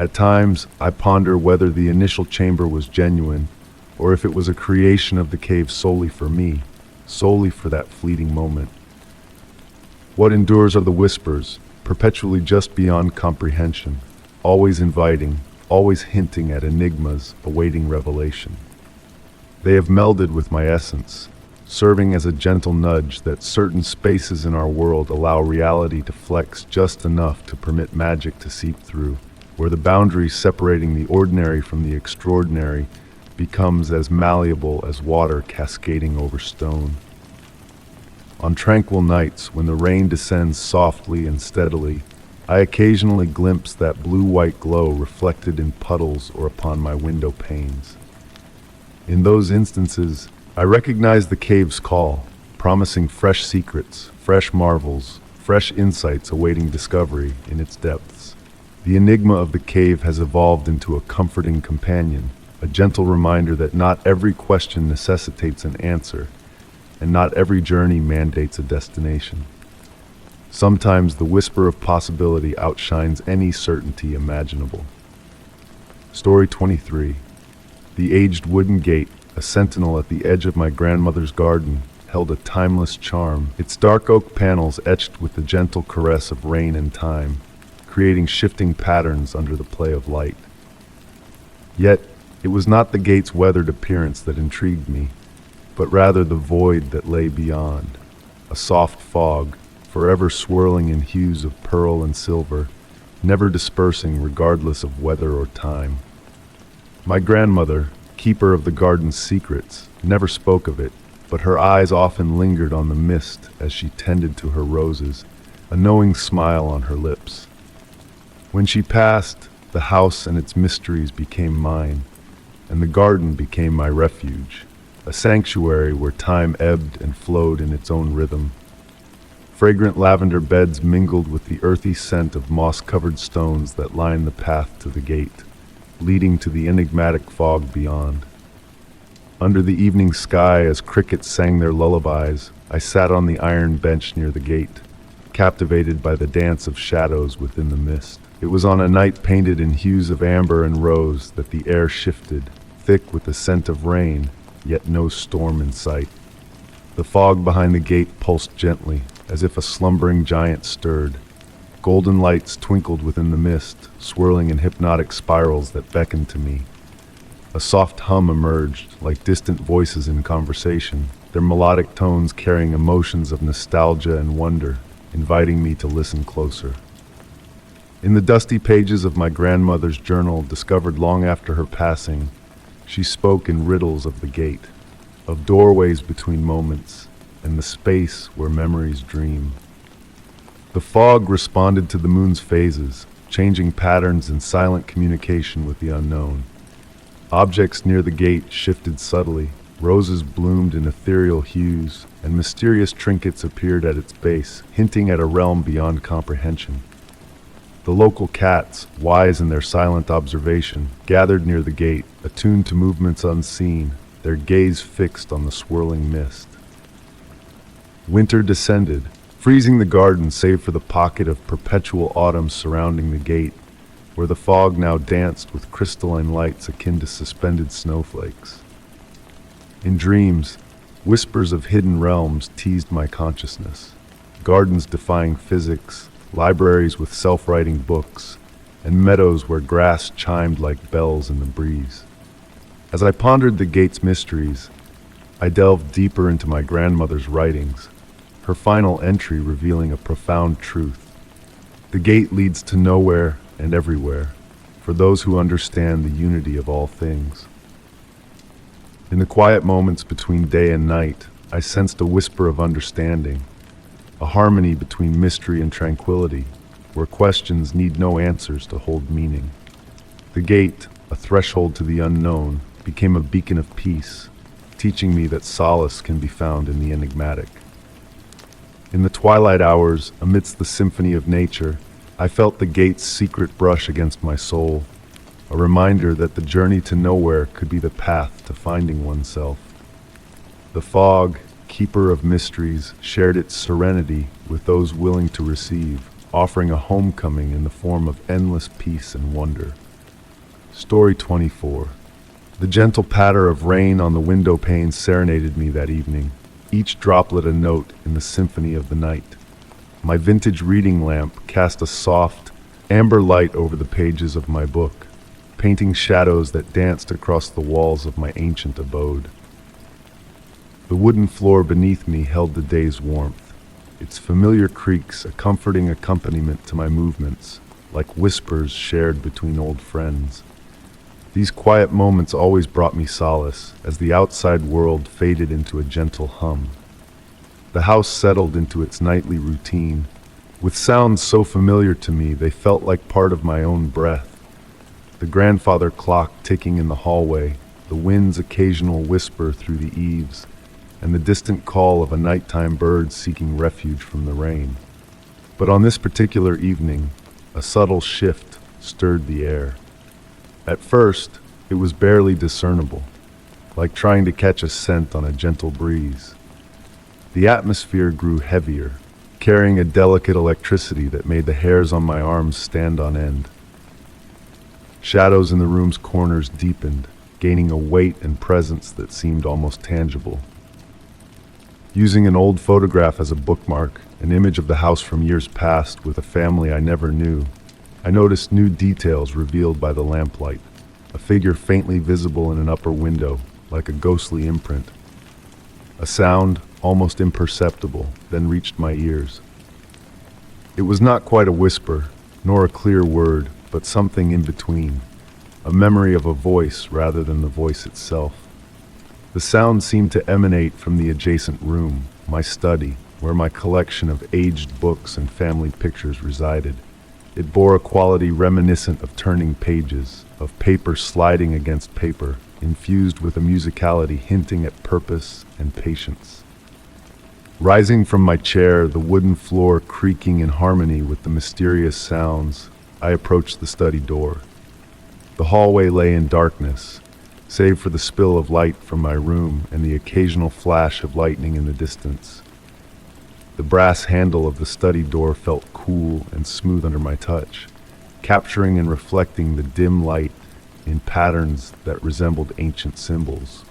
At times, I ponder whether the initial chamber was genuine, or if it was a creation of the cave solely for me, solely for that fleeting moment. What endures are the whispers, perpetually just beyond comprehension, always inviting, always hinting at enigmas awaiting revelation. They have melded with my essence, serving as a gentle nudge that certain spaces in our world allow reality to flex just enough to permit magic to seep through, where the boundary separating the ordinary from the extraordinary becomes as malleable as water cascading over stone. On tranquil nights, when the rain descends softly and steadily, I occasionally glimpse that blue-white glow reflected in puddles or upon my window panes. In those instances, I recognize the cave's call, promising fresh secrets, fresh marvels, fresh insights awaiting discovery in its depths. The enigma of the cave has evolved into a comforting companion, a gentle reminder that not every question necessitates an answer, and not every journey mandates a destination. Sometimes the whisper of possibility outshines any certainty imaginable. Story 23. The aged wooden gate, a sentinel at the edge of my grandmother's garden, held a timeless charm, its dark oak panels etched with the gentle caress of rain and time, creating shifting patterns under the play of light. Yet, it was not the gate's weathered appearance that intrigued me, but rather the void that lay beyond, a soft fog, forever swirling in hues of pearl and silver, never dispersing regardless of weather or time. My grandmother, keeper of the garden's secrets, never spoke of it, but her eyes often lingered on the mist as she tended to her roses, a knowing smile on her lips. When she passed, the house and its mysteries became mine, and the garden became my refuge, a sanctuary where time ebbed and flowed in its own rhythm. Fragrant lavender beds mingled with the earthy scent of moss-covered stones that lined the path to the gate, leading to the enigmatic fog beyond. Under the evening sky, as crickets sang their lullabies, I sat on the iron bench near the gate, captivated by the dance of shadows within the mist. It was on a night painted in hues of amber and rose that the air shifted, thick with the scent of rain, yet no storm in sight. The fog behind the gate pulsed gently, as if a slumbering giant stirred. Golden lights twinkled within the mist, swirling in hypnotic spirals that beckoned to me. A soft hum emerged, like distant voices in conversation, their melodic tones carrying emotions of nostalgia and wonder, inviting me to listen closer. In the dusty pages of my grandmother's journal, discovered long after her passing, she spoke in riddles of the gate, of doorways between moments, and the space where memories dream. The fog responded to the moon's phases, changing patterns in silent communication with the unknown. Objects near the gate shifted subtly, roses bloomed in ethereal hues, and mysterious trinkets appeared at its base, hinting at a realm beyond comprehension. The local cats, wise in their silent observation, gathered near the gate, attuned to movements unseen, their gaze fixed on the swirling mist. Winter descended, freezing the garden save for the pocket of perpetual autumn surrounding the gate, where the fog now danced with crystalline lights akin to suspended snowflakes. In dreams, whispers of hidden realms teased my consciousness, gardens defying physics, libraries with self-writing books, and meadows where grass chimed like bells in the breeze. As I pondered the gate's mysteries, I delved deeper into my grandmother's writings, her final entry revealing a profound truth. The gate leads to nowhere and everywhere, for those who understand the unity of all things. In the quiet moments between day and night, I sensed a whisper of understanding, a harmony between mystery and tranquility, where questions need no answers to hold meaning. The gate, a threshold to the unknown, became a beacon of peace, teaching me that solace can be found in the enigmatic. In the twilight hours, amidst the symphony of nature, I felt the gate's secret brush against my soul, a reminder that the journey to nowhere could be the path to finding oneself. The fog, keeper of mysteries, shared its serenity with those willing to receive, offering a homecoming in the form of endless peace and wonder. Story 24. The gentle patter of rain on the window panes serenaded me that evening, each droplet a note in the symphony of the night. My vintage reading lamp cast a soft, amber light over the pages of my book, painting shadows that danced across the walls of my ancient abode. The wooden floor beneath me held the day's warmth, its familiar creaks a comforting accompaniment to my movements, like whispers shared between old friends. These quiet moments always brought me solace, as the outside world faded into a gentle hum. The house settled into its nightly routine, with sounds so familiar to me they felt like part of my own breath. The grandfather clock ticking in the hallway, the wind's occasional whisper through the eaves, and the distant call of a nighttime bird seeking refuge from the rain. But on this particular evening, a subtle shift stirred the air. At first, it was barely discernible, like trying to catch a scent on a gentle breeze. The atmosphere grew heavier, carrying a delicate electricity that made the hairs on my arms stand on end. Shadows in the room's corners deepened, gaining a weight and presence that seemed almost tangible. Using an old photograph as a bookmark, an image of the house from years past with a family I never knew, I noticed new details revealed by the lamplight, a figure faintly visible in an upper window, like a ghostly imprint. A sound, almost imperceptible, then reached my ears. It was not quite a whisper, nor a clear word, but something in between, a memory of a voice rather than the voice itself. The sound seemed to emanate from the adjacent room, my study, where my collection of aged books and family pictures resided. It bore a quality reminiscent of turning pages, of paper sliding against paper, infused with a musicality hinting at purpose and patience. Rising from my chair, the wooden floor creaking in harmony with the mysterious sounds, I approached the study door. The hallway lay in darkness, save for the spill of light from my room and the occasional flash of lightning in the distance. The brass handle of the study door felt cool and smooth under my touch, capturing and reflecting the dim light in patterns that resembled ancient symbols.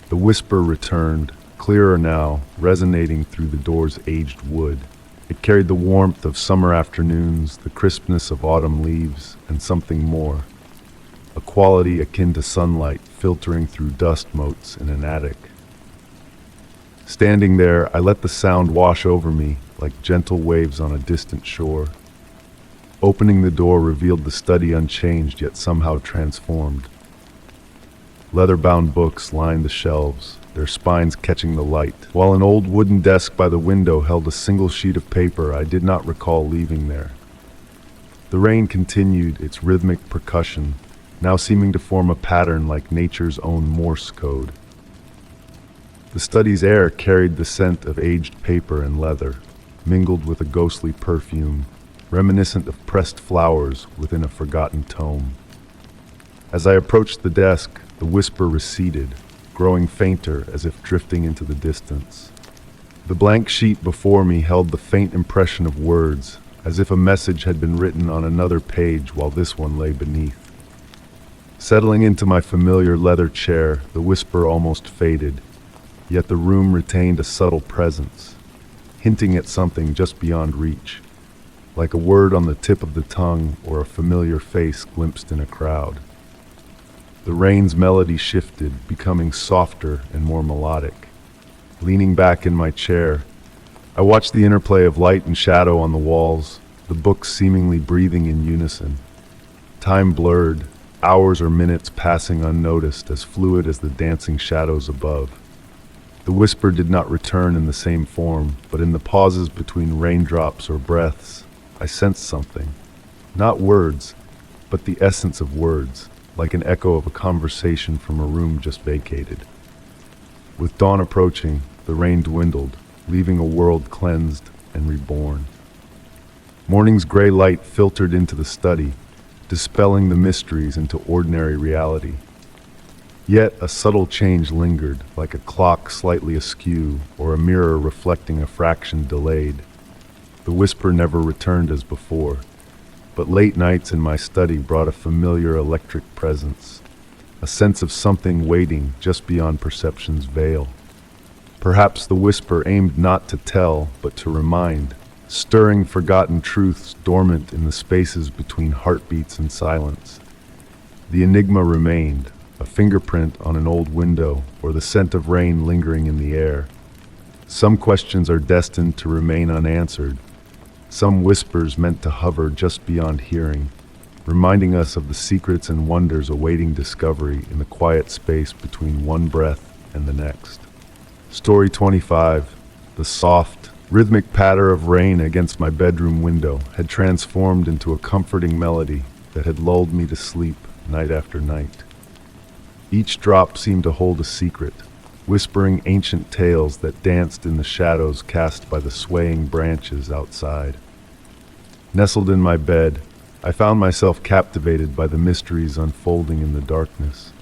The whisper returned, clearer now, resonating through the door's aged wood. It carried the warmth of summer afternoons, the crispness of autumn leaves, and something more, a quality akin to sunlight filtering through dust motes in an attic. Standing there, I let the sound wash over me like gentle waves on a distant shore. Opening the door revealed the study unchanged yet somehow transformed. Leather-bound books lined the shelves, their spines catching the light, while an old wooden desk by the window held a single sheet of paper I did not recall leaving there. The rain continued its rhythmic percussion, now seeming to form a pattern like nature's own Morse code. The study's air carried the scent of aged paper and leather, mingled with a ghostly perfume, reminiscent of pressed flowers within a forgotten tome. As I approached the desk, the whisper receded, growing fainter as if drifting into the distance. The blank sheet before me held the faint impression of words, as if a message had been written on another page while this one lay beneath. Settling into my familiar leather chair, the whisper almost faded, yet the room retained a subtle presence, hinting at something just beyond reach, like a word on the tip of the tongue or a familiar face glimpsed in a crowd. The rain's melody shifted, becoming softer and more melodic. Leaning back in my chair, I watched the interplay of light and shadow on the walls, the books seemingly breathing in unison. Time blurred, hours or minutes passing unnoticed, as fluid as the dancing shadows above. The whisper did not return in the same form, but in the pauses between raindrops or breaths, I sensed something. Not words, but the essence of words, like an echo of a conversation from a room just vacated. With dawn approaching, the rain dwindled, leaving a world cleansed and reborn. Morning's gray light filtered into the study, dispelling the mysteries into ordinary reality. Yet a subtle change lingered, like a clock slightly askew or a mirror reflecting a fraction delayed. The whisper never returned as before, but late nights in my study brought a familiar electric presence, a sense of something waiting just beyond perception's veil. Perhaps the whisper aimed not to tell, but to remind, stirring forgotten truths dormant in the spaces between heartbeats and silence. The enigma remained, a fingerprint on an old window, or the scent of rain lingering in the air. Some questions are destined to remain unanswered, some whispers meant to hover just beyond hearing, reminding us of the secrets and wonders awaiting discovery in the quiet space between one breath and the next. Story 25. The soft, rhythmic patter of rain against my bedroom window had transformed into a comforting melody that had lulled me to sleep night after night. Each drop seemed to hold a secret, whispering ancient tales that danced in the shadows cast by the swaying branches outside. Nestled in my bed, I found myself captivated by the mysteries unfolding in the darkness.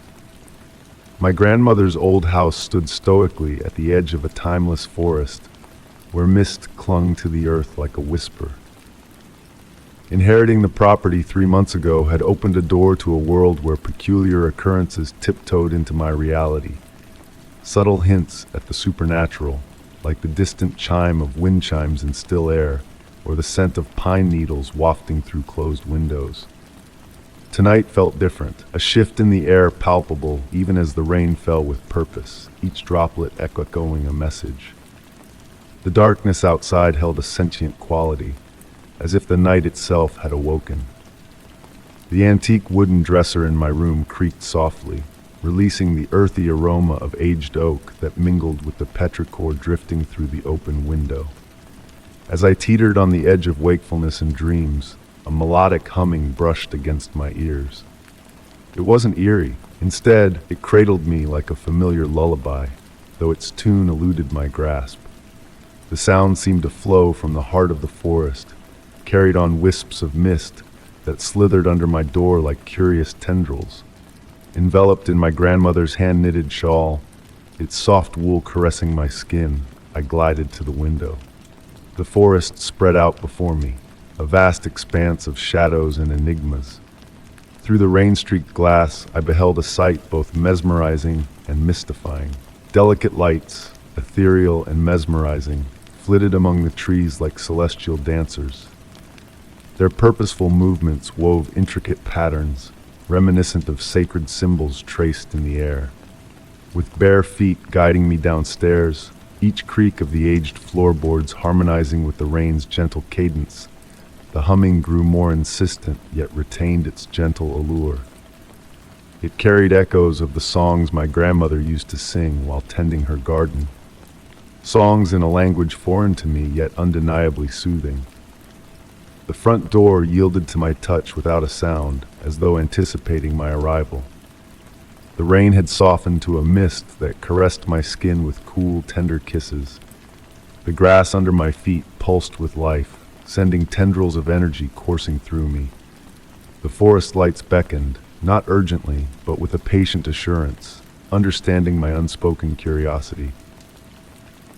My grandmother's old house stood stoically at the edge of a timeless forest, where mist clung to the earth like a whisper. Inheriting the property 3 months ago had opened a door to a world where peculiar occurrences tiptoed into my reality. Subtle hints at the supernatural, like the distant chime of wind chimes in still air, or the scent of pine needles wafting through closed windows. Tonight felt different, a shift in the air palpable even as the rain fell with purpose, each droplet echoing a message. The darkness outside held a sentient quality, as if the night itself had awoken. The antique wooden dresser in my room creaked softly, releasing the earthy aroma of aged oak that mingled with the petrichor drifting through the open window. As I teetered on the edge of wakefulness and dreams, a melodic humming brushed against my ears. It wasn't eerie. Instead, it cradled me like a familiar lullaby, though its tune eluded my grasp. The sound seemed to flow from the heart of the forest, carried on wisps of mist that slithered under my door like curious tendrils. Enveloped in my grandmother's hand-knitted shawl, its soft wool caressing my skin, I glided to the window. The forest spread out before me, a vast expanse of shadows and enigmas. Through the rain-streaked glass, I beheld a sight both mesmerizing and mystifying. Delicate lights, ethereal and mesmerizing, flitted among the trees like celestial dancers. Their purposeful movements wove intricate patterns, reminiscent of sacred symbols traced in the air. With bare feet guiding me downstairs, each creak of the aged floorboards harmonizing with the rain's gentle cadence, the humming grew more insistent yet retained its gentle allure. It carried echoes of the songs my grandmother used to sing while tending her garden. Songs in a language foreign to me yet undeniably soothing. The front door yielded to my touch without a sound, as though anticipating my arrival. The rain had softened to a mist that caressed my skin with cool, tender kisses. The grass under my feet pulsed with life, sending tendrils of energy coursing through me. The forest lights beckoned, not urgently, but with a patient assurance, understanding my unspoken curiosity.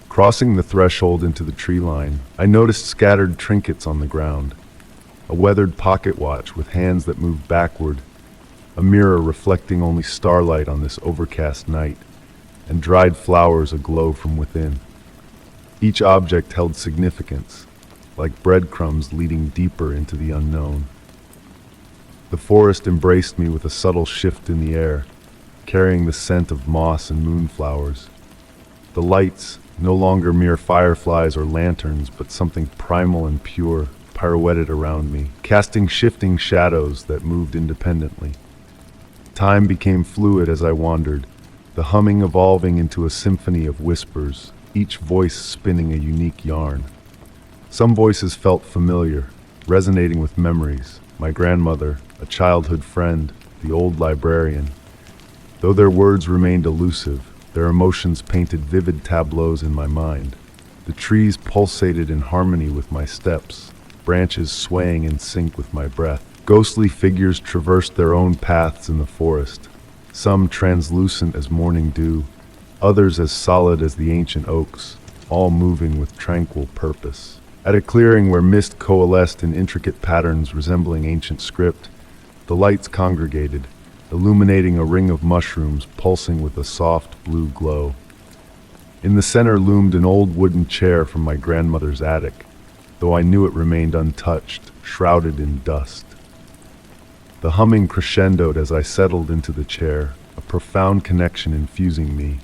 Crossing the threshold into the tree line, I noticed scattered trinkets on the ground. A weathered pocket watch with hands that moved backward, a mirror reflecting only starlight on this overcast night, and dried flowers aglow from within. Each object held significance, like breadcrumbs leading deeper into the unknown. The forest embraced me with a subtle shift in the air, carrying the scent of moss and moonflowers. The lights, no longer mere fireflies or lanterns, but something primal and pure, pirouetted around me, casting shifting shadows that moved independently. Time became fluid as I wandered, the humming evolving into a symphony of whispers, each voice spinning a unique yarn. Some voices felt familiar, resonating with memories, my grandmother, a childhood friend, the old librarian. Though their words remained elusive, their emotions painted vivid tableaus in my mind. The trees pulsated in harmony with my steps, branches swaying in sync with my breath. Ghostly figures traversed their own paths in the forest, some translucent as morning dew, others as solid as the ancient oaks, all moving with tranquil purpose. At a clearing where mist coalesced in intricate patterns resembling ancient script, the lights congregated, illuminating a ring of mushrooms pulsing with a soft blue glow. In the center loomed an old wooden chair from my grandmother's attic, though I knew it remained untouched, shrouded in dust. The humming crescendoed as I settled into the chair, a profound connection infusing me,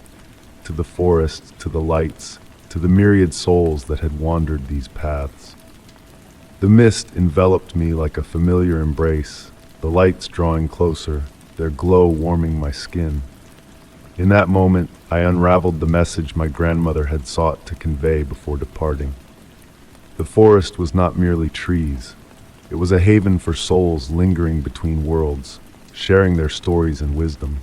to the forest, to the lights, to the myriad souls that had wandered these paths. The mist enveloped me like a familiar embrace, the lights drawing closer, their glow warming my skin. In that moment, I unraveled the message my grandmother had sought to convey before departing. The forest was not merely trees. It was a haven for souls lingering between worlds, sharing their stories and wisdom.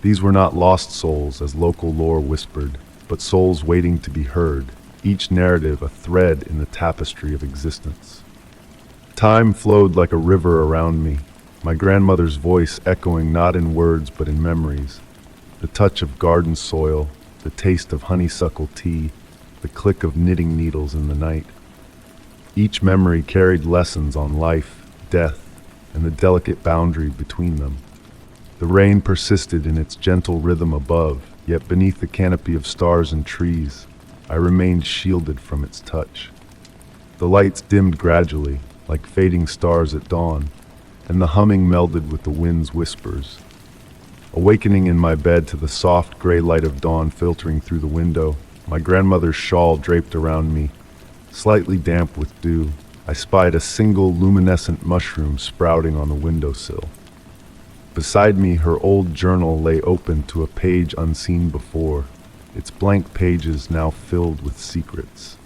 These were not lost souls, as local lore whispered, but souls waiting to be heard, each narrative a thread in the tapestry of existence. Time flowed like a river around me, my grandmother's voice echoing not in words but in memories. The touch of garden soil, the taste of honeysuckle tea, the click of knitting needles in the night. Each memory carried lessons on life, death, and the delicate boundary between them. The rain persisted in its gentle rhythm above, yet beneath the canopy of stars and trees, I remained shielded from its touch. The lights dimmed gradually, like fading stars at dawn, and the humming melded with the wind's whispers. Awakening in my bed to the soft gray light of dawn filtering through the window, my grandmother's shawl draped around me, slightly damp with dew, I spied a single luminescent mushroom sprouting on the windowsill. Beside me, her old journal lay open to a page unseen before, its blank pages now filled with secrets.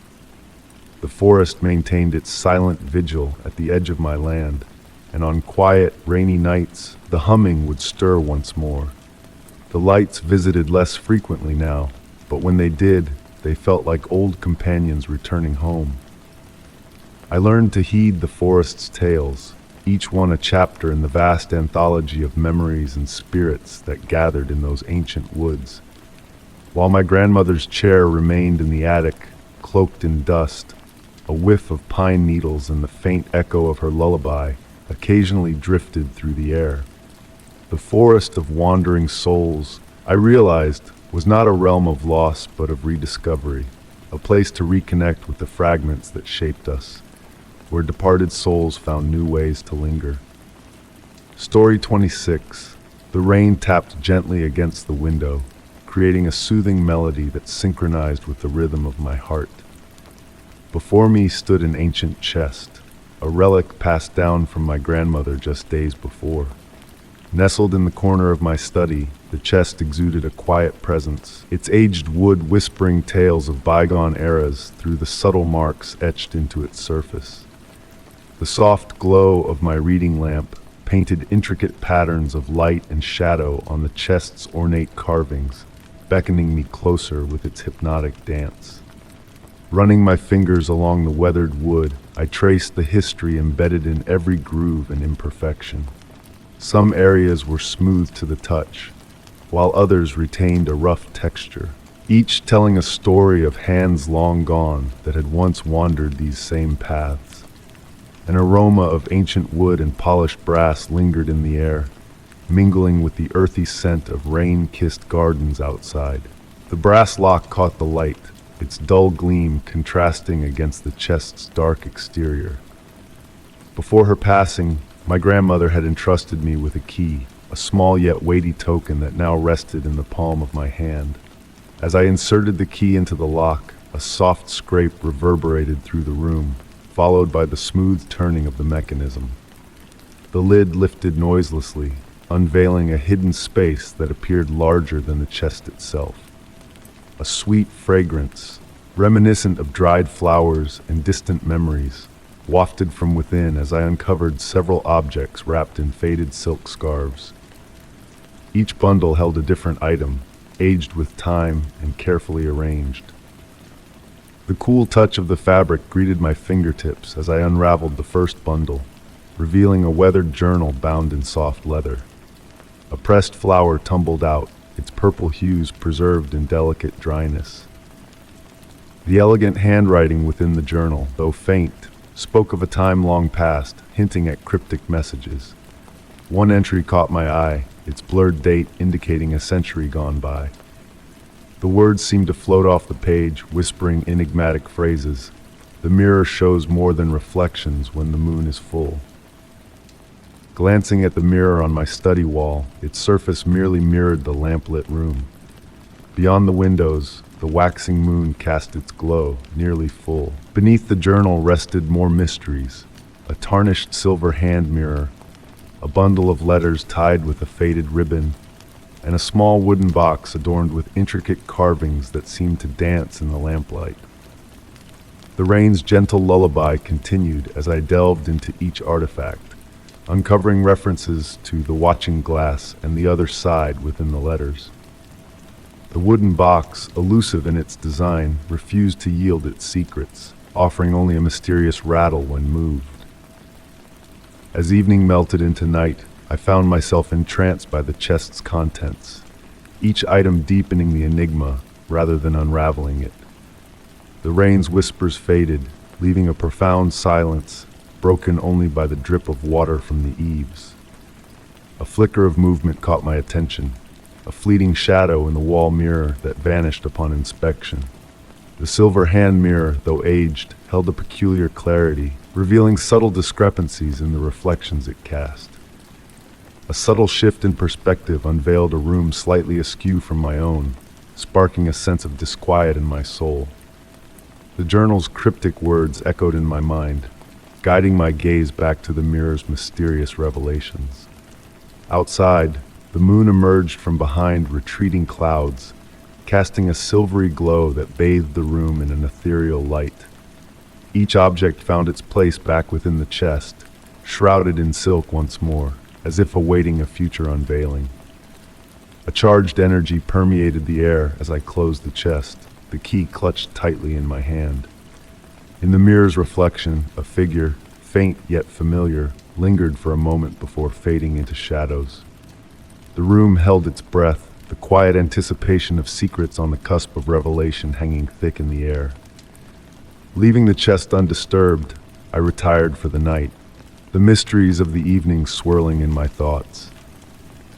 The forest maintained its silent vigil at the edge of my land, and on quiet, rainy nights, the humming would stir once more. The lights visited less frequently now, but when they did, they felt like old companions returning home. I learned to heed the forest's tales, each one a chapter in the vast anthology of memories and spirits that gathered in those ancient woods. While my grandmother's chair remained in the attic, cloaked in dust, a whiff of pine needles and the faint echo of her lullaby occasionally drifted through the air. The forest of wandering souls, I realized, was not a realm of loss but of rediscovery, a place to reconnect with the fragments that shaped us, where departed souls found new ways to linger. Story 26. The rain tapped gently against the window, creating a soothing melody that synchronized with the rhythm of my heart. Before me stood an ancient chest, a relic passed down from my grandmother just days before. Nestled in the corner of my study, the chest exuded a quiet presence, its aged wood whispering tales of bygone eras through the subtle marks etched into its surface. The soft glow of my reading lamp painted intricate patterns of light and shadow on the chest's ornate carvings, beckoning me closer with its hypnotic dance. Running my fingers along the weathered wood, I traced the history embedded in every groove and imperfection. Some areas were smooth to the touch, while others retained a rough texture, each telling a story of hands long gone that had once wandered these same paths. An aroma of ancient wood and polished brass lingered in the air, mingling with the earthy scent of rain-kissed gardens outside. The brass lock caught the light, its dull gleam contrasting against the chest's dark exterior. Before her passing, my grandmother had entrusted me with a key, a small yet weighty token that now rested in the palm of my hand. As I inserted the key into the lock, a soft scrape reverberated through the room, followed by the smooth turning of the mechanism. The lid lifted noiselessly, unveiling a hidden space that appeared larger than the chest itself. A sweet fragrance, reminiscent of dried flowers and distant memories, wafted from within as I uncovered several objects wrapped in faded silk scarves. Each bundle held a different item, aged with time and carefully arranged. The cool touch of the fabric greeted my fingertips as I unraveled the first bundle, revealing a weathered journal bound in soft leather. A pressed flower tumbled out, its purple hues preserved in delicate dryness. The elegant handwriting within the journal, though faint, spoke of a time long past, hinting at cryptic messages. One entry caught my eye, its blurred date indicating a century gone by. The words seemed to float off the page, whispering enigmatic phrases. The mirror shows more than reflections when the moon is full. Glancing at the mirror on my study wall, its surface merely mirrored the lamplit room. Beyond the windows, the waxing moon cast its glow, nearly full. Beneath the journal rested more mysteries: a tarnished silver hand mirror, a bundle of letters tied with a faded ribbon, and a small wooden box adorned with intricate carvings that seemed to dance in the lamplight. The rain's gentle lullaby continued as I delved into each artifact, uncovering references to the watching glass and the other side within the letters. The wooden box, elusive in its design, refused to yield its secrets, offering only a mysterious rattle when moved. As evening melted into night, I found myself entranced by the chest's contents, each item deepening the enigma rather than unraveling it. The rain's whispers faded, leaving a profound silence, broken only by the drip of water from the eaves. A flicker of movement caught my attention, a fleeting shadow in the wall mirror that vanished upon inspection. The silver hand mirror, though aged, held a peculiar clarity, revealing subtle discrepancies in the reflections it cast. A subtle shift in perspective unveiled a room slightly askew from my own, sparking a sense of disquiet in my soul. The journal's cryptic words echoed in my mind, guiding my gaze back to the mirror's mysterious revelations. Outside, the moon emerged from behind retreating clouds, casting a silvery glow that bathed the room in an ethereal light. Each object found its place back within the chest, shrouded in silk once more, as if awaiting a future unveiling. A charged energy permeated the air as I closed the chest, the key clutched tightly in my hand. In the mirror's reflection, a figure, faint yet familiar, lingered for a moment before fading into shadows. The room held its breath, the quiet anticipation of secrets on the cusp of revelation hanging thick in the air. Leaving the chest undisturbed, I retired for the night, the mysteries of the evening swirling in my thoughts.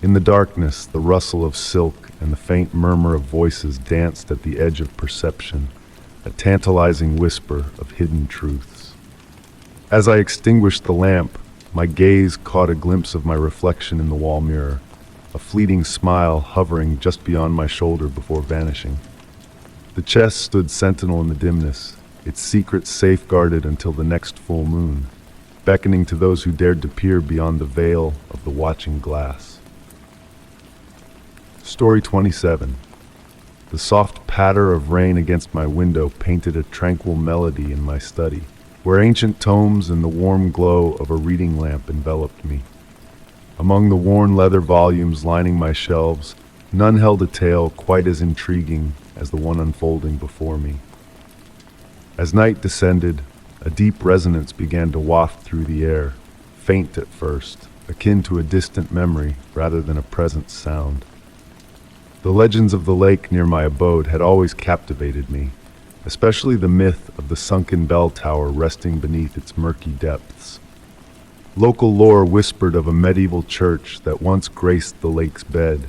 In the darkness, the rustle of silk and the faint murmur of voices danced at the edge of perception, a tantalizing whisper of hidden truths. As I extinguished the lamp, my gaze caught a glimpse of my reflection in the wall mirror, a fleeting smile hovering just beyond my shoulder before vanishing. The chest stood sentinel in the dimness, its secrets safeguarded until the next full moon, beckoning to those who dared to peer beyond the veil of the watching glass. Story 27. The soft patter of rain against my window painted a tranquil melody in my study, where ancient tomes and the warm glow of a reading lamp enveloped me. Among the worn leather volumes lining my shelves, none held a tale quite as intriguing as the one unfolding before me. As night descended, a deep resonance began to waft through the air, faint at first, akin to a distant memory rather than a present sound. The legends of the lake near my abode had always captivated me, especially the myth of the sunken bell tower resting beneath its murky depths. Local lore whispered of a medieval church that once graced the lake's bed,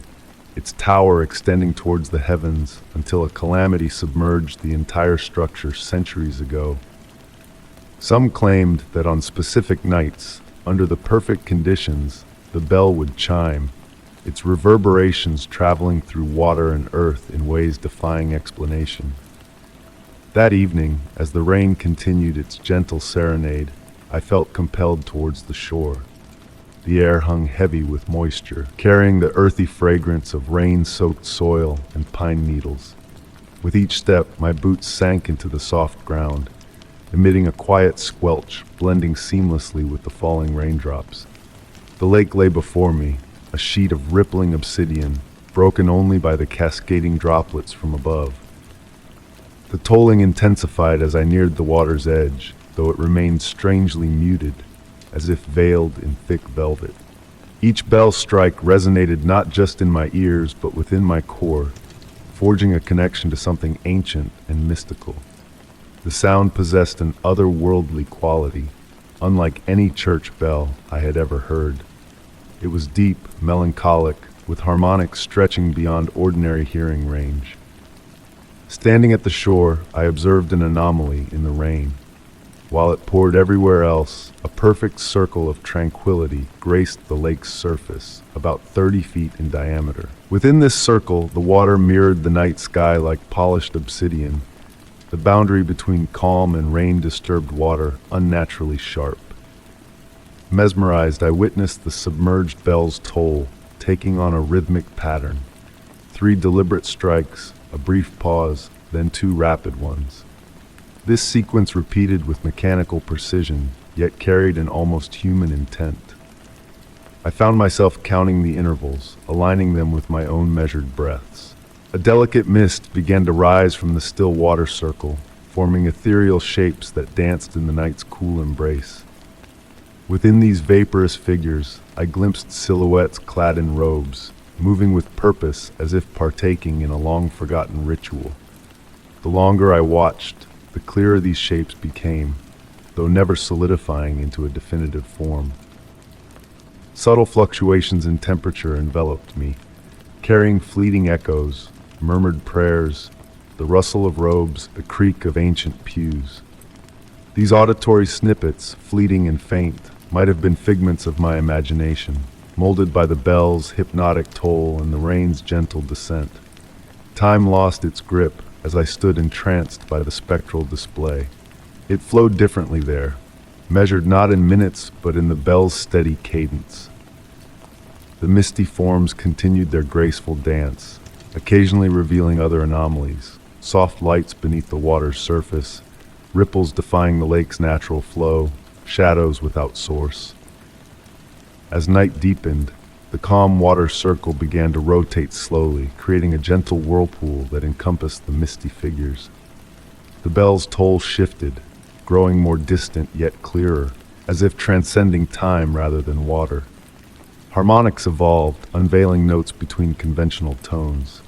its tower extending towards the heavens until a calamity submerged the entire structure centuries ago. Some claimed that on specific nights, under the perfect conditions, the bell would chime, its reverberations traveling through water and earth in ways defying explanation. That evening, as the rain continued its gentle serenade, I felt compelled towards the shore. The air hung heavy with moisture, carrying the earthy fragrance of rain-soaked soil and pine needles. With each step, my boots sank into the soft ground, emitting a quiet squelch, blending seamlessly with the falling raindrops. The lake lay before me, a sheet of rippling obsidian, broken only by the cascading droplets from above. The tolling intensified as I neared the water's edge, though it remained strangely muted, as if veiled in thick velvet. Each bell strike resonated not just in my ears, but within my core, forging a connection to something ancient and mystical. The sound possessed an otherworldly quality, unlike any church bell I had ever heard. It was deep, melancholic, with harmonics stretching beyond ordinary hearing range. Standing at the shore, I observed an anomaly in the rain. While it poured everywhere else, a perfect circle of tranquility graced the lake's surface, about 30 feet in diameter. Within this circle, the water mirrored the night sky like polished obsidian, the boundary between calm and rain-disturbed water unnaturally sharp. Mesmerized, I witnessed the submerged bell's toll, taking on a rhythmic pattern. 3 deliberate strikes, a brief pause, then 2 rapid ones. This sequence repeated with mechanical precision, yet carried an almost human intent. I found myself counting the intervals, aligning them with my own measured breaths. A delicate mist began to rise from the still water circle, forming ethereal shapes that danced in the night's cool embrace. Within these vaporous figures, I glimpsed silhouettes clad in robes, moving with purpose as if partaking in a long-forgotten ritual. The longer I watched, the clearer these shapes became, though never solidifying into a definitive form. Subtle fluctuations in temperature enveloped me, carrying fleeting echoes, murmured prayers, the rustle of robes, the creak of ancient pews. These auditory snippets, fleeting and faint, might have been figments of my imagination, molded by the bell's hypnotic toll and the rain's gentle descent. Time lost its grip as I stood entranced by the spectral display. It flowed differently there, measured not in minutes but in the bell's steady cadence. The misty forms continued their graceful dance, occasionally revealing other anomalies, soft lights beneath the water's surface, ripples defying the lake's natural flow, shadows without source. As night deepened, the calm water circle began to rotate slowly, creating a gentle whirlpool that encompassed the misty figures. The bell's toll shifted, growing more distant yet clearer, as if transcending time rather than water. Harmonics evolved, unveiling notes between conventional tones.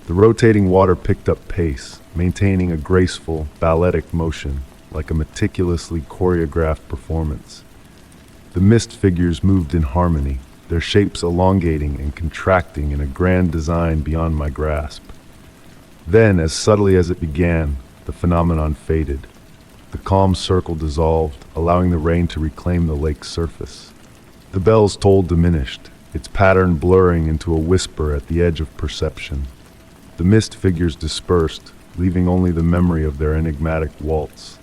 The rotating water picked up pace, maintaining a graceful, balletic motion, like a meticulously choreographed performance. The mist figures moved in harmony, their shapes elongating and contracting in a grand design beyond my grasp. Then, as subtly as it began, the phenomenon faded. The calm circle dissolved, allowing the rain to reclaim the lake's surface. The bell's toll diminished, its pattern blurring into a whisper at the edge of perception. The mist figures dispersed, leaving only the memory of their enigmatic waltz.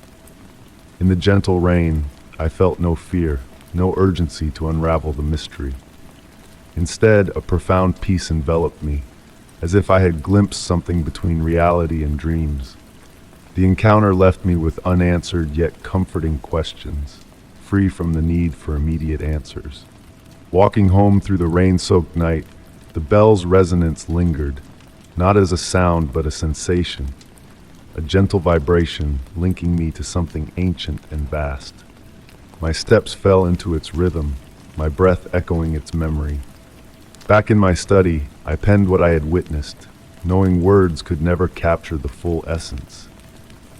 In the gentle rain, I felt no fear, no urgency to unravel the mystery. Instead, a profound peace enveloped me, as if I had glimpsed something between reality and dreams. The encounter left me with unanswered yet comforting questions, free from the need for immediate answers. Walking home through the rain-soaked night, the bell's resonance lingered, not as a sound but a sensation, a gentle vibration linking me to something ancient and vast. My steps fell into its rhythm, my breath echoing its memory. Back in my study, I penned what I had witnessed, knowing words could never capture the full essence.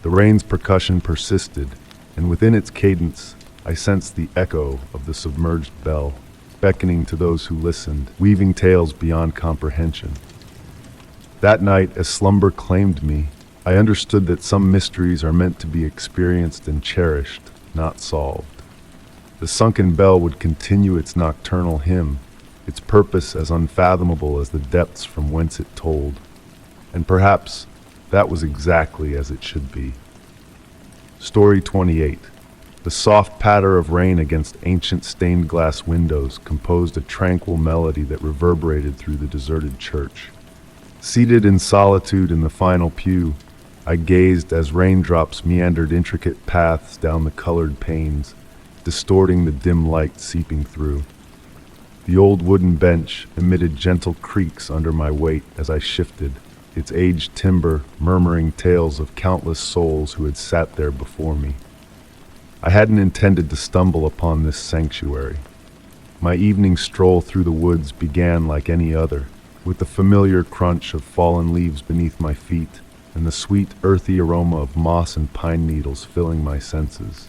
The rain's percussion persisted, and within its cadence, I sensed the echo of the submerged bell, beckoning to those who listened, weaving tales beyond comprehension. That night, as slumber claimed me, I understood that some mysteries are meant to be experienced and cherished, not solved. The sunken bell would continue its nocturnal hymn, its purpose as unfathomable as the depths from whence it tolled. And perhaps that was exactly as it should be. Story 28. The soft patter of rain against ancient stained glass windows composed a tranquil melody that reverberated through the deserted church. Seated in solitude in the final pew, I gazed as raindrops meandered intricate paths down the colored panes, distorting the dim light seeping through. The old wooden bench emitted gentle creaks under my weight as I shifted, its aged timber murmuring tales of countless souls who had sat there before me. I hadn't intended to stumble upon this sanctuary. My evening stroll through the woods began like any other, with the familiar crunch of fallen leaves beneath my feet and the sweet, earthy aroma of moss and pine needles filling my senses.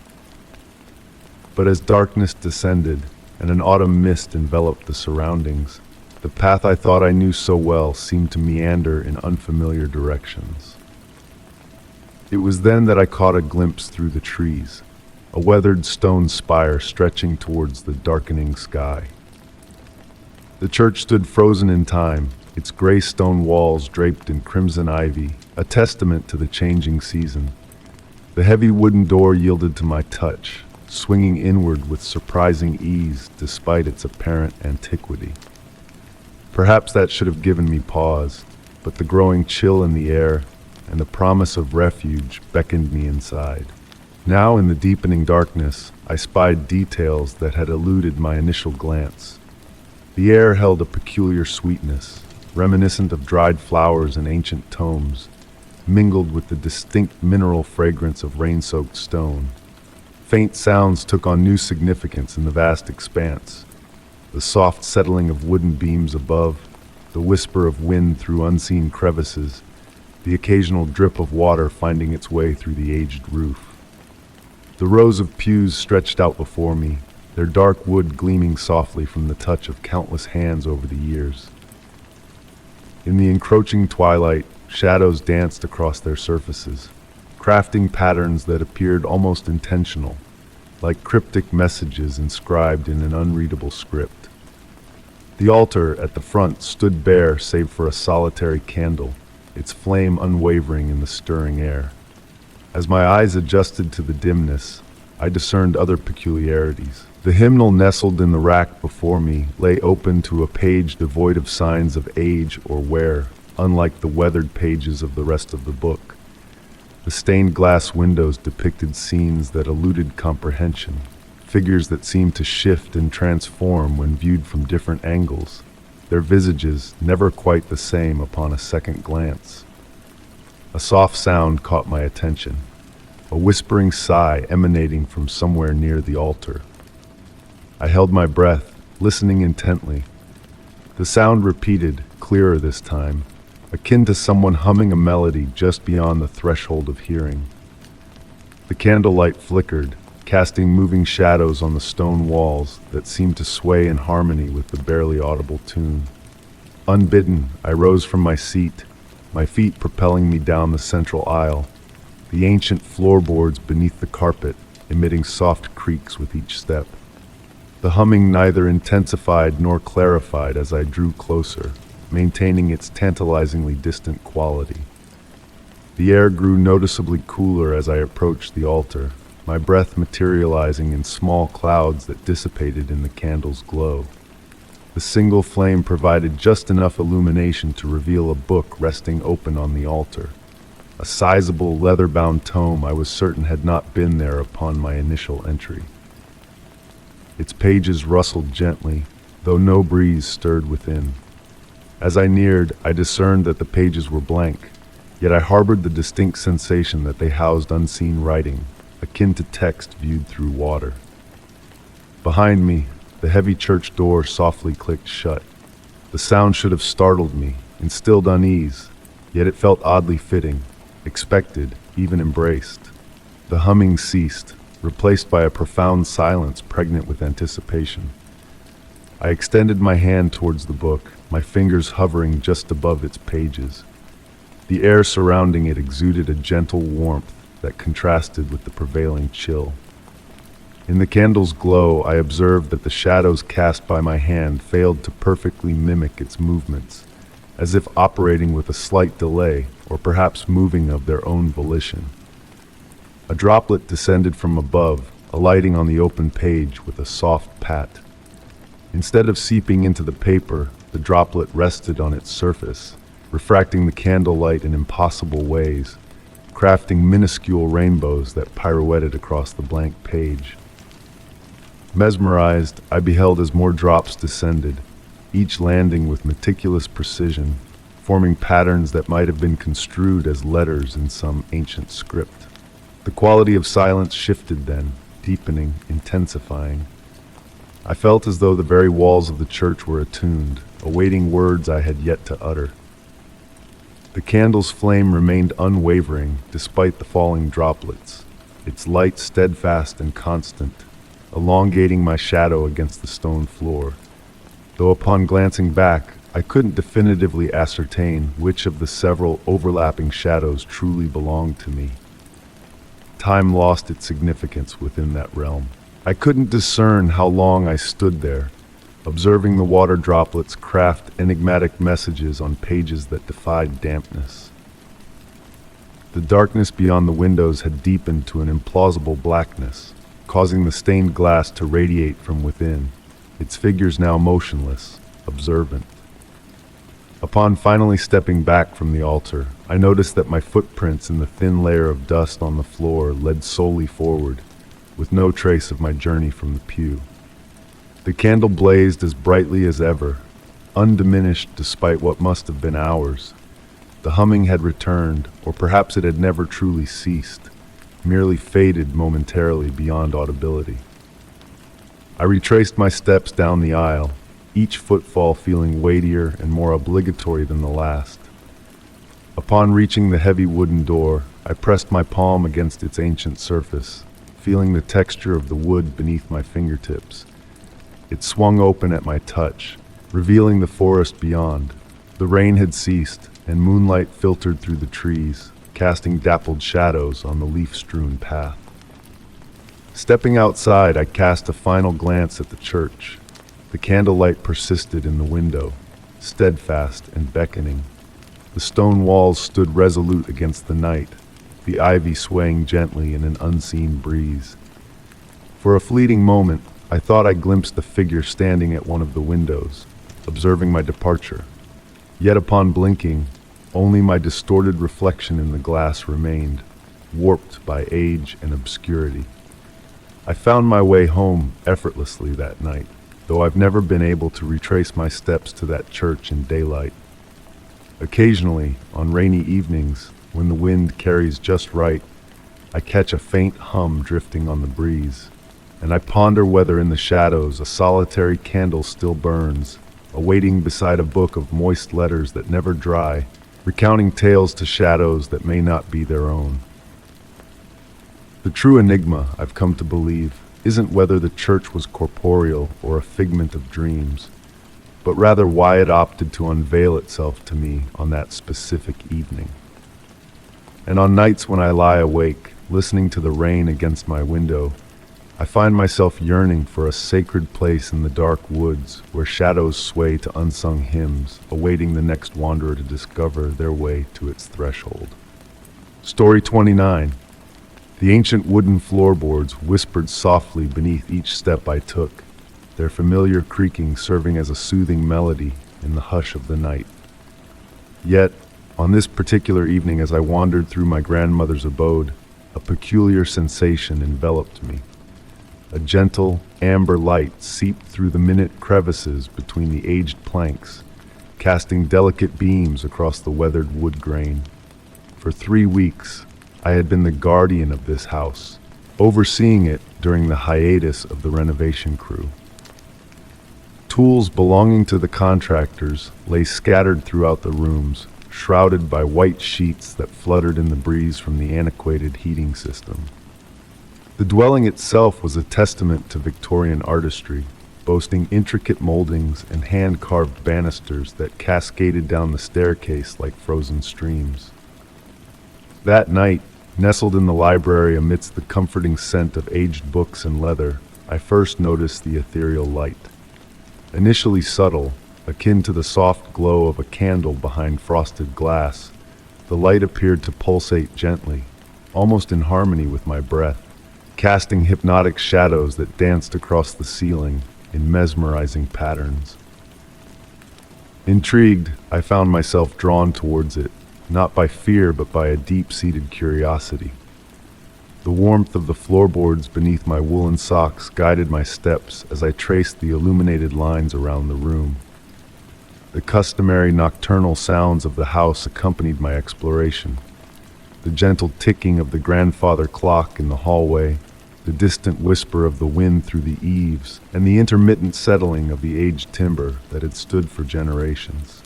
But as darkness descended and an autumn mist enveloped the surroundings, the path I thought I knew so well seemed to meander in unfamiliar directions. It was then that I caught a glimpse through the trees, a weathered stone spire stretching towards the darkening sky. The church stood frozen in time, its gray stone walls draped in crimson ivy, a testament to the changing season. The heavy wooden door yielded to my touch, swinging inward with surprising ease despite its apparent antiquity. Perhaps that should have given me pause, but the growing chill in the air and the promise of refuge beckoned me inside. Now, in the deepening darkness, I spied details that had eluded my initial glance. The air held a peculiar sweetness, reminiscent of dried flowers and ancient tomes, mingled with the distinct mineral fragrance of rain-soaked stone. Faint sounds took on new significance in the vast expanse. The soft settling of wooden beams above, the whisper of wind through unseen crevices, the occasional drip of water finding its way through the aged roof. The rows of pews stretched out before me, their dark wood gleaming softly from the touch of countless hands over the years. In the encroaching twilight, shadows danced across their surfaces, crafting patterns that appeared almost intentional, like cryptic messages inscribed in an unreadable script. The altar at the front stood bare save for a solitary candle, its flame unwavering in the stirring air. As my eyes adjusted to the dimness, I discerned other peculiarities. The hymnal nestled in the rack before me lay open to a page devoid of signs of age or wear, unlike the weathered pages of the rest of the book. The stained glass windows depicted scenes that eluded comprehension, figures that seemed to shift and transform when viewed from different angles, their visages never quite the same upon a second glance. A soft sound caught my attention, a whispering sigh emanating from somewhere near the altar. I held my breath, listening intently. The sound repeated, clearer this time, akin to someone humming a melody just beyond the threshold of hearing. The candlelight flickered, casting moving shadows on the stone walls that seemed to sway in harmony with the barely audible tune. Unbidden, I rose from my seat, my feet propelling me down the central aisle, the ancient floorboards beneath the carpet emitting soft creaks with each step. The humming neither intensified nor clarified as I drew closer, maintaining its tantalizingly distant quality. The air grew noticeably cooler as I approached the altar, my breath materializing in small clouds that dissipated in the candle's glow. The single flame provided just enough illumination to reveal a book resting open on the altar, a sizable leather-bound tome I was certain had not been there upon my initial entry. Its pages rustled gently, though no breeze stirred within. As I neared, I discerned that the pages were blank, yet I harbored the distinct sensation that they housed unseen writing, akin to text viewed through water. Behind me, the heavy church door softly clicked shut. The sound should have startled me, instilled unease, yet it felt oddly fitting, expected, even embraced. The humming ceased, replaced by a profound silence pregnant with anticipation. I extended my hand towards the book, my fingers hovering just above its pages. The air surrounding it exuded a gentle warmth that contrasted with the prevailing chill. In the candle's glow, I observed that the shadows cast by my hand failed to perfectly mimic its movements, as if operating with a slight delay, or perhaps moving of their own volition. A droplet descended from above, alighting on the open page with a soft pat. Instead of seeping into the paper, the droplet rested on its surface, refracting the candlelight in impossible ways, crafting minuscule rainbows that pirouetted across the blank page. Mesmerized, I beheld as more drops descended, each landing with meticulous precision, forming patterns that might have been construed as letters in some ancient script. The quality of silence shifted then, deepening, intensifying. I felt as though the very walls of the church were attuned, awaiting words I had yet to utter. The candle's flame remained unwavering despite the falling droplets, its light steadfast and constant, elongating my shadow against the stone floor. Though upon glancing back, I couldn't definitively ascertain which of the several overlapping shadows truly belonged to me. Time lost its significance within that realm. I couldn't discern how long I stood there, observing the water droplets craft enigmatic messages on pages that defied dampness. The darkness beyond the windows had deepened to an implausible blackness, causing the stained glass to radiate from within, its figures now motionless, observant. Upon finally stepping back from the altar, I noticed that my footprints in the thin layer of dust on the floor led solely forward, with no trace of my journey from the pew. The candle blazed as brightly as ever, undiminished despite what must have been hours. The humming had returned, or perhaps it had never truly ceased, merely faded momentarily beyond audibility. I retraced my steps down the aisle, each footfall feeling weightier and more obligatory than the last. Upon reaching the heavy wooden door, I pressed my palm against its ancient surface, feeling the texture of the wood beneath my fingertips. It swung open at my touch, revealing the forest beyond. The rain had ceased, and moonlight filtered through the trees, casting dappled shadows on the leaf-strewn path. Stepping outside, I cast a final glance at the church. The candlelight persisted in the window, steadfast and beckoning. The stone walls stood resolute against the night, the ivy swaying gently in an unseen breeze. For a fleeting moment, I thought I glimpsed a figure standing at one of the windows, observing my departure. Yet upon blinking, only my distorted reflection in the glass remained, warped by age and obscurity. I found my way home effortlessly that night, though I've never been able to retrace my steps to that church in daylight. Occasionally, on rainy evenings, when the wind carries just right, I catch a faint hum drifting on the breeze, and I ponder whether in the shadows a solitary candle still burns, awaiting beside a book of moist letters that never dry, recounting tales to shadows that may not be their own. The true enigma, I've come to believe, isn't whether the church was corporeal or a figment of dreams, but rather why it opted to unveil itself to me on that specific evening. And on nights when I lie awake, listening to the rain against my window, I find myself yearning for a sacred place in the dark woods where shadows sway to unsung hymns, awaiting the next wanderer to discover their way to its threshold. Story 29. The ancient wooden floorboards whispered softly beneath each step I took, their familiar creaking serving as a soothing melody in the hush of the night. Yet, on this particular evening as I wandered through my grandmother's abode, a peculiar sensation enveloped me. A gentle, amber light seeped through the minute crevices between the aged planks, casting delicate beams across the weathered wood grain. For 3 weeks, I had been the guardian of this house, overseeing it during the hiatus of the renovation crew. Tools belonging to the contractors lay scattered throughout the rooms, shrouded by white sheets that fluttered in the breeze from the antiquated heating system. The dwelling itself was a testament to Victorian artistry, boasting intricate moldings and hand-carved banisters that cascaded down the staircase like frozen streams. That night, nestled in the library amidst the comforting scent of aged books and leather, I first noticed the ethereal light. Initially subtle, akin to the soft glow of a candle behind frosted glass, the light appeared to pulsate gently, almost in harmony with my breath, casting hypnotic shadows that danced across the ceiling in mesmerizing patterns. Intrigued, I found myself drawn towards it, not by fear but by a deep-seated curiosity. The warmth of the floorboards beneath my woolen socks guided my steps as I traced the illuminated lines around the room. The customary nocturnal sounds of the house accompanied my exploration. The gentle ticking of the grandfather clock in the hallway, the distant whisper of the wind through the eaves, and the intermittent settling of the aged timber that had stood for generations.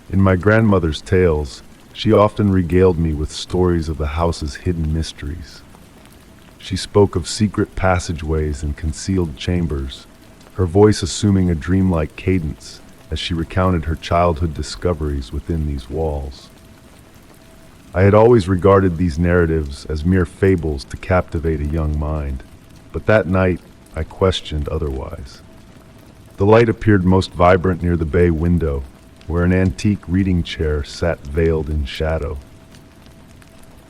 In my grandmother's tales, She often regaled me with stories of the house's hidden mysteries. She spoke of secret passageways and concealed chambers, her voice assuming a dreamlike cadence as she recounted her childhood discoveries within these walls. I had always regarded these narratives as mere fables to captivate a young mind, but that night I questioned otherwise. The light appeared most vibrant near the bay window, where an antique reading chair sat veiled in shadow.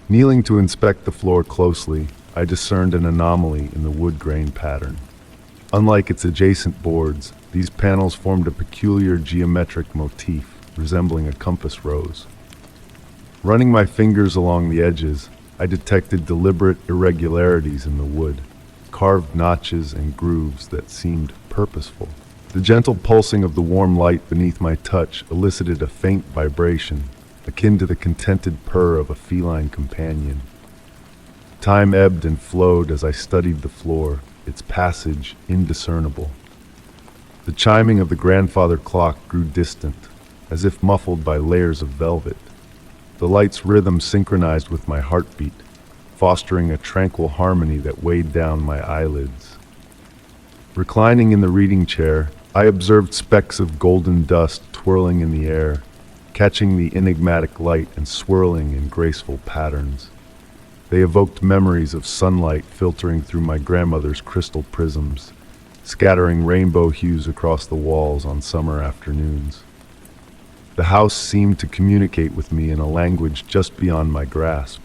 Kneeling to inspect the floor closely, I discerned an anomaly in the wood grain pattern. Unlike its adjacent boards, these panels formed a peculiar geometric motif resembling a compass rose. Running my fingers along the edges, I detected deliberate irregularities in the wood, carved notches and grooves that seemed purposeful. The gentle pulsing of the warm light beneath my touch elicited a faint vibration, akin to the contented purr of a feline companion. Time ebbed and flowed as I studied the floor, its passage indiscernible. The chiming of the grandfather clock grew distant, as if muffled by layers of velvet. The light's rhythm synchronized with my heartbeat, fostering a tranquil harmony that weighed down my eyelids. Reclining in the reading chair, I observed specks of golden dust twirling in the air, catching the enigmatic light and swirling in graceful patterns. They evoked memories of sunlight filtering through my grandmother's crystal prisms, scattering rainbow hues across the walls on summer afternoons. The house seemed to communicate with me in a language just beyond my grasp.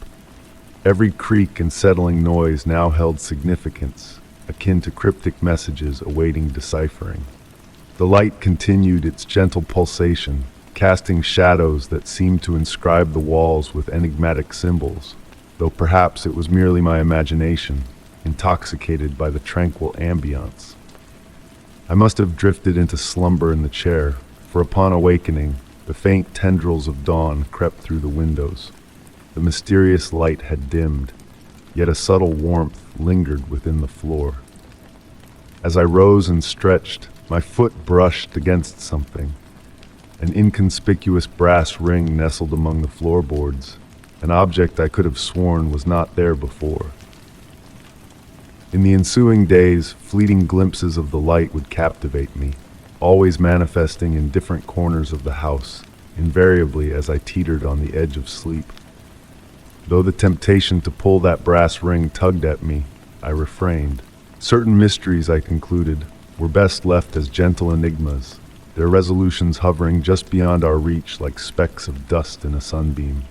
Every creak and settling noise now held significance, akin to cryptic messages awaiting deciphering. The light continued its gentle pulsation, casting shadows that seemed to inscribe the walls with enigmatic symbols, though perhaps it was merely my imagination, intoxicated by the tranquil ambience. I must have drifted into slumber in the chair, for upon awakening, the faint tendrils of dawn crept through the windows. The mysterious light had dimmed, yet a subtle warmth lingered within the floor. As I rose and stretched, my foot brushed against something. An inconspicuous brass ring nestled among the floorboards, an object I could have sworn was not there before. In the ensuing days, fleeting glimpses of the light would captivate me, always manifesting in different corners of the house, invariably as I teetered on the edge of sleep. Though the temptation to pull that brass ring tugged at me, I refrained. Certain mysteries, I concluded, were best left as gentle enigmas, their resolutions hovering just beyond our reach like specks of dust in a sunbeam.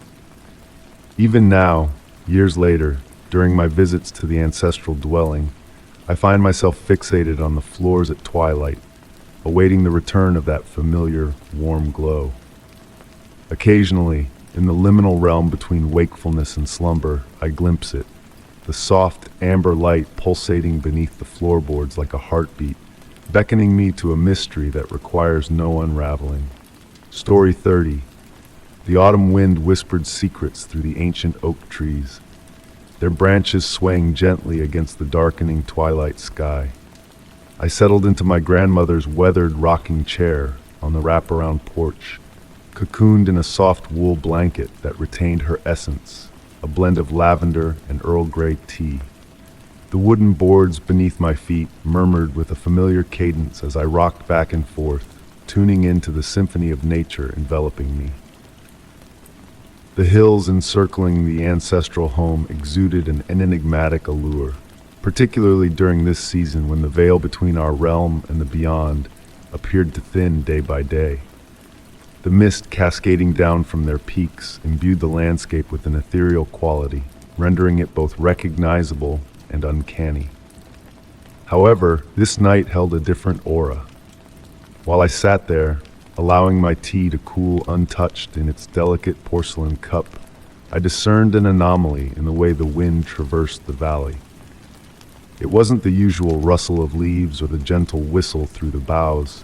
Even now, years later, during my visits to the ancestral dwelling, I find myself fixated on the floors at twilight, awaiting the return of that familiar, warm glow. Occasionally, in the liminal realm between wakefulness and slumber, I glimpse it, the soft, amber light pulsating beneath the floorboards like a heartbeat, beckoning me to a mystery that requires no unraveling. Story 30. The autumn wind whispered secrets through the ancient oak trees, their branches swaying gently against the darkening twilight sky. I settled into my grandmother's weathered rocking chair on the wraparound porch, cocooned in a soft wool blanket that retained her essence, a blend of lavender and Earl Grey tea. The wooden boards beneath my feet murmured with a familiar cadence as I rocked back and forth, tuning into the symphony of nature enveloping me. The hills encircling the ancestral home exuded an enigmatic allure, particularly during this season when the veil between our realm and the beyond appeared to thin day by day. The mist cascading down from their peaks imbued the landscape with an ethereal quality, rendering it both recognizable and uncanny. However, this night held a different aura. While I sat there, allowing my tea to cool untouched in its delicate porcelain cup, I discerned an anomaly in the way the wind traversed the valley. It wasn't the usual rustle of leaves or the gentle whistle through the boughs.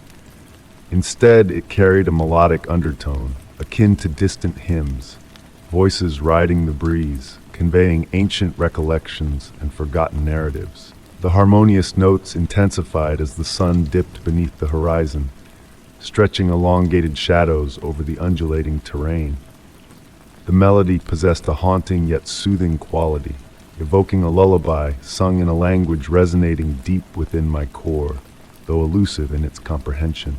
Instead, it carried a melodic undertone, akin to distant hymns, voices riding the breeze, conveying ancient recollections and forgotten narratives. The harmonious notes intensified as the sun dipped beneath the horizon, stretching elongated shadows over the undulating terrain. The melody possessed a haunting yet soothing quality, evoking a lullaby sung in a language resonating deep within my core, though elusive in its comprehension.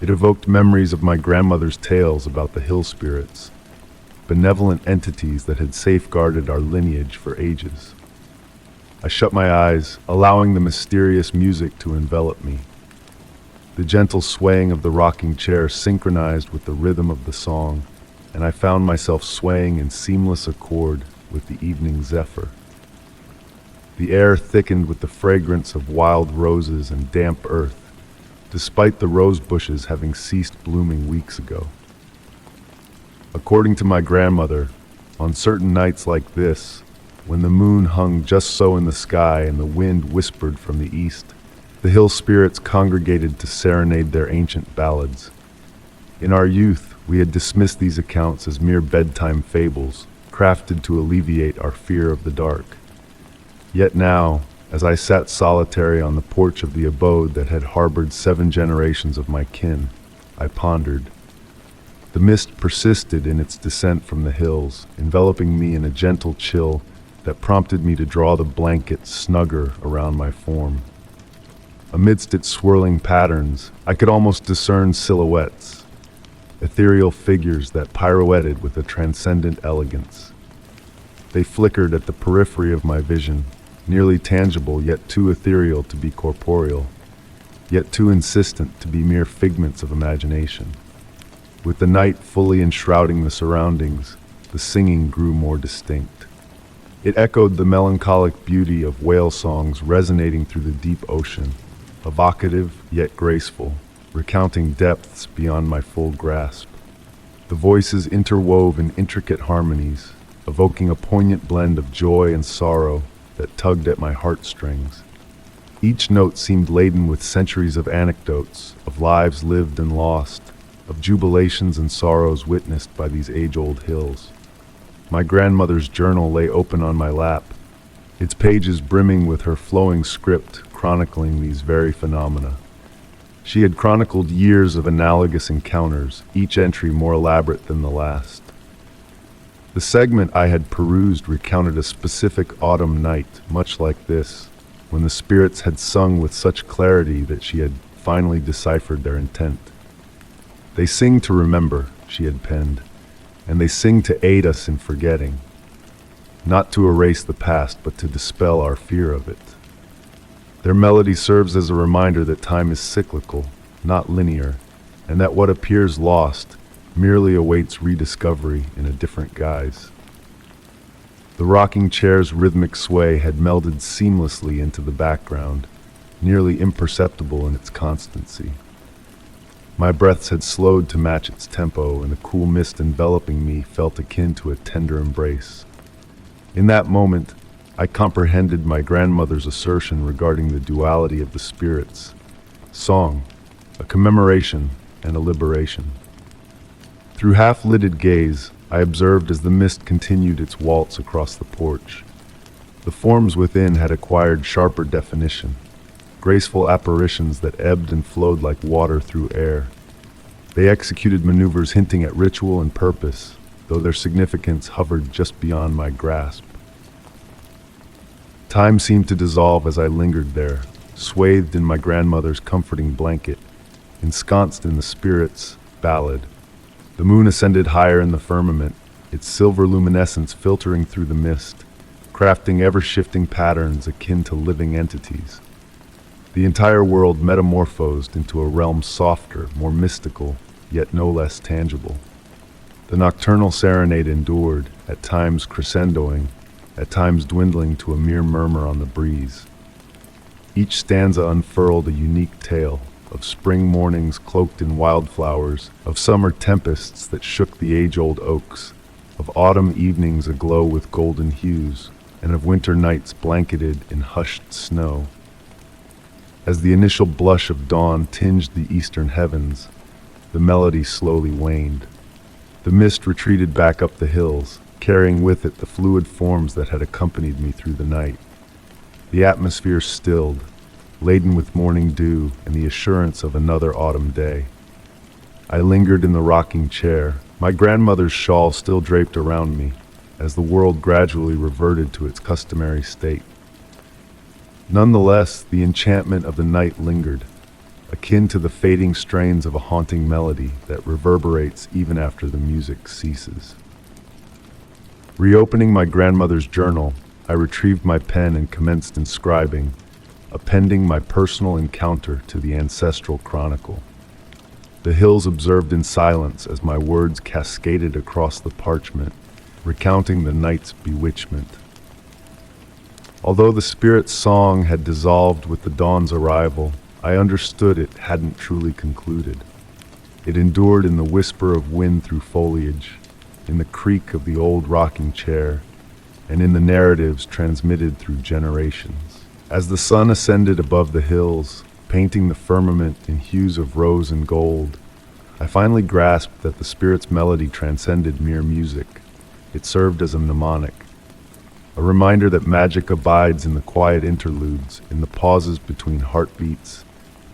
It evoked memories of my grandmother's tales about the hill spirits, benevolent entities that had safeguarded our lineage for ages. I shut my eyes, allowing the mysterious music to envelop me. The gentle swaying of the rocking chair synchronized with the rhythm of the song, and I found myself swaying in seamless accord with the evening zephyr. The air thickened with the fragrance of wild roses and damp earth, despite the rose bushes having ceased blooming weeks ago. According to my grandmother, on certain nights like this, when the moon hung just so in the sky and the wind whispered from the east, the hill spirits congregated to serenade their ancient ballads. In our youth, we had dismissed these accounts as mere bedtime fables, crafted to alleviate our fear of the dark. Yet now, as I sat solitary on the porch of the abode that had harbored 7 generations of my kin, I pondered. The mist persisted in its descent from the hills, enveloping me in a gentle chill that prompted me to draw the blanket snugger around my form. Amidst its swirling patterns, I could almost discern silhouettes, ethereal figures that pirouetted with a transcendent elegance. They flickered at the periphery of my vision, nearly tangible yet too ethereal to be corporeal, yet too insistent to be mere figments of imagination. With the night fully enshrouding the surroundings, the singing grew more distinct. It echoed the melancholic beauty of whale songs resonating through the deep ocean, evocative yet graceful, recounting depths beyond my full grasp. The voices interwove in intricate harmonies, evoking a poignant blend of joy and sorrow that tugged at my heartstrings. Each note seemed laden with centuries of anecdotes, of lives lived and lost, of jubilations and sorrows witnessed by these age-old hills. My grandmother's journal lay open on my lap, its pages brimming with her flowing script chronicling these very phenomena. She had chronicled years of analogous encounters, each entry more elaborate than the last. The segment I had perused recounted a specific autumn night, much like this, when the spirits had sung with such clarity that she had finally deciphered their intent. "They sing to remember," she had penned, "and they sing to aid us in forgetting, not to erase the past, but to dispel our fear of it. Their melody serves as a reminder that time is cyclical, not linear, and that what appears lost merely awaits rediscovery in a different guise." The rocking chair's rhythmic sway had melded seamlessly into the background, nearly imperceptible in its constancy. My breaths had slowed to match its tempo, and the cool mist enveloping me felt akin to a tender embrace. In that moment, I comprehended my grandmother's assertion regarding the duality of the spirits: song, a commemoration, and a liberation. Through half-lidded gaze, I observed as the mist continued its waltz across the porch. The forms within had acquired sharper definition, graceful apparitions that ebbed and flowed like water through air. They executed maneuvers hinting at ritual and purpose, though their significance hovered just beyond my grasp. Time seemed to dissolve as I lingered there, swathed in my grandmother's comforting blanket, ensconced in the spirit's ballad. The moon ascended higher in the firmament, its silver luminescence filtering through the mist, crafting ever-shifting patterns akin to living entities. The entire world metamorphosed into a realm softer, more mystical, yet no less tangible. The nocturnal serenade endured, at times crescendoing, at times dwindling to a mere murmur on the breeze. Each stanza unfurled a unique tale, of spring mornings cloaked in wildflowers, of summer tempests that shook the age-old oaks, of autumn evenings aglow with golden hues, and of winter nights blanketed in hushed snow. As the initial blush of dawn tinged the eastern heavens, the melody slowly waned. The mist retreated back up the hills, carrying with it the fluid forms that had accompanied me through the night. The atmosphere stilled, laden with morning dew and the assurance of another autumn day. I lingered in the rocking chair, My grandmother's shawl still draped around me, as the world gradually reverted to its customary state. Nonetheless, the enchantment of the night lingered, akin to the fading strains of a haunting melody that reverberates even after the music ceases. Reopening my grandmother's journal, I retrieved my pen and commenced inscribing, appending my personal encounter to the ancestral chronicle. The hills observed in silence as my words cascaded across the parchment, recounting the night's bewitchment. Although the spirit's song had dissolved with the dawn's arrival, I understood it hadn't truly concluded. It endured in the whisper of wind through foliage, in the creak of the old rocking chair, and in the narratives transmitted through generations. As the sun ascended above the hills, painting the firmament in hues of rose and gold, I finally grasped that the spirit's melody transcended mere music. It served as a mnemonic, a reminder that magic abides in the quiet interludes, in the pauses between heartbeats,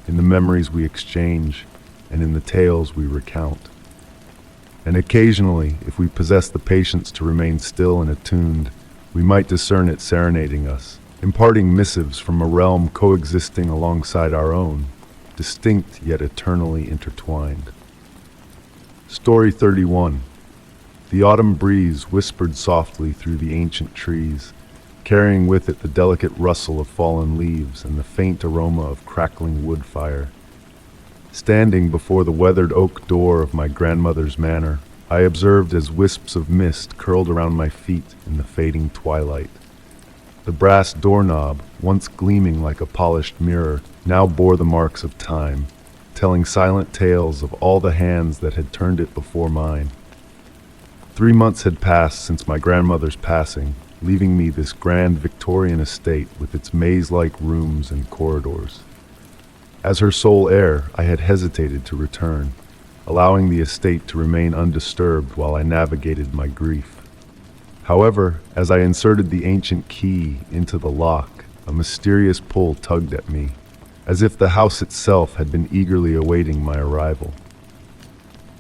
in the memories we exchange, and in the tales we recount. And occasionally, if we possess the patience to remain still and attuned, we might discern it serenading us, imparting missives from a realm coexisting alongside our own, distinct yet eternally intertwined. Story 31. The autumn breeze whispered softly through the ancient trees, carrying with it the delicate rustle of fallen leaves and the faint aroma of crackling wood fire. Standing before the weathered oak door of my grandmother's manor, I observed as wisps of mist curled around my feet in the fading twilight. The brass doorknob, once gleaming like a polished mirror, now bore the marks of time, telling silent tales of all the hands that had turned it before mine. 3 months had passed since my grandmother's passing, leaving me this grand Victorian estate with its maze-like rooms and corridors. As her sole heir, I had hesitated to return, allowing the estate to remain undisturbed while I navigated my grief. However, as I inserted the ancient key into the lock, a mysterious pull tugged at me, as if the house itself had been eagerly awaiting my arrival.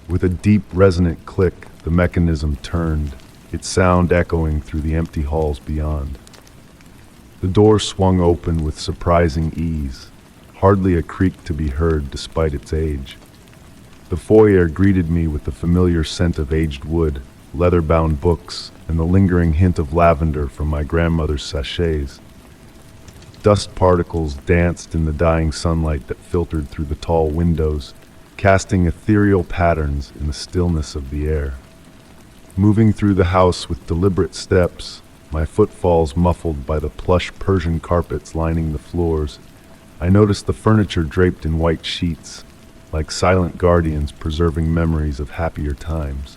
With a deep, resonant click, the mechanism turned, its sound echoing through the empty halls beyond. The door swung open with surprising ease, hardly a creak to be heard despite its age. The foyer greeted me with the familiar scent of aged wood, leather-bound books, and the lingering hint of lavender from my grandmother's sachets. Dust particles danced in the dying sunlight that filtered through the tall windows, casting ethereal patterns in the stillness of the air. Moving through the house with deliberate steps, my footfalls muffled by the plush Persian carpets lining the floors, I noticed the furniture draped in white sheets, like silent guardians preserving memories of happier times.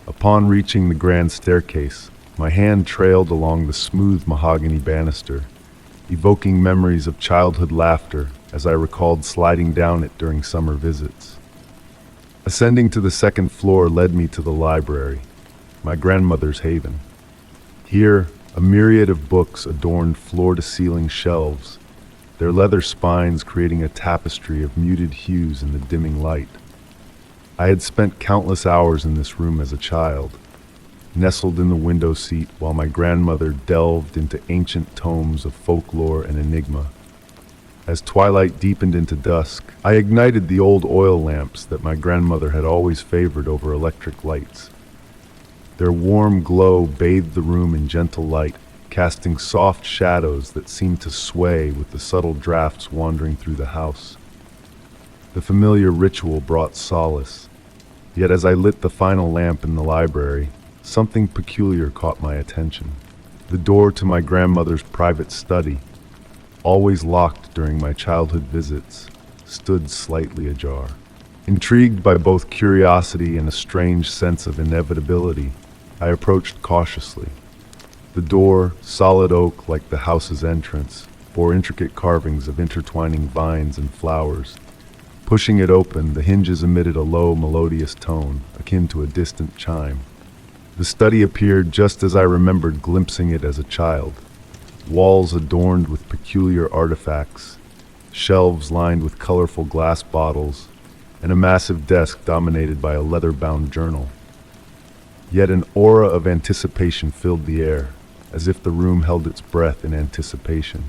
Upon reaching the grand staircase, my hand trailed along the smooth mahogany banister, evoking memories of childhood laughter as I recalled sliding down it during summer visits. Ascending to the second floor led me to the library, my grandmother's haven. Here, a myriad of books adorned floor-to-ceiling shelves, their leather spines creating a tapestry of muted hues in the dimming light. I had spent countless hours in this room as a child, nestled in the window seat while my grandmother delved into ancient tomes of folklore and enigma. As twilight deepened into dusk, I ignited the old oil lamps that my grandmother had always favored over electric lights. Their warm glow bathed the room in gentle light, casting soft shadows that seemed to sway with the subtle drafts wandering through the house. The familiar ritual brought solace, yet as I lit the final lamp in the library, something peculiar caught my attention. The door to my grandmother's private study, always locked during my childhood visits, stood slightly ajar. Intrigued by both curiosity and a strange sense of inevitability, I approached cautiously. The door, solid oak like the house's entrance, bore intricate carvings of intertwining vines and flowers. Pushing it open, the hinges emitted a low, melodious tone, akin to a distant chime. The study appeared just as I remembered glimpsing it as a child. Walls adorned with peculiar artifacts, shelves lined with colorful glass bottles, and a massive desk dominated by a leather-bound journal. Yet an aura of anticipation filled the air, as if the room held its breath in anticipation.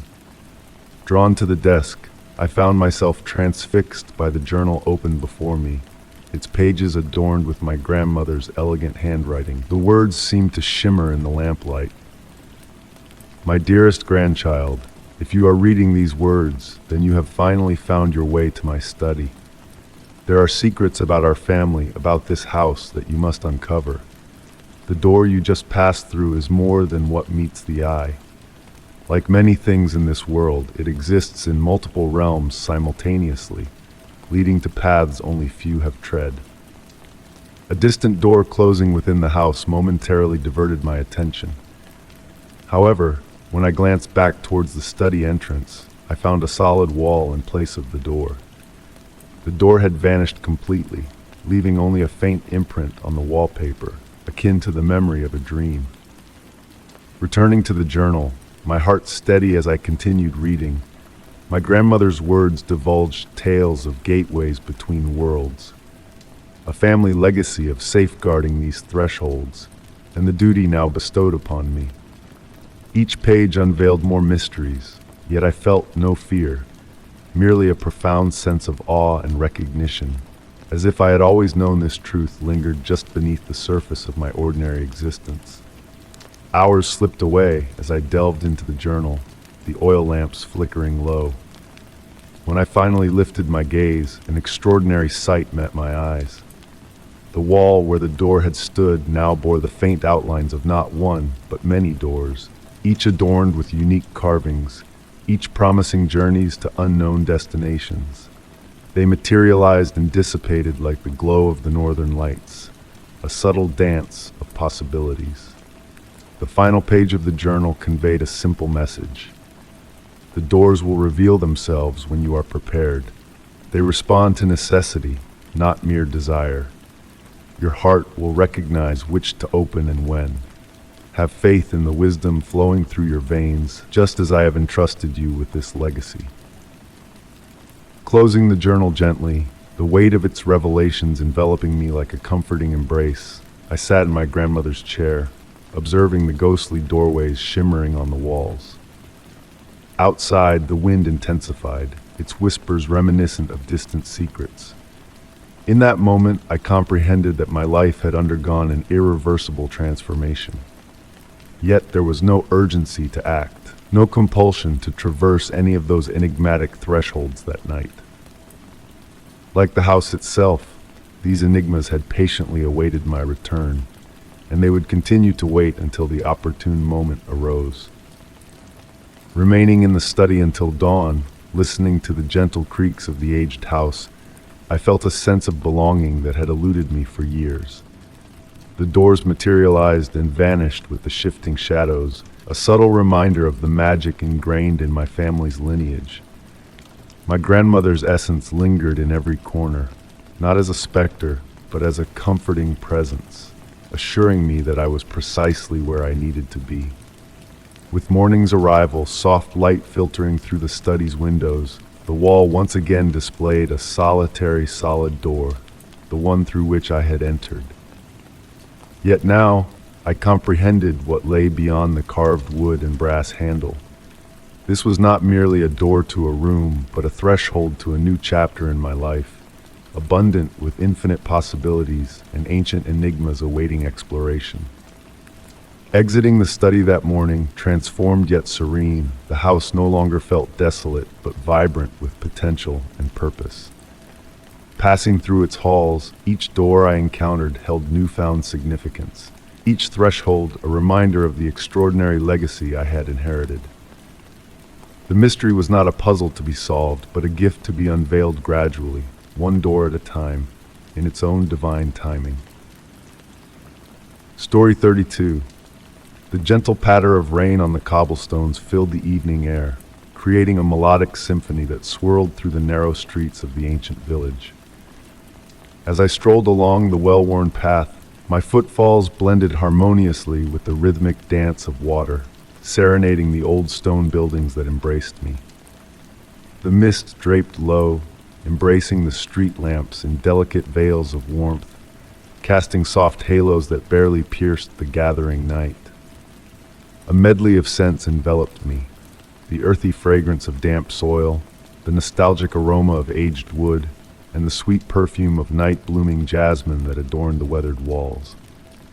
Drawn to the desk, I found myself transfixed by the journal open before me, its pages adorned with my grandmother's elegant handwriting. The words seemed to shimmer in the lamplight. My dearest grandchild, if you are reading these words, then you have finally found your way to my study. There are secrets about our family, about this house, that you must uncover. The door you just passed through is more than what meets the eye. Like many things in this world, it exists in multiple realms simultaneously, leading to paths only few have tread. A distant door closing within the house momentarily diverted my attention. However, when I glanced back towards the study entrance, I found a solid wall in place of the door. The door had vanished completely, leaving only a faint imprint on the wallpaper, akin to the memory of a dream. Returning to the journal, my heart steady as I continued reading, my grandmother's words divulged tales of gateways between worlds, a family legacy of safeguarding these thresholds, and the duty now bestowed upon me. Each page unveiled more mysteries, yet I felt no fear, merely a profound sense of awe and recognition, as if I had always known this truth lingered just beneath the surface of my ordinary existence. Hours slipped away as I delved into the journal, the oil lamps flickering low. When I finally lifted my gaze, an extraordinary sight met my eyes. The wall where the door had stood now bore the faint outlines of not one, but many doors, each adorned with unique carvings, each promising journeys to unknown destinations. They materialized and dissipated like the glow of the northern lights, a subtle dance of possibilities. The final page of the journal conveyed a simple message. The doors will reveal themselves when you are prepared. They respond to necessity, not mere desire. Your heart will recognize which to open and when. Have faith in the wisdom flowing through your veins, just as I have entrusted you with this legacy. Closing the journal gently, the weight of its revelations enveloping me like a comforting embrace, I sat in my grandmother's chair, observing the ghostly doorways shimmering on the walls. Outside, the wind intensified, its whispers reminiscent of distant secrets. In that moment, I comprehended that my life had undergone an irreversible transformation. Yet there was no urgency to act, no compulsion to traverse any of those enigmatic thresholds that night. Like the house itself, these enigmas had patiently awaited my return, and they would continue to wait until the opportune moment arose. Remaining in the study until dawn, listening to the gentle creaks of the aged house, I felt a sense of belonging that had eluded me for years. The doors materialized and vanished with the shifting shadows, a subtle reminder of the magic ingrained in my family's lineage. My grandmother's essence lingered in every corner, not as a specter, but as a comforting presence, assuring me that I was precisely where I needed to be. With morning's arrival, soft light filtering through the study's windows, the wall once again displayed a solitary, solid door, the one through which I had entered. Yet now, I comprehended what lay beyond the carved wood and brass handle. This was not merely a door to a room, but a threshold to a new chapter in my life, abundant with infinite possibilities and ancient enigmas awaiting exploration. Exiting the study that morning, transformed yet serene, the house no longer felt desolate, but vibrant with potential and purpose. Passing through its halls, each door I encountered held newfound significance, each threshold a reminder of the extraordinary legacy I had inherited. The mystery was not a puzzle to be solved, but a gift to be unveiled gradually, one door at a time, in its own divine timing. Story 32. The gentle patter of rain on the cobblestones filled the evening air, creating a melodic symphony that swirled through the narrow streets of the ancient village. As I strolled along the well-worn path, my footfalls blended harmoniously with the rhythmic dance of water, serenading the old stone buildings that embraced me. The mist draped low, embracing the street lamps in delicate veils of warmth, casting soft halos that barely pierced the gathering night. A medley of scents enveloped me, the earthy fragrance of damp soil, the nostalgic aroma of aged wood, and the sweet perfume of night-blooming jasmine that adorned the weathered walls.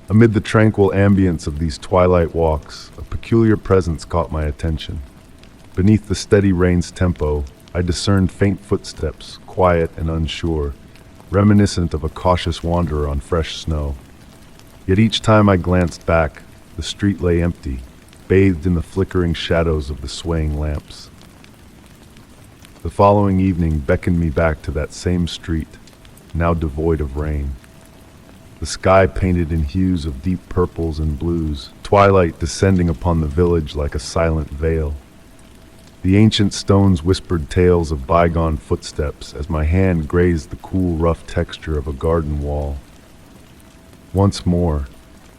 Amid the tranquil ambience of these twilight walks, a peculiar presence caught my attention. Beneath the steady rain's tempo, I discerned faint footsteps, quiet and unsure, reminiscent of a cautious wanderer on fresh snow. Yet each time I glanced back, the street lay empty, bathed in the flickering shadows of the swaying lamps. The following evening beckoned me back to that same street, now devoid of rain. The sky painted in hues of deep purples and blues, twilight descending upon the village like a silent veil. The ancient stones whispered tales of bygone footsteps as my hand grazed the cool, rough texture of a garden wall. Once more,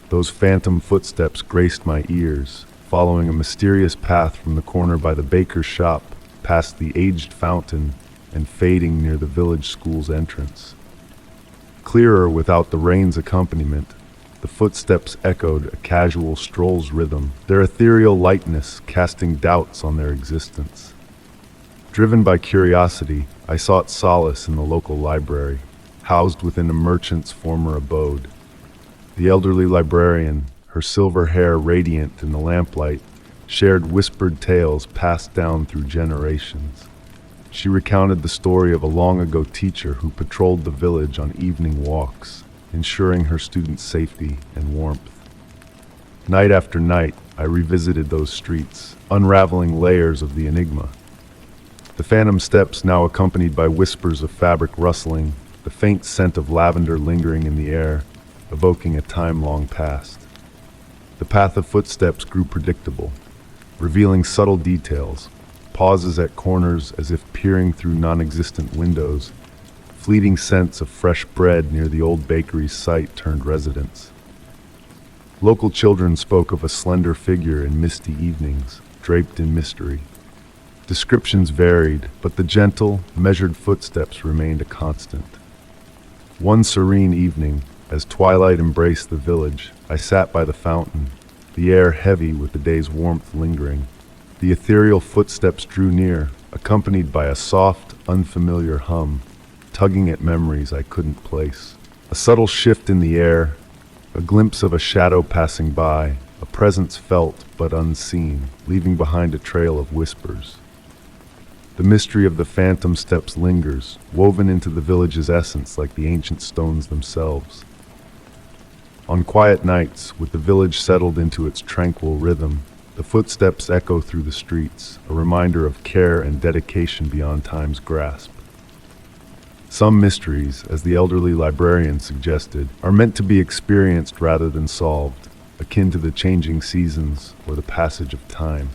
those phantom footsteps graced my ears, following a mysterious path from the corner by the baker's shop, past the aged fountain, and fading near the village school's entrance. Clearer without the rain's accompaniment, the footsteps echoed a casual stroll's rhythm, their ethereal lightness casting doubts on their existence. Driven by curiosity, I sought solace in the local library, housed within a merchant's former abode. The elderly librarian, her silver hair radiant in the lamplight, shared whispered tales passed down through generations. She recounted the story of a long-ago teacher who patrolled the village on evening walks, ensuring her students' safety and warmth. Night after night, I revisited those streets, unraveling layers of the enigma. The phantom steps now accompanied by whispers of fabric rustling, the faint scent of lavender lingering in the air, evoking a time long past. The path of footsteps grew predictable, revealing subtle details, pauses at corners as if peering through non-existent windows, fleeting scents of fresh bread near the old bakery's site turned residence. Local children spoke of a slender figure in misty evenings, draped in mystery. Descriptions varied, but the gentle, measured footsteps remained a constant. One serene evening, as twilight embraced the village, I sat by the fountain, the air heavy with the day's warmth lingering. The ethereal footsteps drew near, accompanied by a soft, unfamiliar hum, tugging at memories I couldn't place. A subtle shift in the air, a glimpse of a shadow passing by, a presence felt but unseen, leaving behind a trail of whispers. The mystery of the phantom steps lingers, woven into the village's essence like the ancient stones themselves. On quiet nights, with the village settled into its tranquil rhythm, the footsteps echo through the streets, a reminder of care and dedication beyond time's grasp. Some mysteries, as the elderly librarian suggested, are meant to be experienced rather than solved, akin to the changing seasons or the passage of time.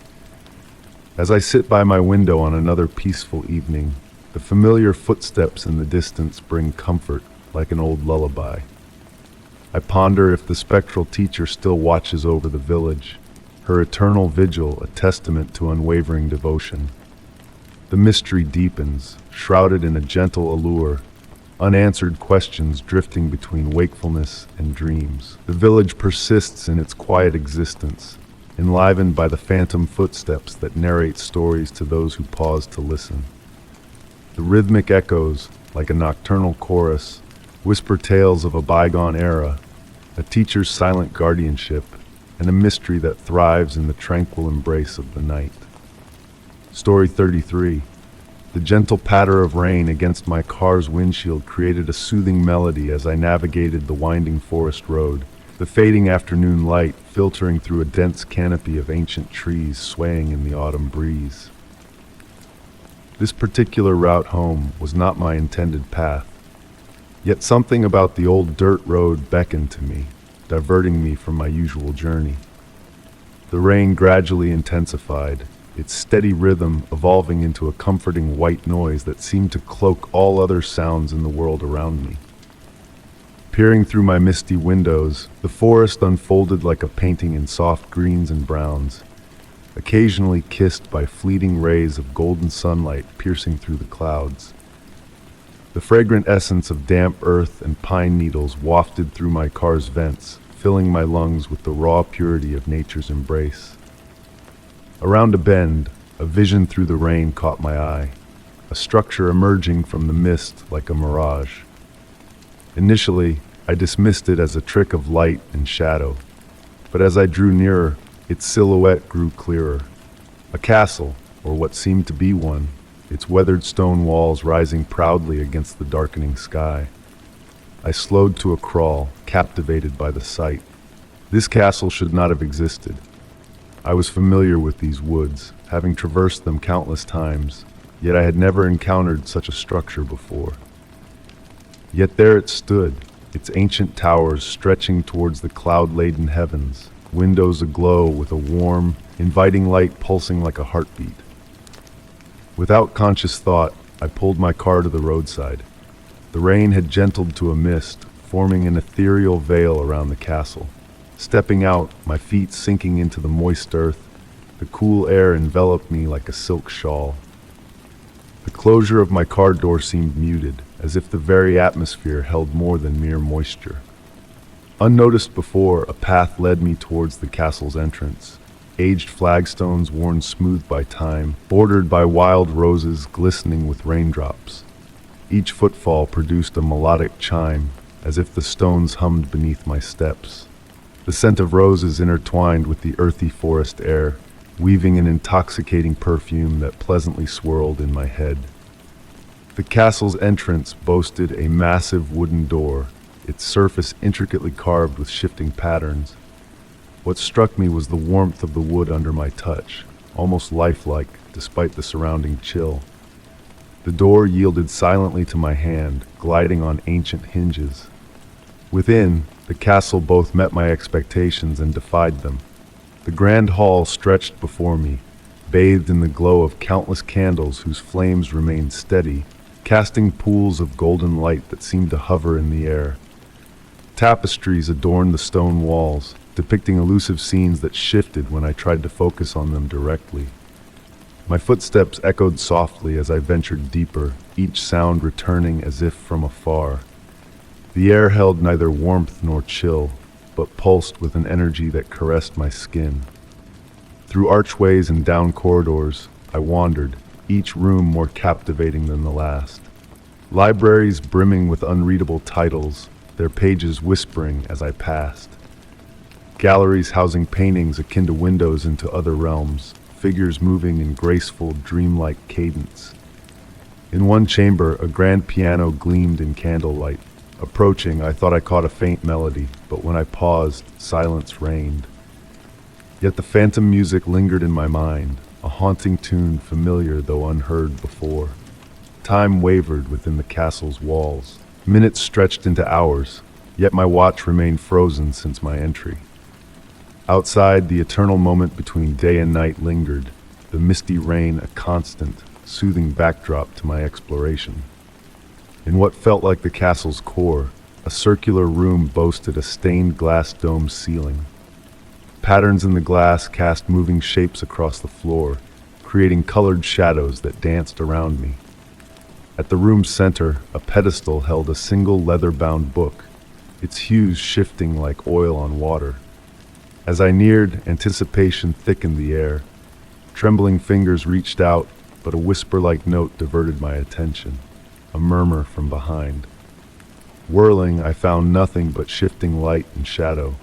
As I sit by my window on another peaceful evening, the familiar footsteps in the distance bring comfort like an old lullaby. I ponder if the spectral teacher still watches over the village, her eternal vigil a testament to unwavering devotion. The mystery deepens, shrouded in a gentle allure, unanswered questions drifting between wakefulness and dreams. The village persists in its quiet existence, enlivened by the phantom footsteps that narrate stories to those who pause to listen. The rhythmic echoes, like a nocturnal chorus, whisper tales of a bygone era, a teacher's silent guardianship, and a mystery that thrives in the tranquil embrace of the night. Story 33. The gentle patter of rain against my car's windshield created a soothing melody as I navigated the winding forest road, the fading afternoon light filtering through a dense canopy of ancient trees swaying in the autumn breeze. This particular route home was not my intended path, yet something about the old dirt road beckoned to me, diverting me from my usual journey. The rain gradually intensified, its steady rhythm evolving into a comforting white noise that seemed to cloak all other sounds in the world around me. Peering through my misty windows, the forest unfolded like a painting in soft greens and browns, occasionally kissed by fleeting rays of golden sunlight piercing through the clouds. The fragrant essence of damp earth and pine needles wafted through my car's vents, filling my lungs with the raw purity of nature's embrace. Around a bend, a vision through the rain caught my eye, a structure emerging from the mist like a mirage. Initially, I dismissed it as a trick of light and shadow, but as I drew nearer, its silhouette grew clearer. A castle, or what seemed to be one, its weathered stone walls rising proudly against the darkening sky. I slowed to a crawl, captivated by the sight. This castle should not have existed. I was familiar with these woods, having traversed them countless times, yet I had never encountered such a structure before. Yet there it stood, its ancient towers stretching towards the cloud-laden heavens, windows aglow with a warm, inviting light pulsing like a heartbeat. Without conscious thought, I pulled my car to the roadside. The rain had gentled to a mist, forming an ethereal veil around the castle. Stepping out, my feet sinking into the moist earth, the cool air enveloped me like a silk shawl. The closure of my car door seemed muted, as if the very atmosphere held more than mere moisture. Unnoticed before, a path led me towards the castle's entrance. Aged flagstones worn smooth by time, bordered by wild roses glistening with raindrops. Each footfall produced a melodic chime, as if the stones hummed beneath my steps. The scent of roses intertwined with the earthy forest air, weaving an intoxicating perfume that pleasantly swirled in my head. The castle's entrance boasted a massive wooden door, its surface intricately carved with shifting patterns. What struck me was the warmth of the wood under my touch, almost lifelike despite the surrounding chill. The door yielded silently to my hand, gliding on ancient hinges. Within, the castle both met my expectations and defied them. The grand hall stretched before me, bathed in the glow of countless candles whose flames remained steady, casting pools of golden light that seemed to hover in the air. Tapestries adorned the stone walls, depicting elusive scenes that shifted when I tried to focus on them directly. My footsteps echoed softly as I ventured deeper, each sound returning as if from afar. The air held neither warmth nor chill, but pulsed with an energy that caressed my skin. Through archways and down corridors, I wandered, each room more captivating than the last. Libraries brimming with unreadable titles, their pages whispering as I passed. Galleries housing paintings akin to windows into other realms, figures moving in graceful, dreamlike cadence. In one chamber, a grand piano gleamed in candlelight. Approaching, I thought I caught a faint melody, but when I paused, silence reigned. Yet the phantom music lingered in my mind, a haunting tune familiar though unheard before. Time wavered within the castle's walls. Minutes stretched into hours, yet my watch remained frozen since my entry. Outside, the eternal moment between day and night lingered, the misty rain a constant, soothing backdrop to my exploration. In what felt like the castle's core, a circular room boasted a stained glass dome ceiling. Patterns in the glass cast moving shapes across the floor, creating colored shadows that danced around me. At the room's center, a pedestal held a single leather-bound book, its hues shifting like oil on water. As I neared, anticipation thickened the air. Trembling fingers reached out, but a whisper-like note diverted my attention, a murmur from behind. Whirling, I found nothing but shifting light and shadow.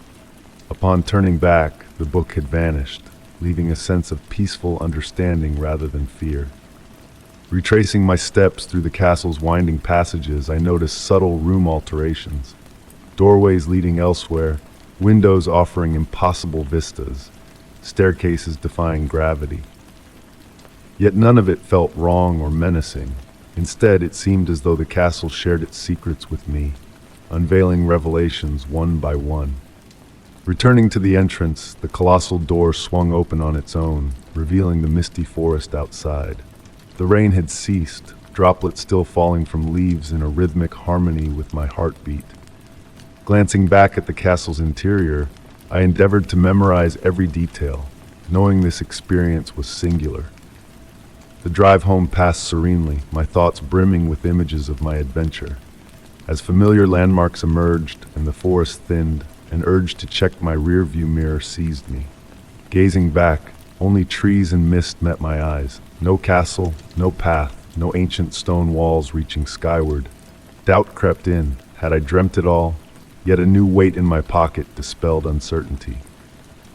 Upon turning back, the book had vanished, leaving a sense of peaceful understanding rather than fear. Retracing my steps through the castle's winding passages, I noticed subtle room alterations. Doorways leading elsewhere, windows offering impossible vistas, staircases defying gravity. Yet none of it felt wrong or menacing. Instead, it seemed as though the castle shared its secrets with me, unveiling revelations one by one. Returning to the entrance, the colossal door swung open on its own, revealing the misty forest outside. The rain had ceased, droplets still falling from leaves in a rhythmic harmony with my heartbeat. Glancing back at the castle's interior, I endeavored to memorize every detail, knowing this experience was singular. The drive home passed serenely, my thoughts brimming with images of my adventure. As familiar landmarks emerged and the forest thinned, an urge to check my rearview mirror seized me. Gazing back, only trees and mist met my eyes. No castle, no path, no ancient stone walls reaching skyward. Doubt crept in. Had I dreamt it all? Yet a new weight in my pocket dispelled uncertainty.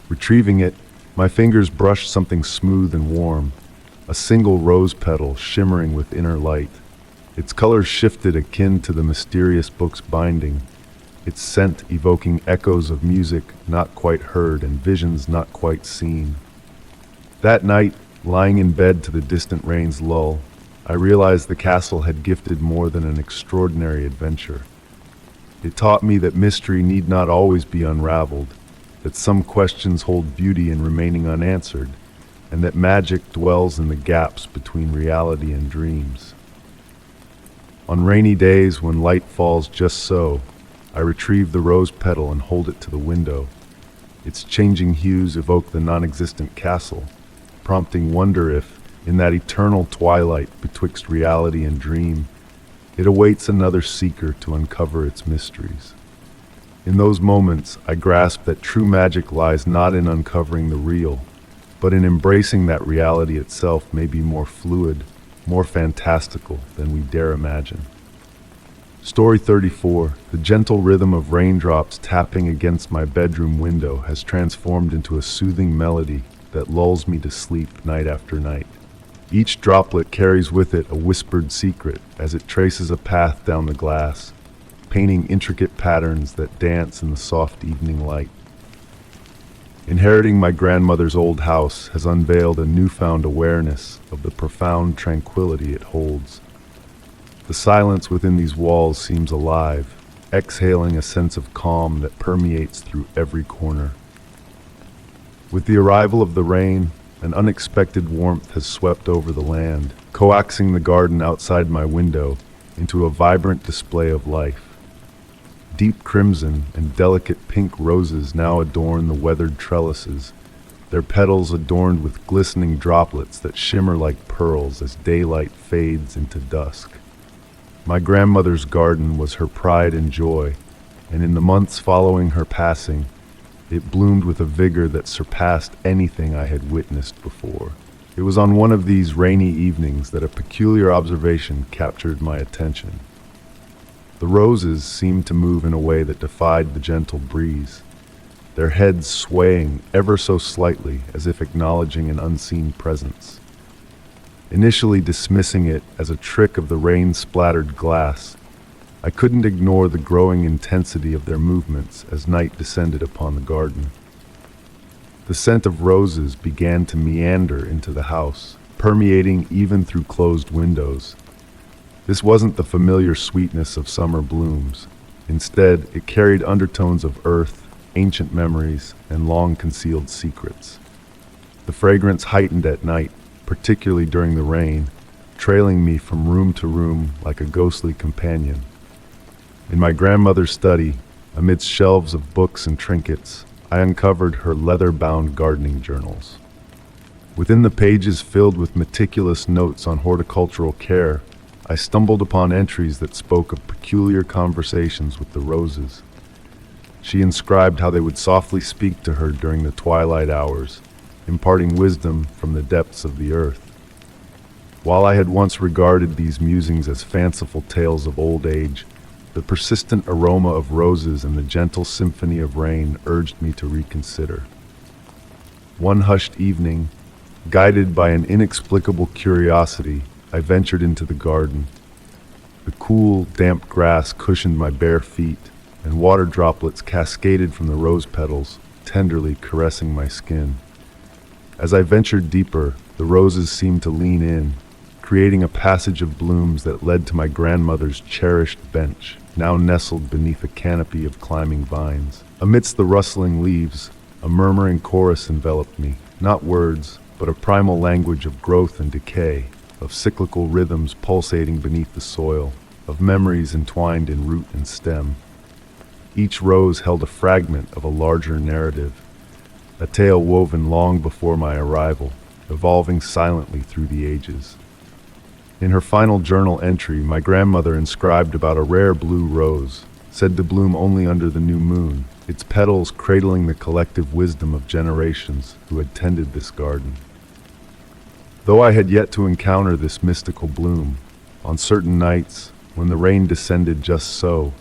Retrieving it, my fingers brushed something smooth and warm, a single rose petal shimmering with inner light. Its colors shifted akin to the mysterious book's binding, its scent evoking echoes of music not quite heard and visions not quite seen. That night, lying in bed to the distant rain's lull, I realized the castle had gifted more than an extraordinary adventure. It taught me that mystery need not always be unraveled, that some questions hold beauty in remaining unanswered, and that magic dwells in the gaps between reality and dreams. On rainy days when light falls just so, I retrieve the rose petal and hold it to the window. Its changing hues evoke the non-existent castle, prompting wonder if, in that eternal twilight betwixt reality and dream, it awaits another seeker to uncover its mysteries. In those moments, I grasp that true magic lies not in uncovering the real, but in embracing that reality itself may be more fluid, more fantastical than we dare imagine. Story 34, the gentle rhythm of raindrops tapping against my bedroom window has transformed into a soothing melody that lulls me to sleep night after night. Each droplet carries with it a whispered secret as it traces a path down the glass, painting intricate patterns that dance in the soft evening light. Inheriting my grandmother's old house has unveiled a newfound awareness of the profound tranquility it holds. The silence within these walls seems alive, exhaling a sense of calm that permeates through every corner. With the arrival of the rain, an unexpected warmth has swept over the land, coaxing the garden outside my window into a vibrant display of life. Deep crimson and delicate pink roses now adorn the weathered trellises, their petals adorned with glistening droplets that shimmer like pearls as daylight fades into dusk. My grandmother's garden was her pride and joy, and in the months following her passing, it bloomed with a vigor that surpassed anything I had witnessed before. It was on one of these rainy evenings that a peculiar observation captured my attention. The roses seemed to move in a way that defied the gentle breeze, their heads swaying ever so slightly as if acknowledging an unseen presence. Initially dismissing it as a trick of the rain-splattered glass, I couldn't ignore the growing intensity of their movements as night descended upon the garden. The scent of roses began to meander into the house, permeating even through closed windows. This wasn't the familiar sweetness of summer blooms. Instead, it carried undertones of earth, ancient memories, and long-concealed secrets. The fragrance heightened at night, particularly during the rain, trailing me from room to room like a ghostly companion. In my grandmother's study, amidst shelves of books and trinkets, I uncovered her leather-bound gardening journals. Within the pages filled with meticulous notes on horticultural care, I stumbled upon entries that spoke of peculiar conversations with the roses. She inscribed how they would softly speak to her during the twilight hours, imparting wisdom from the depths of the earth. While I had once regarded these musings as fanciful tales of old age, the persistent aroma of roses and the gentle symphony of rain urged me to reconsider. One hushed evening, guided by an inexplicable curiosity, I ventured into the garden. The cool, damp grass cushioned my bare feet, and water droplets cascaded from the rose petals, tenderly caressing my skin. As I ventured deeper, the roses seemed to lean in, creating a passage of blooms that led to my grandmother's cherished bench, now nestled beneath a canopy of climbing vines. Amidst the rustling leaves, a murmuring chorus enveloped me, not words, but a primal language of growth and decay, of cyclical rhythms pulsating beneath the soil, of memories entwined in root and stem. Each rose held a fragment of a larger narrative, a tale woven long before my arrival, evolving silently through the ages. In her final journal entry, my grandmother inscribed about a rare blue rose, said to bloom only under the new moon, its petals cradling the collective wisdom of generations who had tended this garden. Though I had yet to encounter this mystical bloom, on certain nights, when the rain descended just so,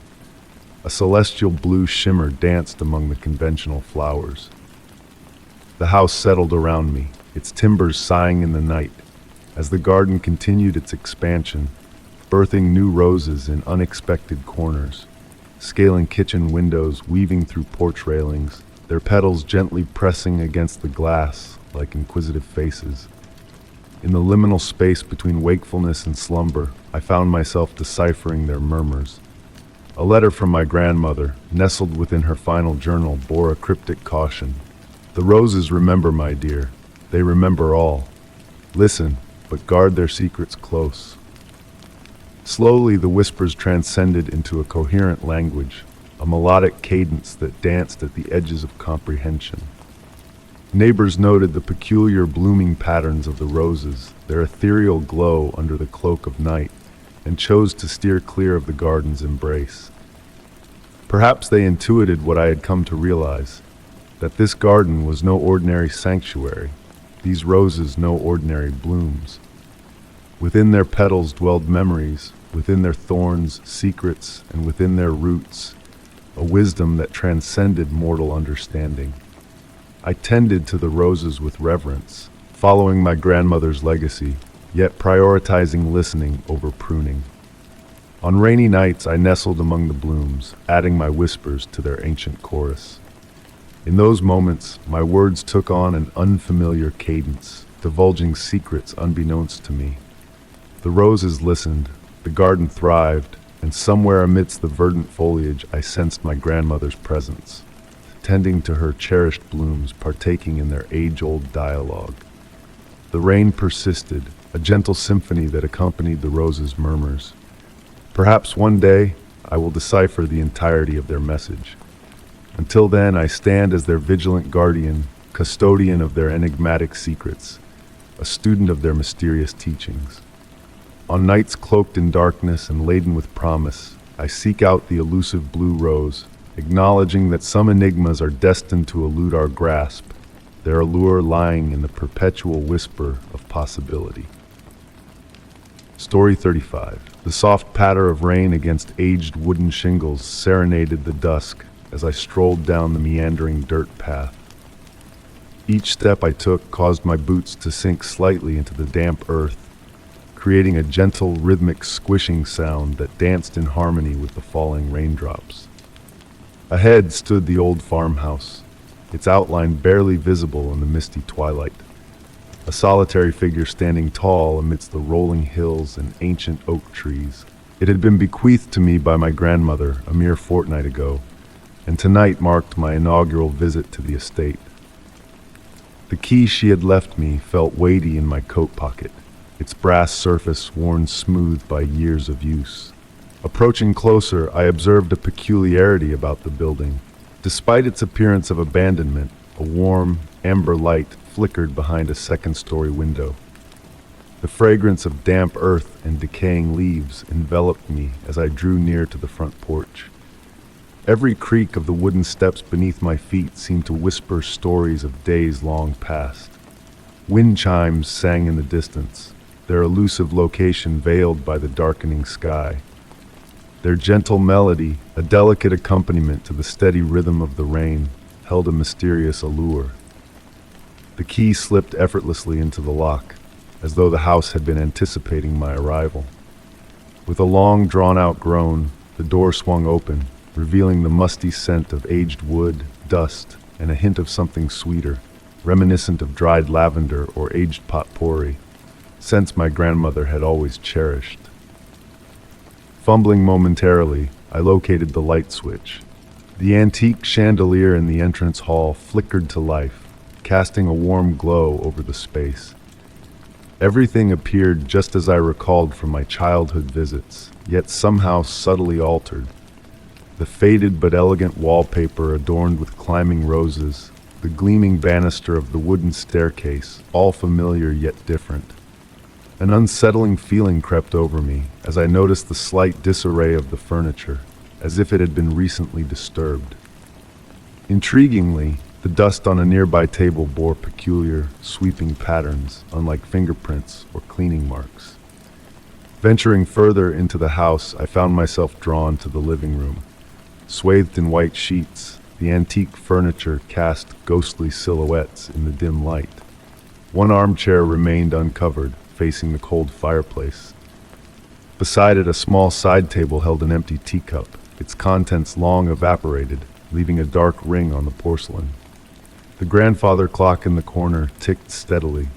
a celestial blue shimmer danced among the conventional flowers. The house settled around me, its timbers sighing in the night, as the garden continued its expansion, birthing new roses in unexpected corners, scaling kitchen windows, weaving through porch railings, their petals gently pressing against the glass like inquisitive faces. In the liminal space between wakefulness and slumber, I found myself deciphering their murmurs. A letter from my grandmother, nestled within her final journal, bore a cryptic caution. "The roses remember, my dear. They remember all. Listen, but guard their secrets close." Slowly, the whispers transcended into a coherent language, a melodic cadence that danced at the edges of comprehension. Neighbors noted the peculiar blooming patterns of the roses, their ethereal glow under the cloak of night, and chose to steer clear of the garden's embrace. Perhaps they intuited what I had come to realize, that this garden was no ordinary sanctuary, these roses no ordinary blooms. Within their petals dwelled memories, within their thorns, secrets, and within their roots, a wisdom that transcended mortal understanding. I tended to the roses with reverence, following my grandmother's legacy, yet prioritizing listening over pruning. On rainy nights, I nestled among the blooms, adding my whispers to their ancient chorus. In those moments, my words took on an unfamiliar cadence, divulging secrets unbeknownst to me. The roses listened, the garden thrived, and somewhere amidst the verdant foliage I sensed my grandmother's presence, tending to her cherished blooms, partaking in their age-old dialogue. The rain persisted, a gentle symphony that accompanied the roses' murmurs. Perhaps one day I will decipher the entirety of their message. Until then, I stand as their vigilant guardian, custodian of their enigmatic secrets, a student of their mysterious teachings. On nights cloaked in darkness and laden with promise, I seek out the elusive blue rose, acknowledging that some enigmas are destined to elude our grasp, their allure lying in the perpetual whisper of possibility. Story 35. The soft patter of rain against aged wooden shingles serenaded the dusk as I strolled down the meandering dirt path. Each step I took caused my boots to sink slightly into the damp earth, creating a gentle, rhythmic squishing sound that danced in harmony with the falling raindrops. Ahead stood the old farmhouse, its outline barely visible in the misty twilight, a solitary figure standing tall amidst the rolling hills and ancient oak trees. It had been bequeathed to me by my grandmother a mere fortnight ago, and tonight marked my inaugural visit to the estate. The key she had left me felt weighty in my coat pocket, its brass surface worn smooth by years of use. Approaching closer, I observed a peculiarity about the building. Despite its appearance of abandonment, a warm, amber light flickered behind a second-story window. The fragrance of damp earth and decaying leaves enveloped me as I drew near to the front porch. Every creak of the wooden steps beneath my feet seemed to whisper stories of days long past. Wind chimes sang in the distance, their elusive location veiled by the darkening sky. Their gentle melody, a delicate accompaniment to the steady rhythm of the rain, held a mysterious allure. The key slipped effortlessly into the lock, as though the house had been anticipating my arrival. With a long, drawn-out groan, the door swung open, revealing the musty scent of aged wood, dust, and a hint of something sweeter, reminiscent of dried lavender or aged potpourri, scents my grandmother had always cherished. Fumbling momentarily, I located the light switch. The antique chandelier in the entrance hall flickered to life, casting a warm glow over the space. Everything appeared just as I recalled from my childhood visits, yet somehow subtly altered. The faded but elegant wallpaper adorned with climbing roses, the gleaming banister of the wooden staircase, all familiar yet different. An unsettling feeling crept over me as I noticed the slight disarray of the furniture, as if it had been recently disturbed. Intriguingly, the dust on a nearby table bore peculiar, sweeping patterns, unlike fingerprints or cleaning marks. Venturing further into the house, I found myself drawn to the living room. Swathed in white sheets, the antique furniture cast ghostly silhouettes in the dim light. One armchair remained uncovered, facing the cold fireplace. Beside it, a small side table held an empty teacup, its contents long evaporated, leaving a dark ring on the porcelain. The grandfather clock in the corner ticked steadily,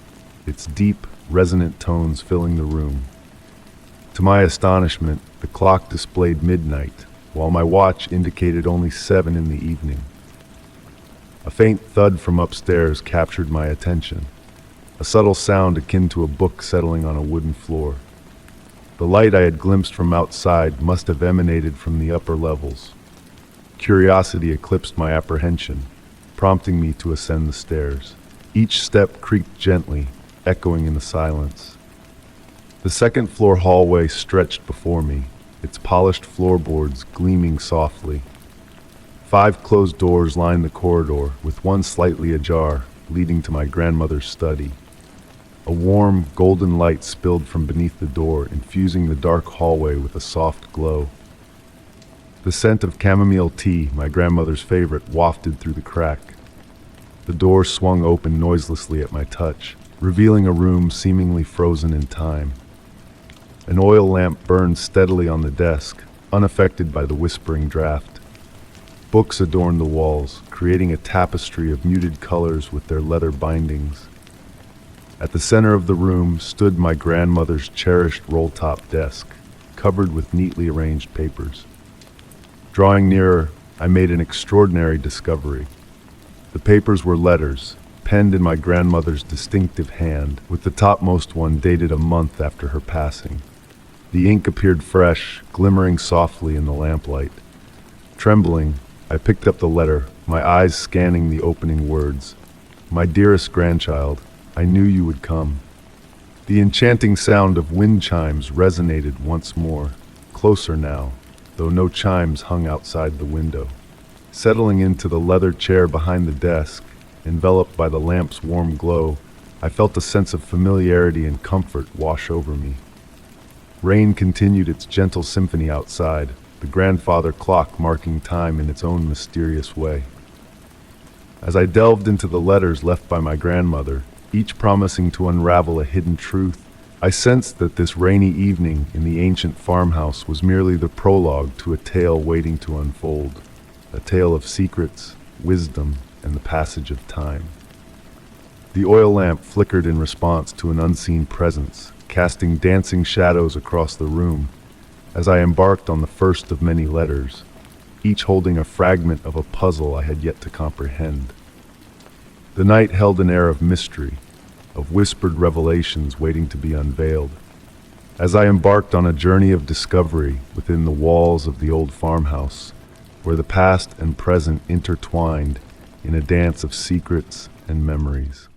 its deep, resonant tones filling the room. To my astonishment, the clock displayed midnight, while my watch indicated only 7 in the evening. A faint thud from upstairs captured my attention, a subtle sound akin to a book settling on a wooden floor. The light I had glimpsed from outside must have emanated from the upper levels. Curiosity eclipsed my apprehension, prompting me to ascend the stairs. Each step creaked gently, echoing in the silence. The second-floor hallway stretched before me, its polished floorboards gleaming softly. 5 closed doors lined the corridor, with one slightly ajar, leading to my grandmother's study. A warm, golden light spilled from beneath the door, infusing the dark hallway with a soft glow. The scent of chamomile tea, my grandmother's favorite, wafted through the crack. The door swung open noiselessly at my touch, revealing a room seemingly frozen in time. An oil lamp burned steadily on the desk, unaffected by the whispering draft. Books adorned the walls, creating a tapestry of muted colors with their leather bindings. At the center of the room stood my grandmother's cherished roll-top desk, covered with neatly arranged papers. Drawing nearer, I made an extraordinary discovery. The papers were letters, penned in my grandmother's distinctive hand, with the topmost one dated a month after her passing. The ink appeared fresh, glimmering softly in the lamplight. Trembling, I picked up the letter, my eyes scanning the opening words. "My dearest grandchild, I knew you would come." The enchanting sound of wind chimes resonated once more, closer now, though no chimes hung outside the window. Settling into the leather chair behind the desk, enveloped by the lamp's warm glow, I felt a sense of familiarity and comfort wash over me. Rain continued its gentle symphony outside, the grandfather clock marking time in its own mysterious way. As I delved into the letters left by my grandmother, each promising to unravel a hidden truth, I sensed that this rainy evening in the ancient farmhouse was merely the prologue to a tale waiting to unfold, a tale of secrets, wisdom, and the passage of time. The oil lamp flickered in response to an unseen presence, casting dancing shadows across the room as I embarked on the first of many letters, each holding a fragment of a puzzle I had yet to comprehend. The night held an air of mystery, of whispered revelations waiting to be unveiled. As I embarked on a journey of discovery within the walls of the old farmhouse, where the past and present intertwined in a dance of secrets and memories.